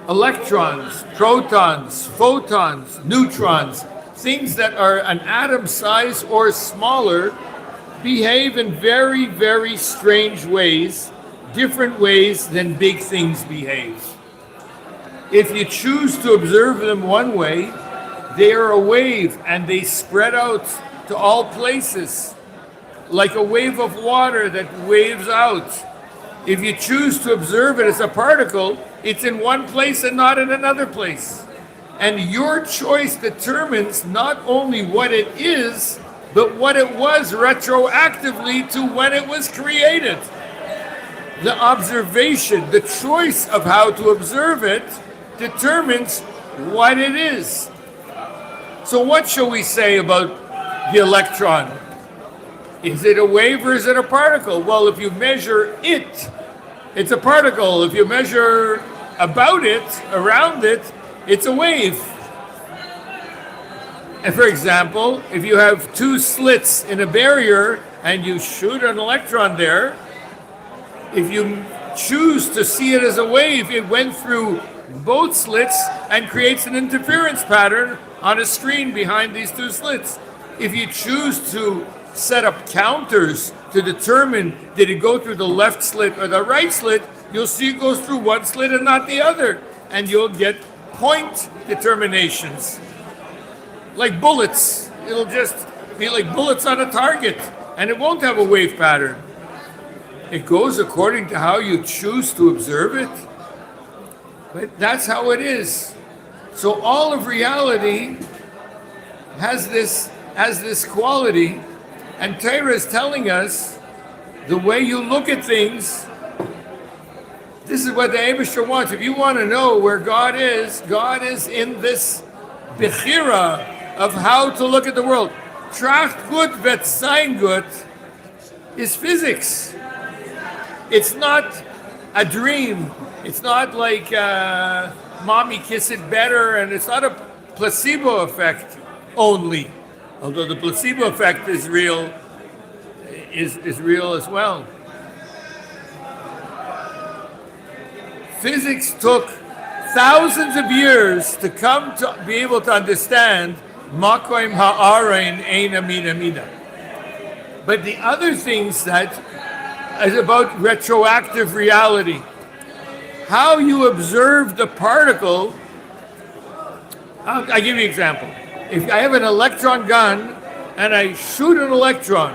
electrons, protons, photons, neutrons, things that are an atom size or smaller, behave in very, very strange ways, different ways than big things behave. If you choose to observe them one way, they are a wave and they spread out to all places, like a wave of water that waves out. If you choose to observe it as a particle, it's in one place and not in another place. And your choice determines not only what it is, but what it was retroactively to when it was created. The observation, the choice of how to observe it, determines what it is. So what shall we say about the electron? Is it a wave or is it a particle? Well, if you measure it, it's a particle. If you measure about it, around it, it's a wave. And for example, if you have two slits in a barrier and you shoot an electron there, if you choose to see it as a wave, it went through both slits and creates an interference pattern on a screen behind these two slits. If you choose to set up counters to determine did it go through the left slit or the right slit, you'll see it goes through one slit and not the other. And you'll get point determinations. Like bullets. It'll just be like bullets on a target. And it won't have a wave pattern. It goes according to how you choose to observe it. But that's how it is. So all of reality has this quality, and Torah is telling us the way you look at things. This is what the Eibusher wants. If you want to know where God is in this bechira of how to look at the world. Tracht gut vet sein gut is physics. It's not a dream. It's not like mommy kiss it better, and it's not a placebo effect only. Although the placebo effect is real, is real as well. Physics took thousands of years to come to be able to understand Makoim ha'arein eina mina mina. But the other things that is about retroactive reality. How you observe the particle. I'll give you an example. If I have an electron gun and I shoot an electron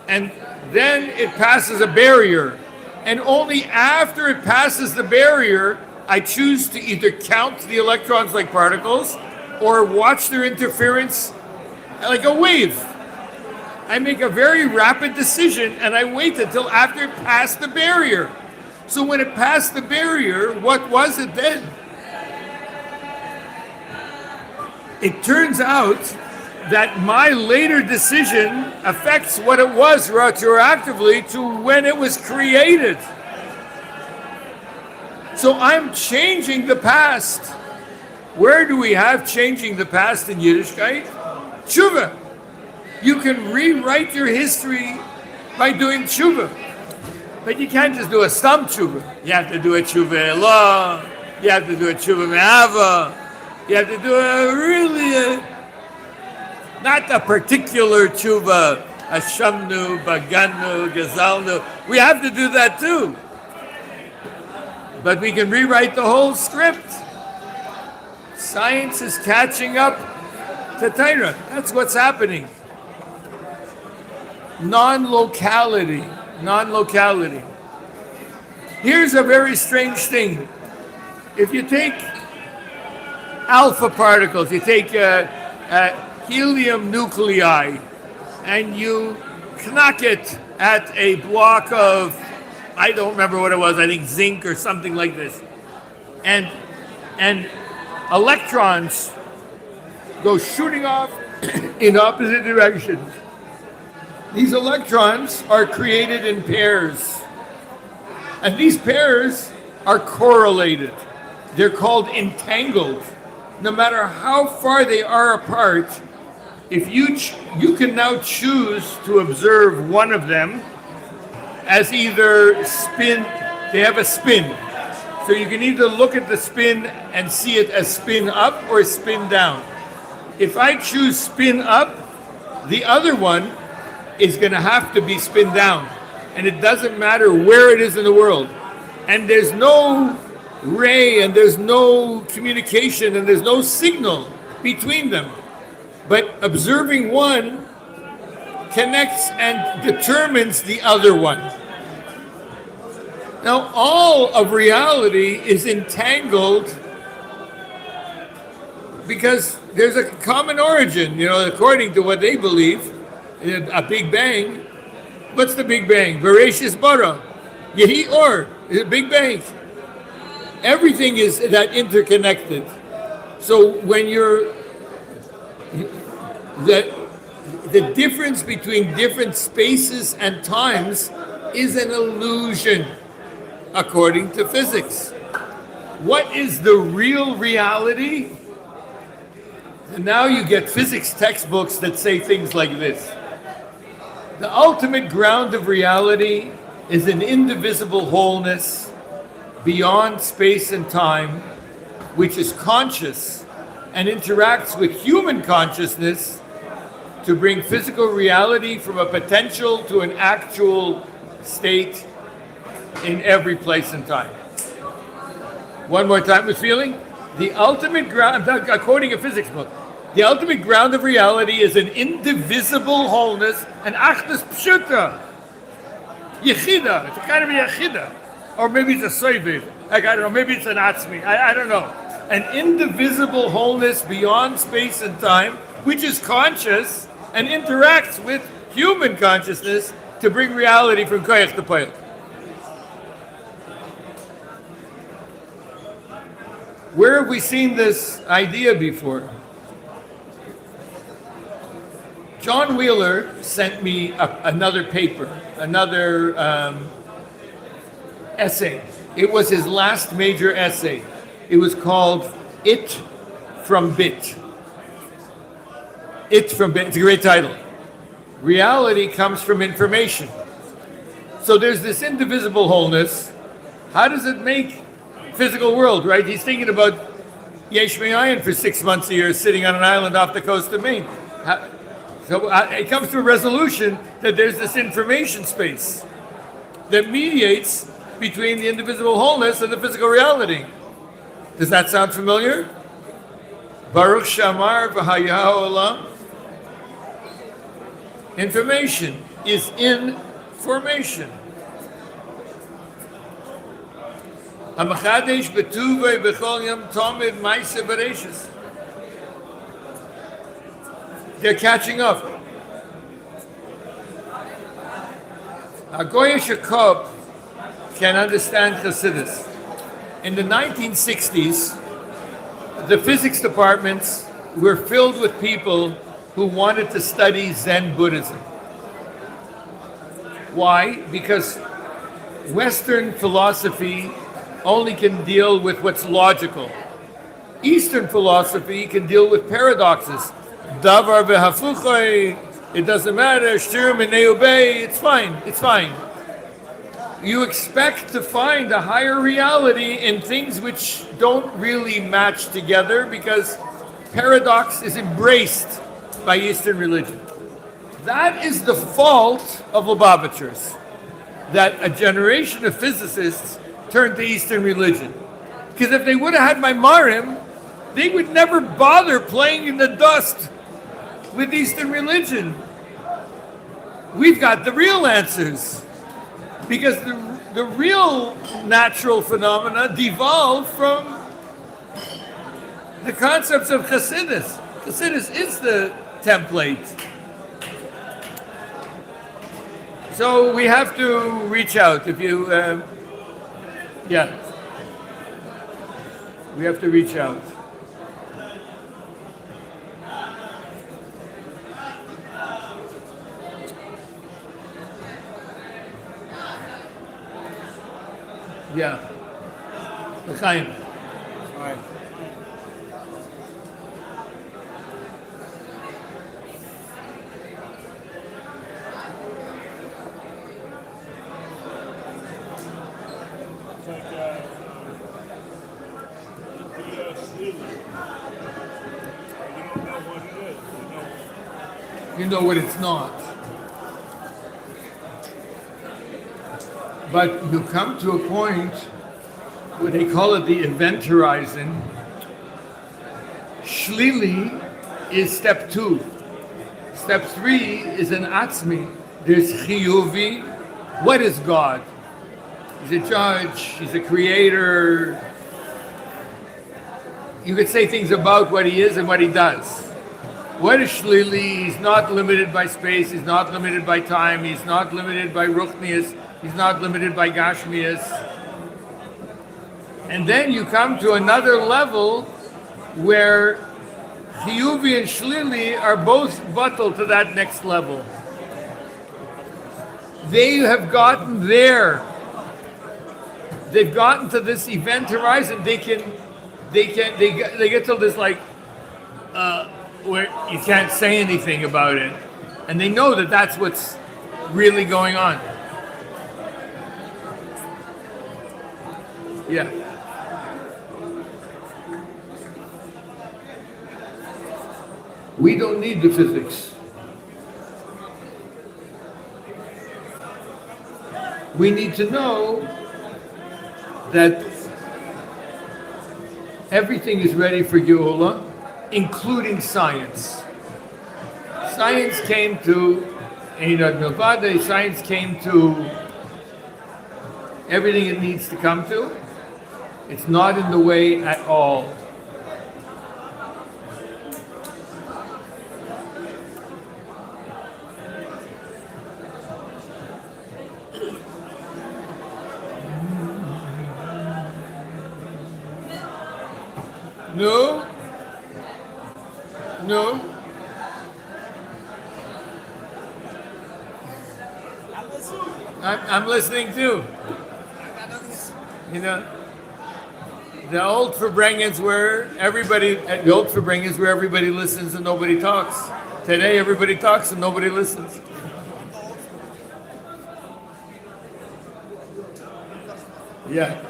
and then it passes a barrier And only after it passes the barrier, I choose to either count the electrons like particles or watch their interference like a wave. I make a very rapid decision and I wait until after it passed the barrier. So when it passed the barrier, what was it then? It turns out that my later decision affects what it was retroactively to when it was created. So I'm changing the past. Where do we have changing the past in Yiddishkeit? Tshuva. You can rewrite your history by doing tshuva. But you can't just do a stum tshuva. You have to do a tshuva elah. You have to do a tshuva me'ava. You have to do not a particular tshuva, Hashamnu, Baganu, Gazalnu. We have to do that too. But we can rewrite the whole script. Science is catching up to Torah. That's what's happening. Non-locality. Here's a very strange thing. If you take alpha particles, you take helium nuclei, and you knock it at a block of, I don't remember what it was, I think zinc or something like this. And electrons go shooting off in opposite directions. These electrons are created in pairs. And these pairs are correlated. They're called entangled. No matter how far they are apart, if you can now choose to observe one of them as either spin, they have a spin. So you can either look at the spin and see it as spin up or spin down. If I choose spin up, the other one is going to have to be spin down. And it doesn't matter where it is in the world. And there's no ray and there's no communication and there's no signal between them. But observing one connects and determines the other one. Now, all of reality is entangled because there's a common origin, according to what they believe, a Big Bang. What's the Big Bang? Bereshis bara. Yehi or. Is it Big Bang? Everything is that interconnected. So when the difference between different spaces and times is an illusion, according to physics. What is the real reality? And now you get physics textbooks that say things like this. The ultimate ground of reality is an indivisible wholeness beyond space and time, which is conscious and interacts with human consciousness to bring physical reality from a potential to an actual state in every place and time. One more time with feeling. The ultimate ground, I'm quoting a physics book, the ultimate ground of reality is an indivisible wholeness, an achdus pshuta, yechida, it's a kind of a yechida, or maybe it's a soiviv, I don't know, maybe it's an atzmi, I don't know. An indivisible wholeness beyond space and time, which is conscious and interacts with human consciousness to bring reality from koyach to poyach. Where have we seen this idea before? John Wheeler sent me another paper, another essay. It was his last major essay. It was called It from Bit. It from Bit, it's a great title. Reality comes from information. So there's this indivisible wholeness. How does it make physical world, right? He's thinking about Yesh Me'ayin for 6 months a year, sitting on an island off the coast of Maine. So it comes to a resolution that there's this information space that mediates between the indivisible wholeness and the physical reality. Does that sound familiar? Baruch Shamar v'hayahu olam. Information is in formation. Hamachadesh betuvei b'chol yom tomid ma'aseh bereishis. They're catching up. A Goyish Yaakov can understand Chassidus. In the 1960s, the physics departments were filled with people who wanted to study Zen Buddhism. Why? Because Western philosophy only can deal with what's logical. Eastern philosophy can deal with paradoxes. Davar v'hafuchai, it doesn't matter, Siyum and obey, it's fine. You expect to find a higher reality in things which don't really match together because paradox is embraced by Eastern religion. That is the fault of Lubavitchers, that a generation of physicists turned to Eastern religion. Because if they would have had my Marim, they would never bother playing in the dust with Eastern religion. We've got the real answers. Because the real natural phenomena devolved from the concepts of Chassidus. Chassidus is the template. So we have to reach out. If you, we have to reach out. Yeah. L'chaim. All right. It's like sleep. You don't know what it is. You know what it's not. But you come to a point where they call it the event horizon. Shlili is step 2. Step 3 is an atzmi. There's chiyuvi. What is God? He's a judge. He's a creator. You could say things about what he is and what he does. What is shlili? He's not limited by space. He's not limited by time. He's not limited by ruchnius. He's not limited by gashmias. And then you come to another level where chiyuvi and shlili are both batal to that next level. They have gotten there. They've gotten to this event horizon. They get to this where you can't say anything about it, and they know that that's what's really going on. Yeah. We don't need the physics. We need to know that everything is ready for Geula, including science. Science came to Einad Milvade, science came to everything it needs to come to. It's not in the way at all. No. I'm listening too. You know, the old Fabrengens where everybody listens and nobody talks. Today everybody talks and nobody listens. Yeah.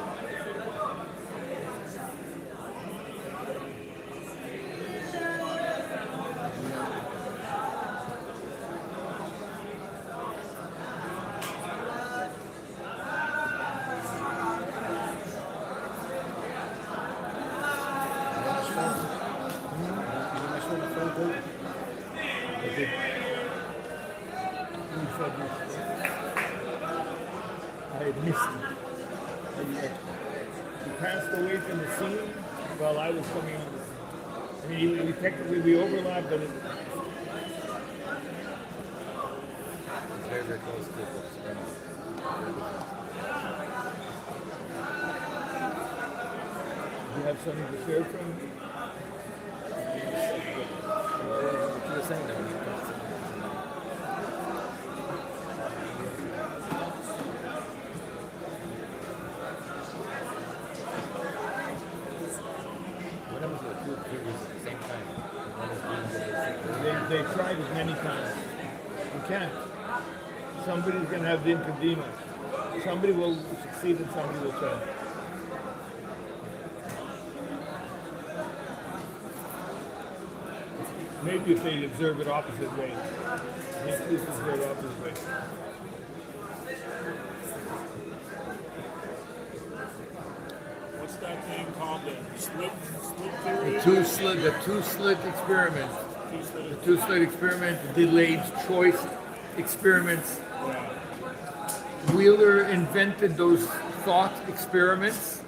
He passed away from the Siyum while I was coming on. I mean, we technically overlapped, but Very, very close to it. you have something to share from him? What you were saying though, when you touched it. What happens with two figures at the same time? One is being They tried it many times. You can't. Somebody's going to have the infedema. Somebody will succeed and somebody will fail. Maybe if they observe it opposite ways. They choose to observe it opposite ways. What's that thing called? The slit theory? The two-slit experiment. The two-slit experiment, delayed choice experiments. Wheeler invented those thought experiments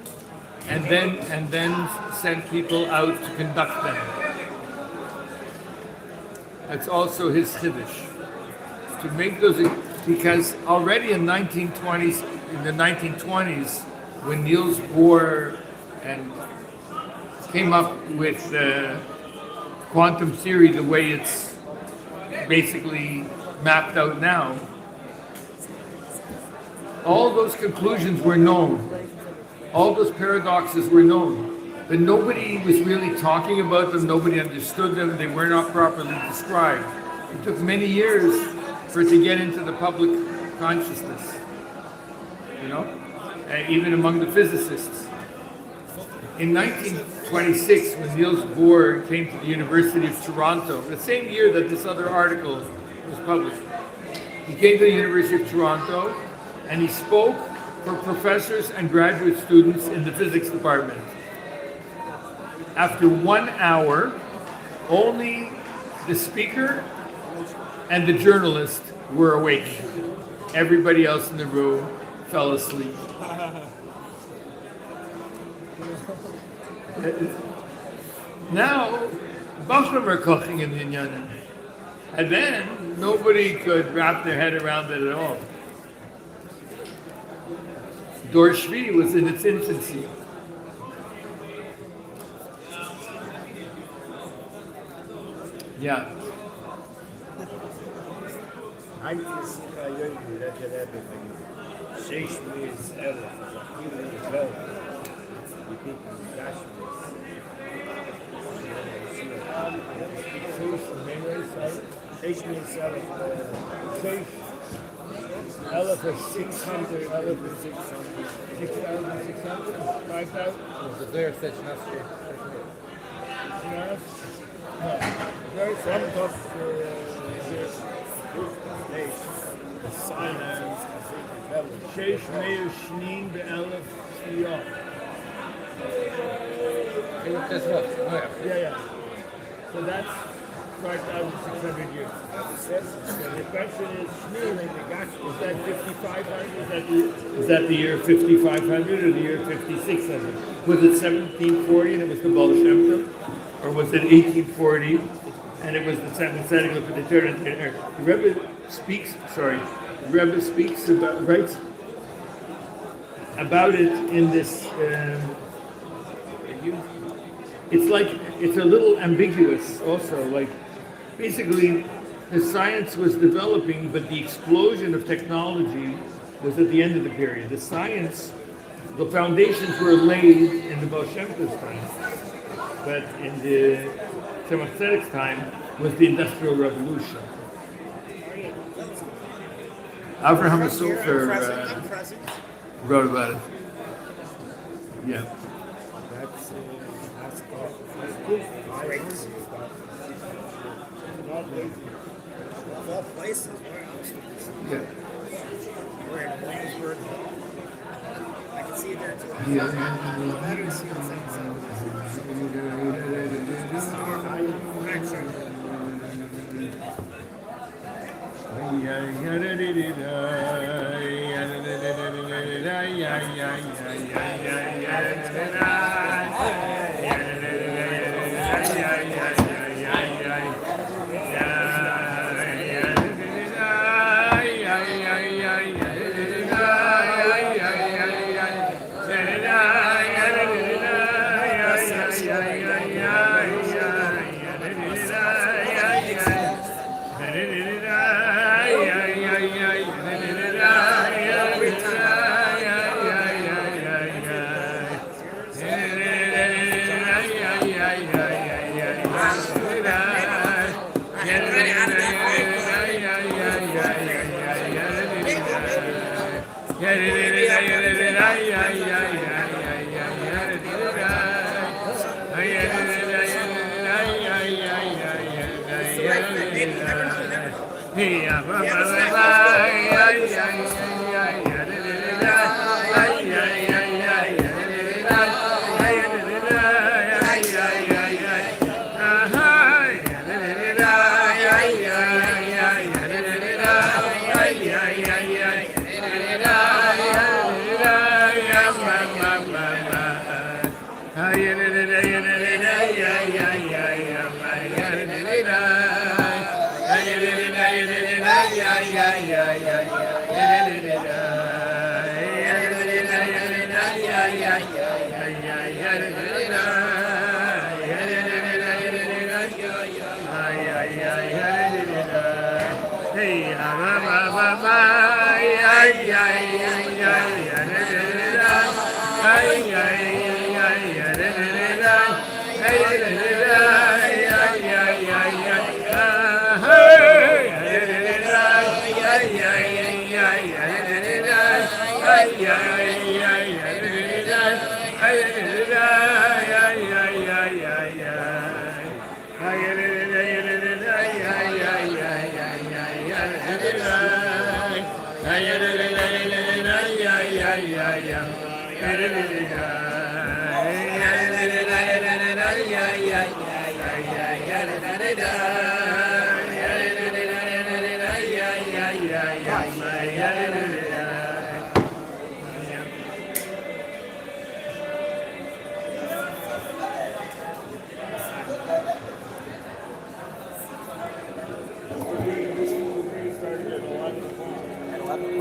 and then sent people out to conduct them. That's also his chiddush. To make those, because already in the 1920s, when Niels Bohr and came up with quantum theory the way it's basically mapped out now, all those conclusions were known. All those paradoxes were known. But nobody was really talking about them, nobody understood them, they were not properly described. It took many years for it to get into the public consciousness, even among the physicists. In 1926, when Niels Bohr came to the University of Toronto, the same year that this other article was published, he came to the University of Toronto and he spoke for professors and graduate students in the physics department. After 1 hour, only the speaker and the journalist were awake. Everybody else in the room fell asleep. Now, Bachram are cooking in the Inyanim. And then, nobody could wrap their head around it at all. Dor Shvi was in its infancy. Yeah. I just you that everything. Six means elephant, a 12. You think Six means elephant. Elephant 600, elephant 600, 6,600, 5,000? the there such enough here. No. Very front of Sheish Meir Shnin Be'elef Siyum. Yeah. So that's 5,600 years. So the question is, is that 5,500? Is that the year 5,500 or the year 5,600? Was it 1740 and it was the Baal Shem Tov? Or was it 1840 and it was the setting of the third? The Rebbe speaks about, writes about it in this. It's a little ambiguous also. Like basically, the science was developing, but the explosion of technology was at the end of the period. The the foundations were laid in the Baal Shem Tov's time, but in the Tzemach Tzedek's time was the Industrial Revolution. Avraham Sofer wrote about it. Yeah. All places. Yeah. We're in Williamsburg. I can see it there too.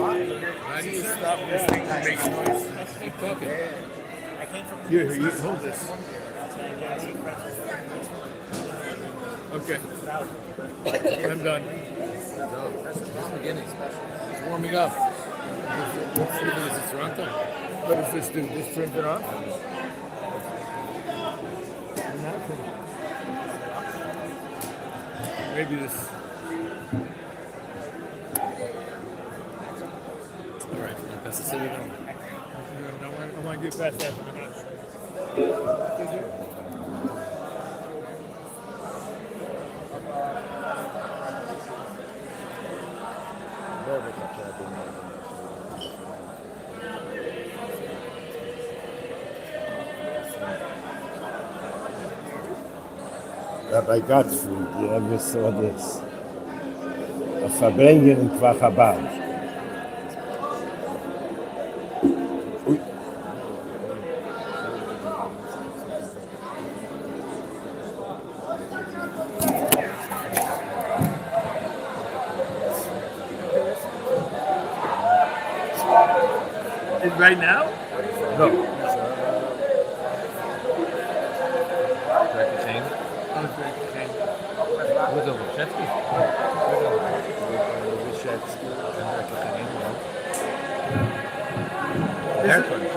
How do you stop this thing from making noise? Keep talking. Here, you hold this. Okay. I'm done. That's the beginning. It's warming up. What flavor is it, Toronto? What does this do? This turns it off? Maybe this. All right, pass the city down. I want to get past that. Rabbi Gottfried, you ever saw this? A Verbrenger in Kvachabad. Right now? No.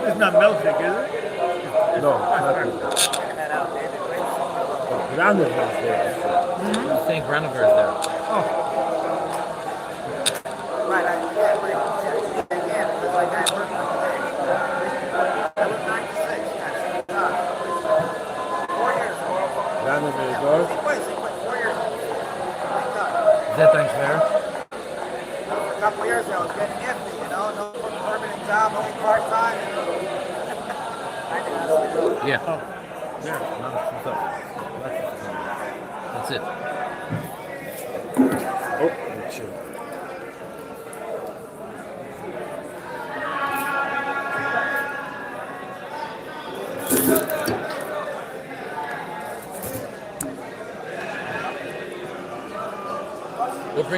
It's not milkshake, is it? No, Granola is there. I think Granover is there. Granola is there. Is that thanks fair? A couple of years ago, it was getting nifty, you know, no permanent job, only part-time. Yeah. That's it. Oh, sure.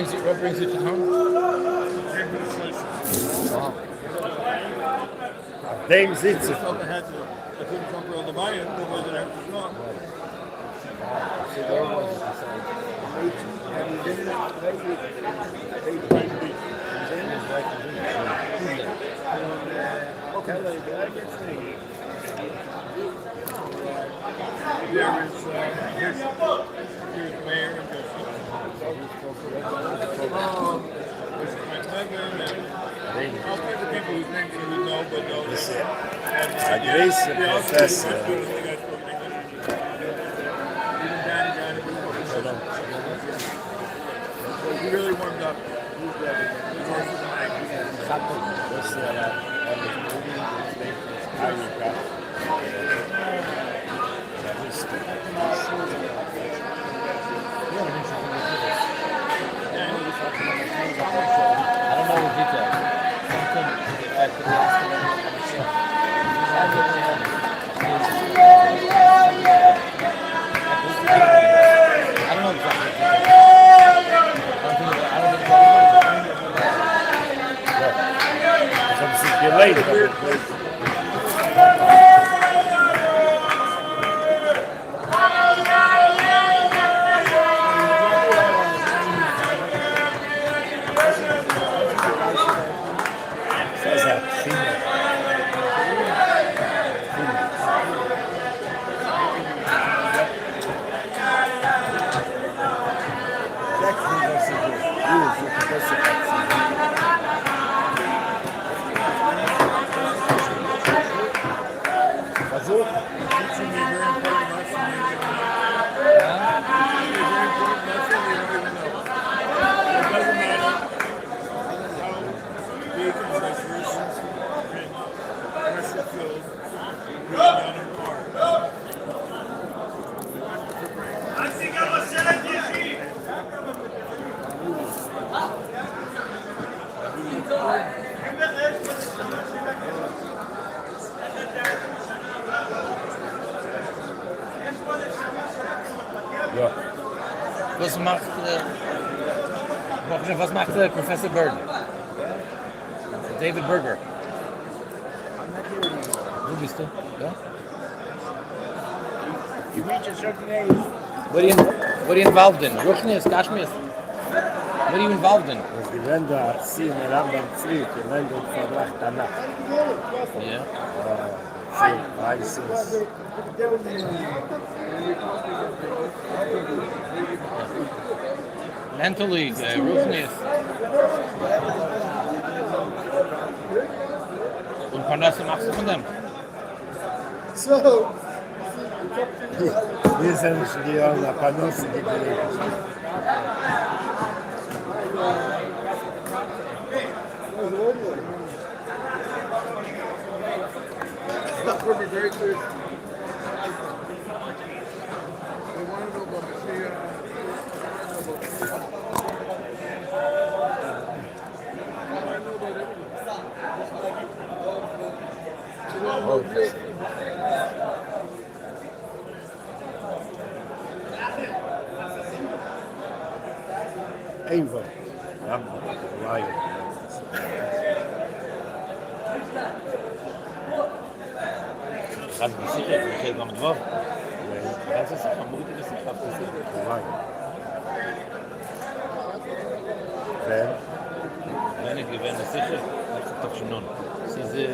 brings you to home? Auf dem sitze ich. I couldn't come from the buy-in, nobody did have to talk. Here's Mayor and Bishop. There's my husband and all kinds of people whose names you would know but don't. Aggressive professor. He really warmed up. I don't know the details. Something to the effect that he asked him I don't know exactly. Some circulate. Was macht Professor Burton? David Berger. Wo bist du? Ja? You reach a certain age. What are you involved in? Ruchnis, Kashmir? What are you involved in? Die Länder hat Siyum Harambam zurück, die Länder verbracht danach. Yeah. Für Weißes. Mentally, Ruchnis. Und Parnasse machst du von dem? So. Wir sind schon die Jahre nach Panosse geblieben. We'll be very clear. They want to know about the Een van. Ja, maar Gaat het sicher? Ik geef hem het woord. Gaat het sicher? Moet ik het sicher afgezien? Wer? Wenn ich gewinne sicher, das ist doch schon nun. Es ist, ich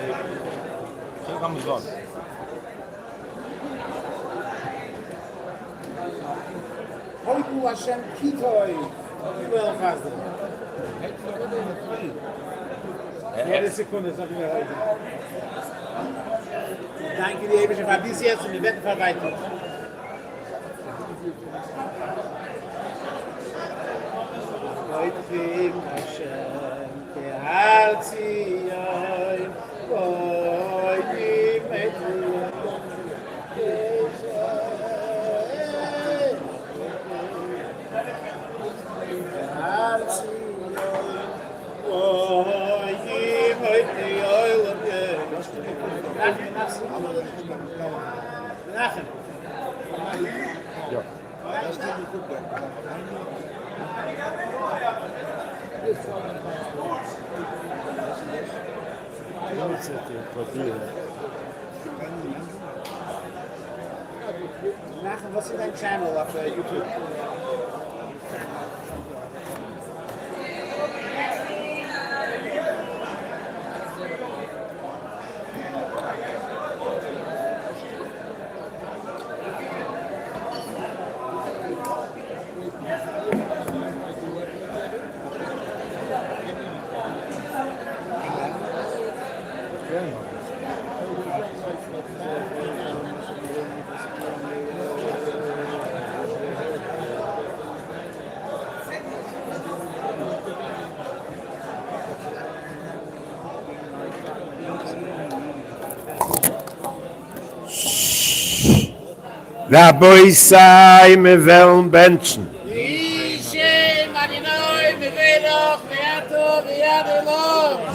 geef hem het woord. Hoiku Hashem Kitoi. Wel gasten. Jede Sekunde sollten wir heute. Danke dir, Ebersche, war bis jetzt und wir werden verweitert. Hoiku Hashem Kehalziyoi. Hoiku Metri. Ja. Nachher, was ist dein Channel auf YouTube? Rabbi sei me weln Menschen.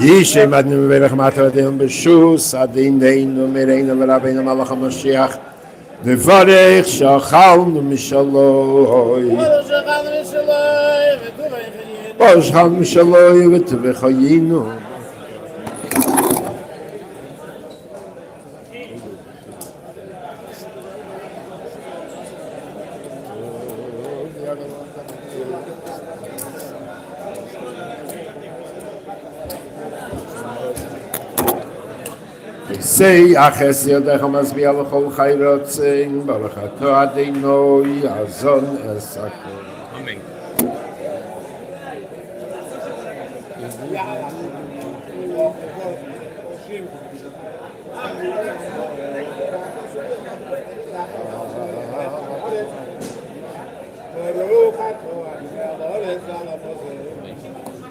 Yishe madnim velach matvadim b'shus adin deinu mereinu v'rabeinu malach HaMashiach v'varech shachalnu mishaloi shachalnu mishaloi v'tevechayinu. Say aches yodech hamasbi al chol chayrotzin baruch ato Adonai azon esakol. Amen.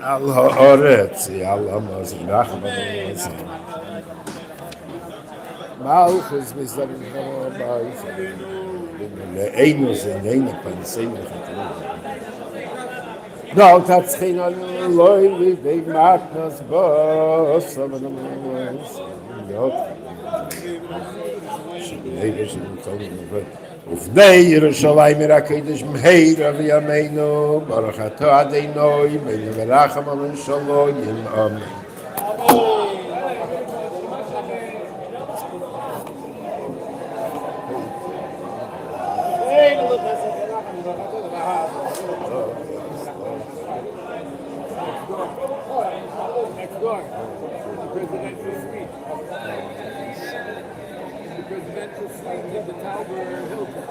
Al ha'oretz al hamazrach v'hamazrach. Malchus misdarim v'hamazrach. Le'einu zeneinu panseinu chatru. No, tatschin al loy v'dei matnas bos. Ufnei Yerushalayim Irakedesh Meira v'yameinu Baruch ato Adonai Meinu v'racham amen shalom Amen. Next door. The presidential suite. The presidential suite of the Tower Hilton.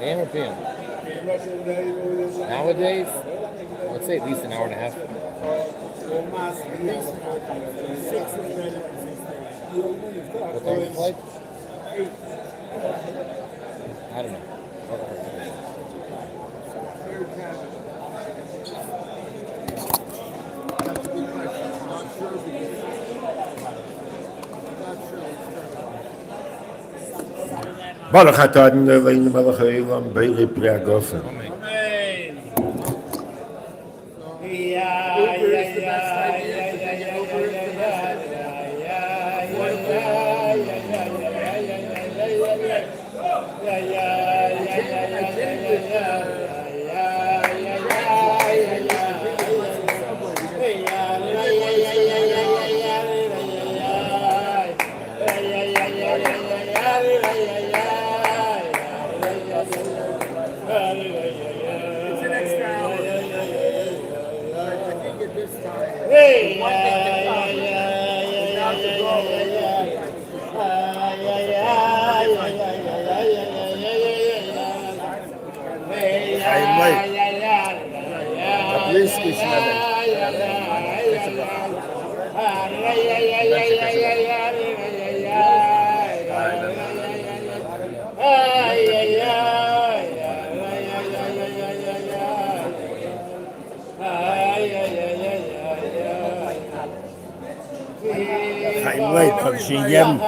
AM or PM? Nowadays, I would say at least an hour and a half. What time is the flight? I don't know. Baruch atah Adonai Eloheinu melech haolam beirei pri hagofen. Leute, hab ich ihn gegeben.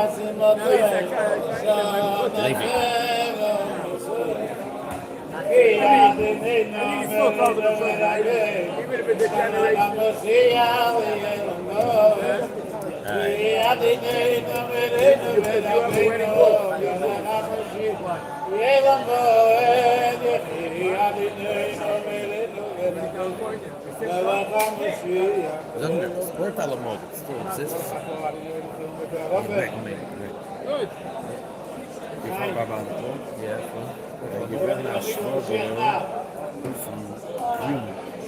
Sport allemaal. Good. Ich hab aber einen Punkt. Ja. Ich bin nach Schwaben von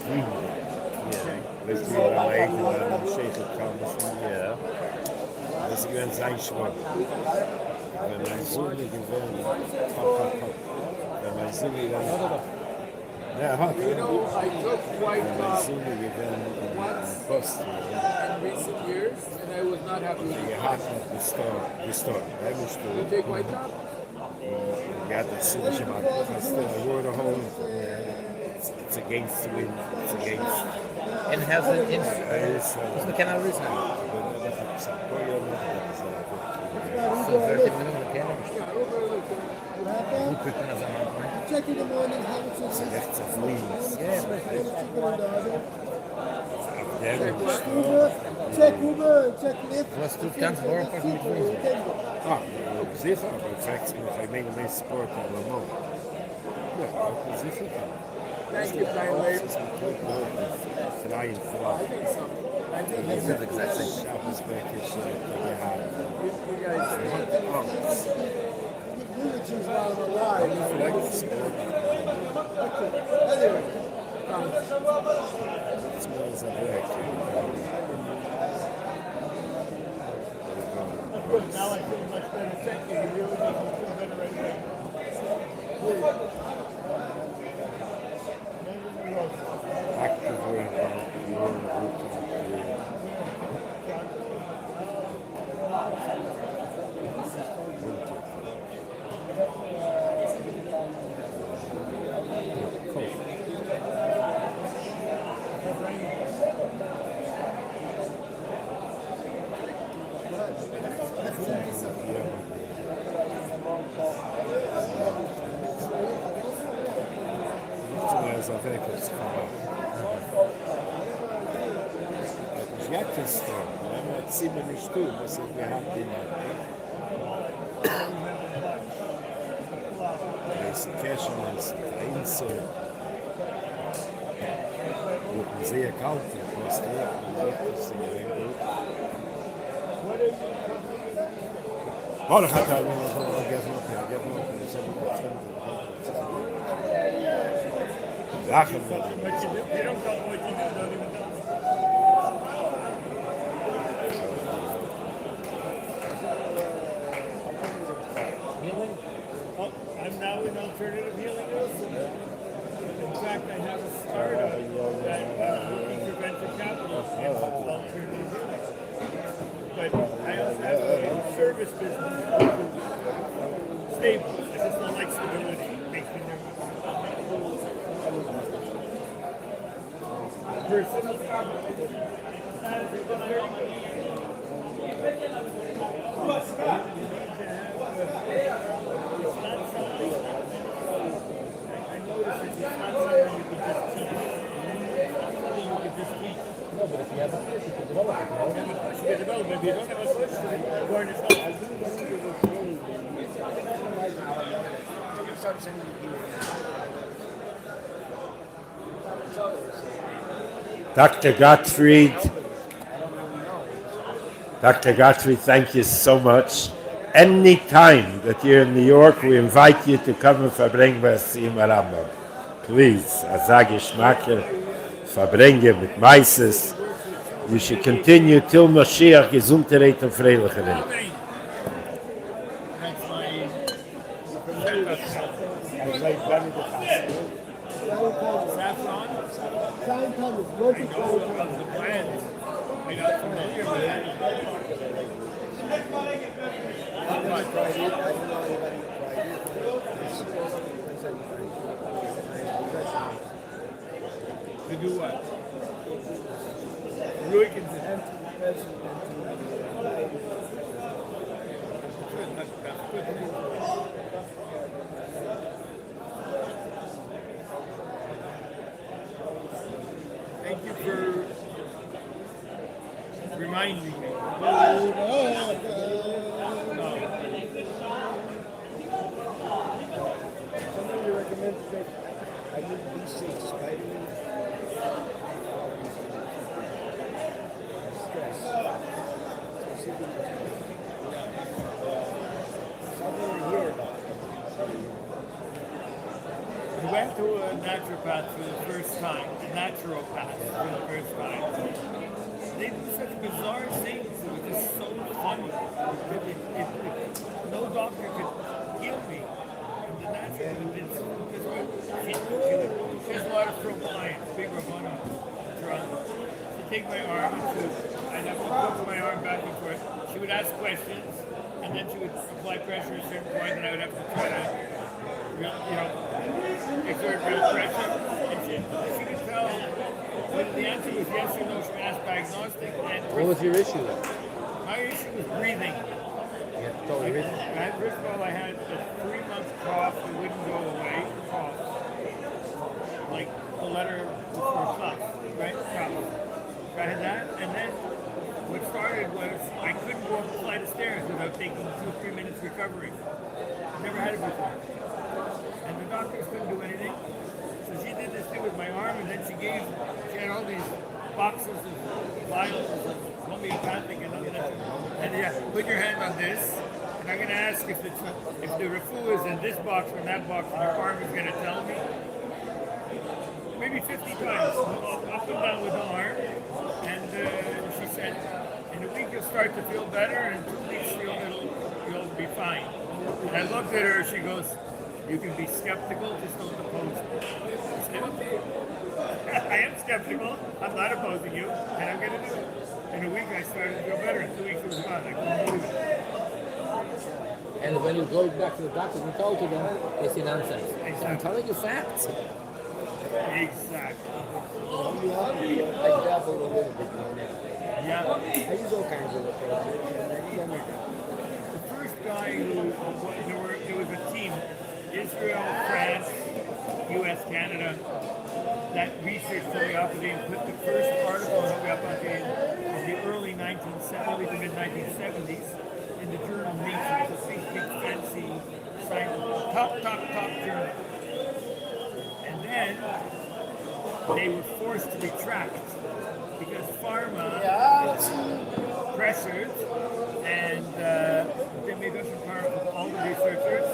Grün. Weißt du, wie man eigentlich am Schäfer kam? Ja. Das ist ganz sein Schwaben. Wenn mein Sohn nicht gewinnt, wenn mein Sohn nicht gewinnt, ja, hat You know, I took quite mein Sohn nicht gewinnt, Post. in recent years, and I was not happy with it. Je hat noch gestorben. Er musste You take white top? ja, das ist nicht immer das Word home. It's against the wind. It's against. En has it in. It's Dus we kennen reason. So 30 minuten we kennen. Hoe kun je dat aan Check in the morning, have it so rechts of links. check Uber, check Lyft. Was doet ganz warm pas met vrienden. Ah, sicher, aber ich frage mich, ich meine, mein Sport allemaal. Ja, ook sicher. Thank you, kindly. Freien Frau. Dat is exact same. Schaffensberg is You guys, You choose one of the line. Anyway, smells of work. Now I feel much better. Thank you. You really make me feel better right now. Active work. Smells of work. Jak jest to? Ja ziemlich nicht gut, was ich gehabt habe. Das Cashew ist Insel. Sehr kalt, was Olha, Rafael, lachen wir. But you don't know what you don't even know. Oh, I'm now in alternative healing also. In fact, I have a startup that looking for venture capital in alternative healing. But I also have a service business. Stable. I just don't like stability. It makes me nervous. Dr. Gottfried, thank you so much. Any time that you're in New York, we invite you to come and verbringen bei Siyum Harambam. Please, Azagi Schmacker, verbringen mit Meises. We should continue till Mashiach Gesundheit und Freilichkeit. Time comes, local To do what? Ruhig in the good to you. Thank you for reminding me. Somebody recommends to take vitamin B6, vitamin stress. Something to hear about. I went to a naturopath for the first time, a naturopath for the first time. They do such bizarre things. It was just so funny. No doctor could heal me. And the naturopath did so she has a lot of pro clients, big Ramona Toronto. She'd take my arm and I'd have to push my arm back and forth. She would ask questions and then she would apply pressure at a certain point and I would have to try to exert real pressure. And she could tell whether the answer was yes or no. She would ask diagnostic. And What was your issue? my issue was breathing. First of all, I had a 3-month cough that wouldn't go away. Cough. Like the letter before cough, right? Cough. So I had that, and then what started was I couldn't go up a flight of stairs without taking 2 or 3 minutes recovering. Never had it before. And the doctors couldn't do anything. So she did this thing with my arm, and then she had all these boxes of vials of homeopathic and yeah, put your hand on this, and I'm going to ask if the refu is in this box or in that box, and your arm is going to tell me. Maybe 50 times, up and down with the arm, and she said, in a week you'll start to feel better, and 2 weeks you'll be fine. And I looked at her, she goes, you can be skeptical, just don't oppose me. I said, okay. I am skeptical, I'm not opposing you, and I'm going to do it. In a week I started to feel better, in 2 weeks it was gone. I couldn't believe it. And when you go back to the doctors and talk to them, they say nonsense. Exactly. I'm telling you facts. Exactly. I dabble a little bit on that. Yeah. I use all kinds of approaches. The first guy there was a team, Israel, France, US, Canada, that researched homeopathy and put the first article on homeopathy in the early 1970s, the mid 1970s, in the journal Nature. It's a big fancy science, top journal. And then they were forced to retract because pharma pressured and they made us empower all the researchers.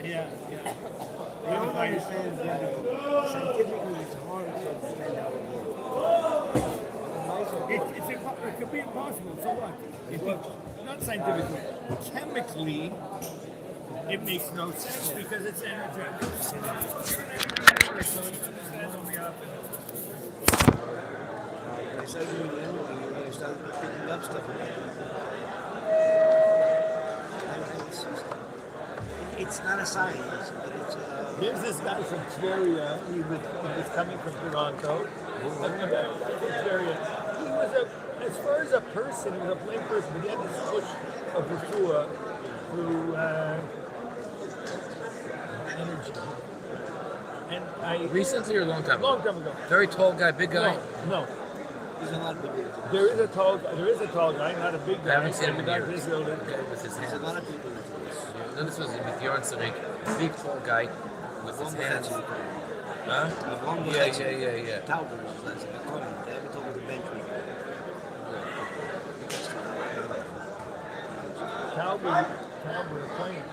Yeah. I don't understand that scientifically it's hard to understand how it works. It could be impossible, so what? Not scientifically. Chemically, it makes no sense because it's energetic. I started doing the energy and I started picking up stuff. It's not a science, but it's There's this guy from Tveria. He was coming from Toronto. Tveria. He was as far as a person, he was a plain person, but he had this push of refuah through energy. And I Recently or a long time ago? long time ago. Very tall guy, big guy. No. there's a lot of people. There is a tall guy, not a big guy. I haven't seen him in Dr. years. Israel did. With his There's hands. a lot of people into this. No, this was with Yoran Sarik, big tall guy with his hands. Huh? Yeah. Talbot was last time. I called him. They haven't told me the bench week. Talbot playing.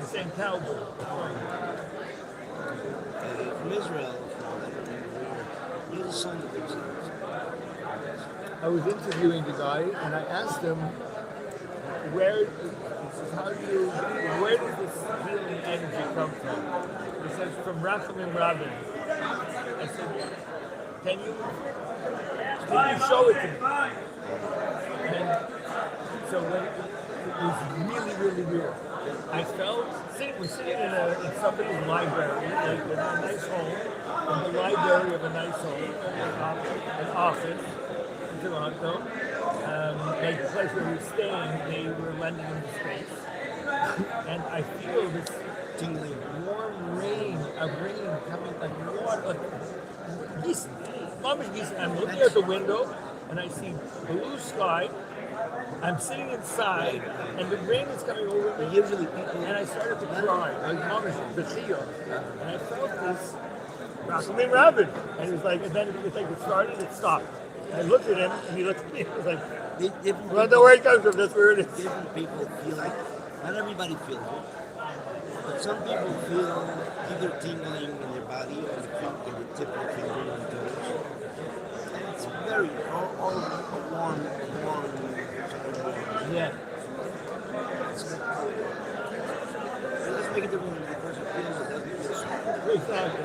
The same Talbot. From Israel, you're the son of these things. I was interviewing the guy and I asked him, where does this healing energy come from? He says, from Rachamim Rabin. I said, can you show it to me? And so when it was really, really weird. I felt, we're sitting in somebody's library, like in a nice home, in the library of a nice home, an office in Toronto, like the place where we were staying, they were lending him the space. And I feel this Tingling. warm rain, coming like water, like geese, mamish geese. I'm looking out the window and I see blue sky. I'm sitting inside and the rain is coming over me. Usually people. And I started to cry, like mamish, bechiyah. And I felt this Rachamim Rabin. And it was like, and then it was like it started, it stopped. I looked at him and he looked at me and was like, Different well, know where it comes from, that's where it is. different people feel like, not everybody feels it, but some people feel either tingling in their body or in the tip of the finger and toes. And it's very, all warm. Yeah. It doesn't make a difference when the person feels it, doesn't feel so. Exactly.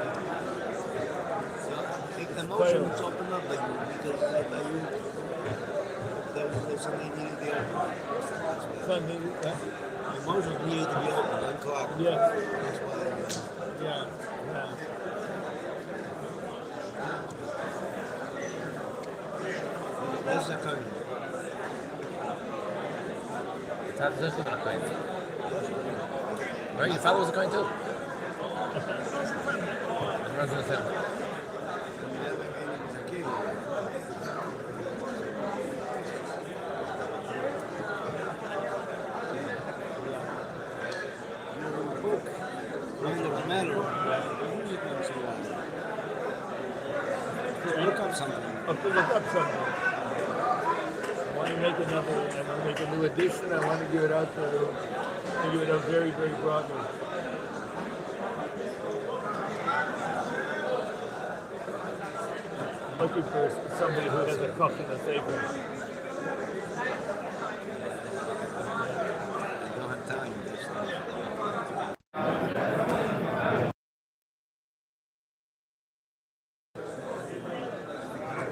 So I think the emotions open up like because there's something needed there. Something, Emotions need to be open, unclogged. yeah. That's why. Yeah. That's the kind. Right, your father was a coin too. And runs in the family. Look up something. I have to look up something. I want to make I want to make a new edition. I want to give it out very, very broadly. Looking for somebody who has a cup in the table. I don't have time.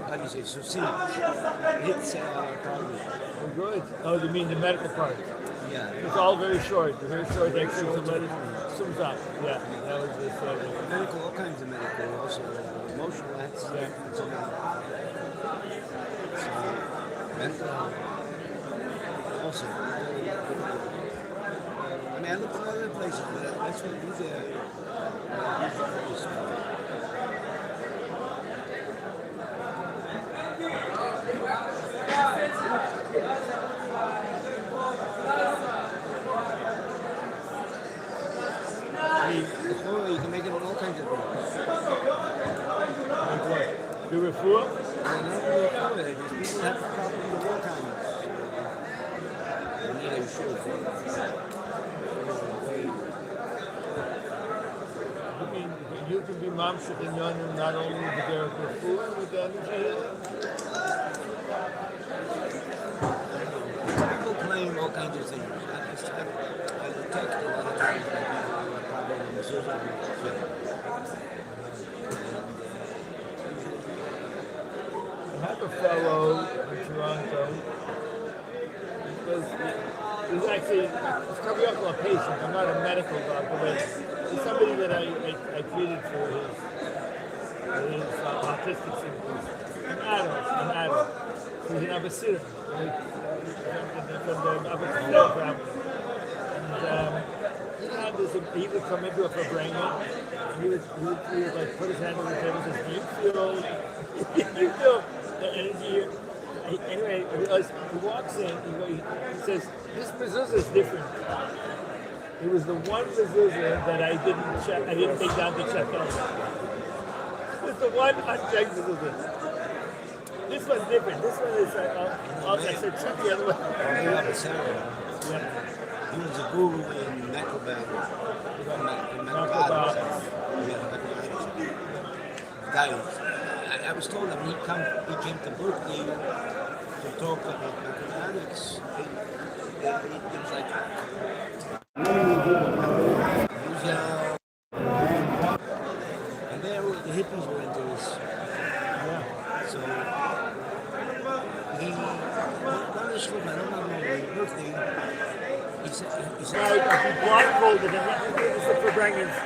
How do you say? So see, it's probably. Oh, good. Oh, you mean the medical part? Yeah. It's all very short. Very short excerpts of it. Sums up. Yeah, that was this. Medical, all kinds of medical, also emotional, that's mental health. Also, I mean, I look at other places, but that's what these you can make it in all kinds of things. The refuah? People have problems with all kinds. And yeah, you should. You mean you can be mamshik in yonah not only with the derech refuah, with the energy healing? People claim all kinds of things. I detect a lot of times that people have problems with I have a fellow in Toronto. He's actually a patient. I'm not a medical doctor, but he's somebody that I treated for his autistic symptoms. An adult. He's an Abbasidim, from the Abbasidim family. And he would come into it for brain and he would like put his hand on the table and say, do you feel the energy here? Anyway, I realized he walks in, he says, this mezuzah is different. It was the one mezuzah that I didn't take down to check out. It's the one unchecked mezuzah. This one's different. This one is, I said, check the other one. Yeah. He was a guru in macrobiotics. I was told that when he came to Berkeley to talk about macrobiotics, it was like and there the hippies were into this. So he one of the schools, I don't know, Berkeley. He said, I blindfolded him. This is for Brangen's.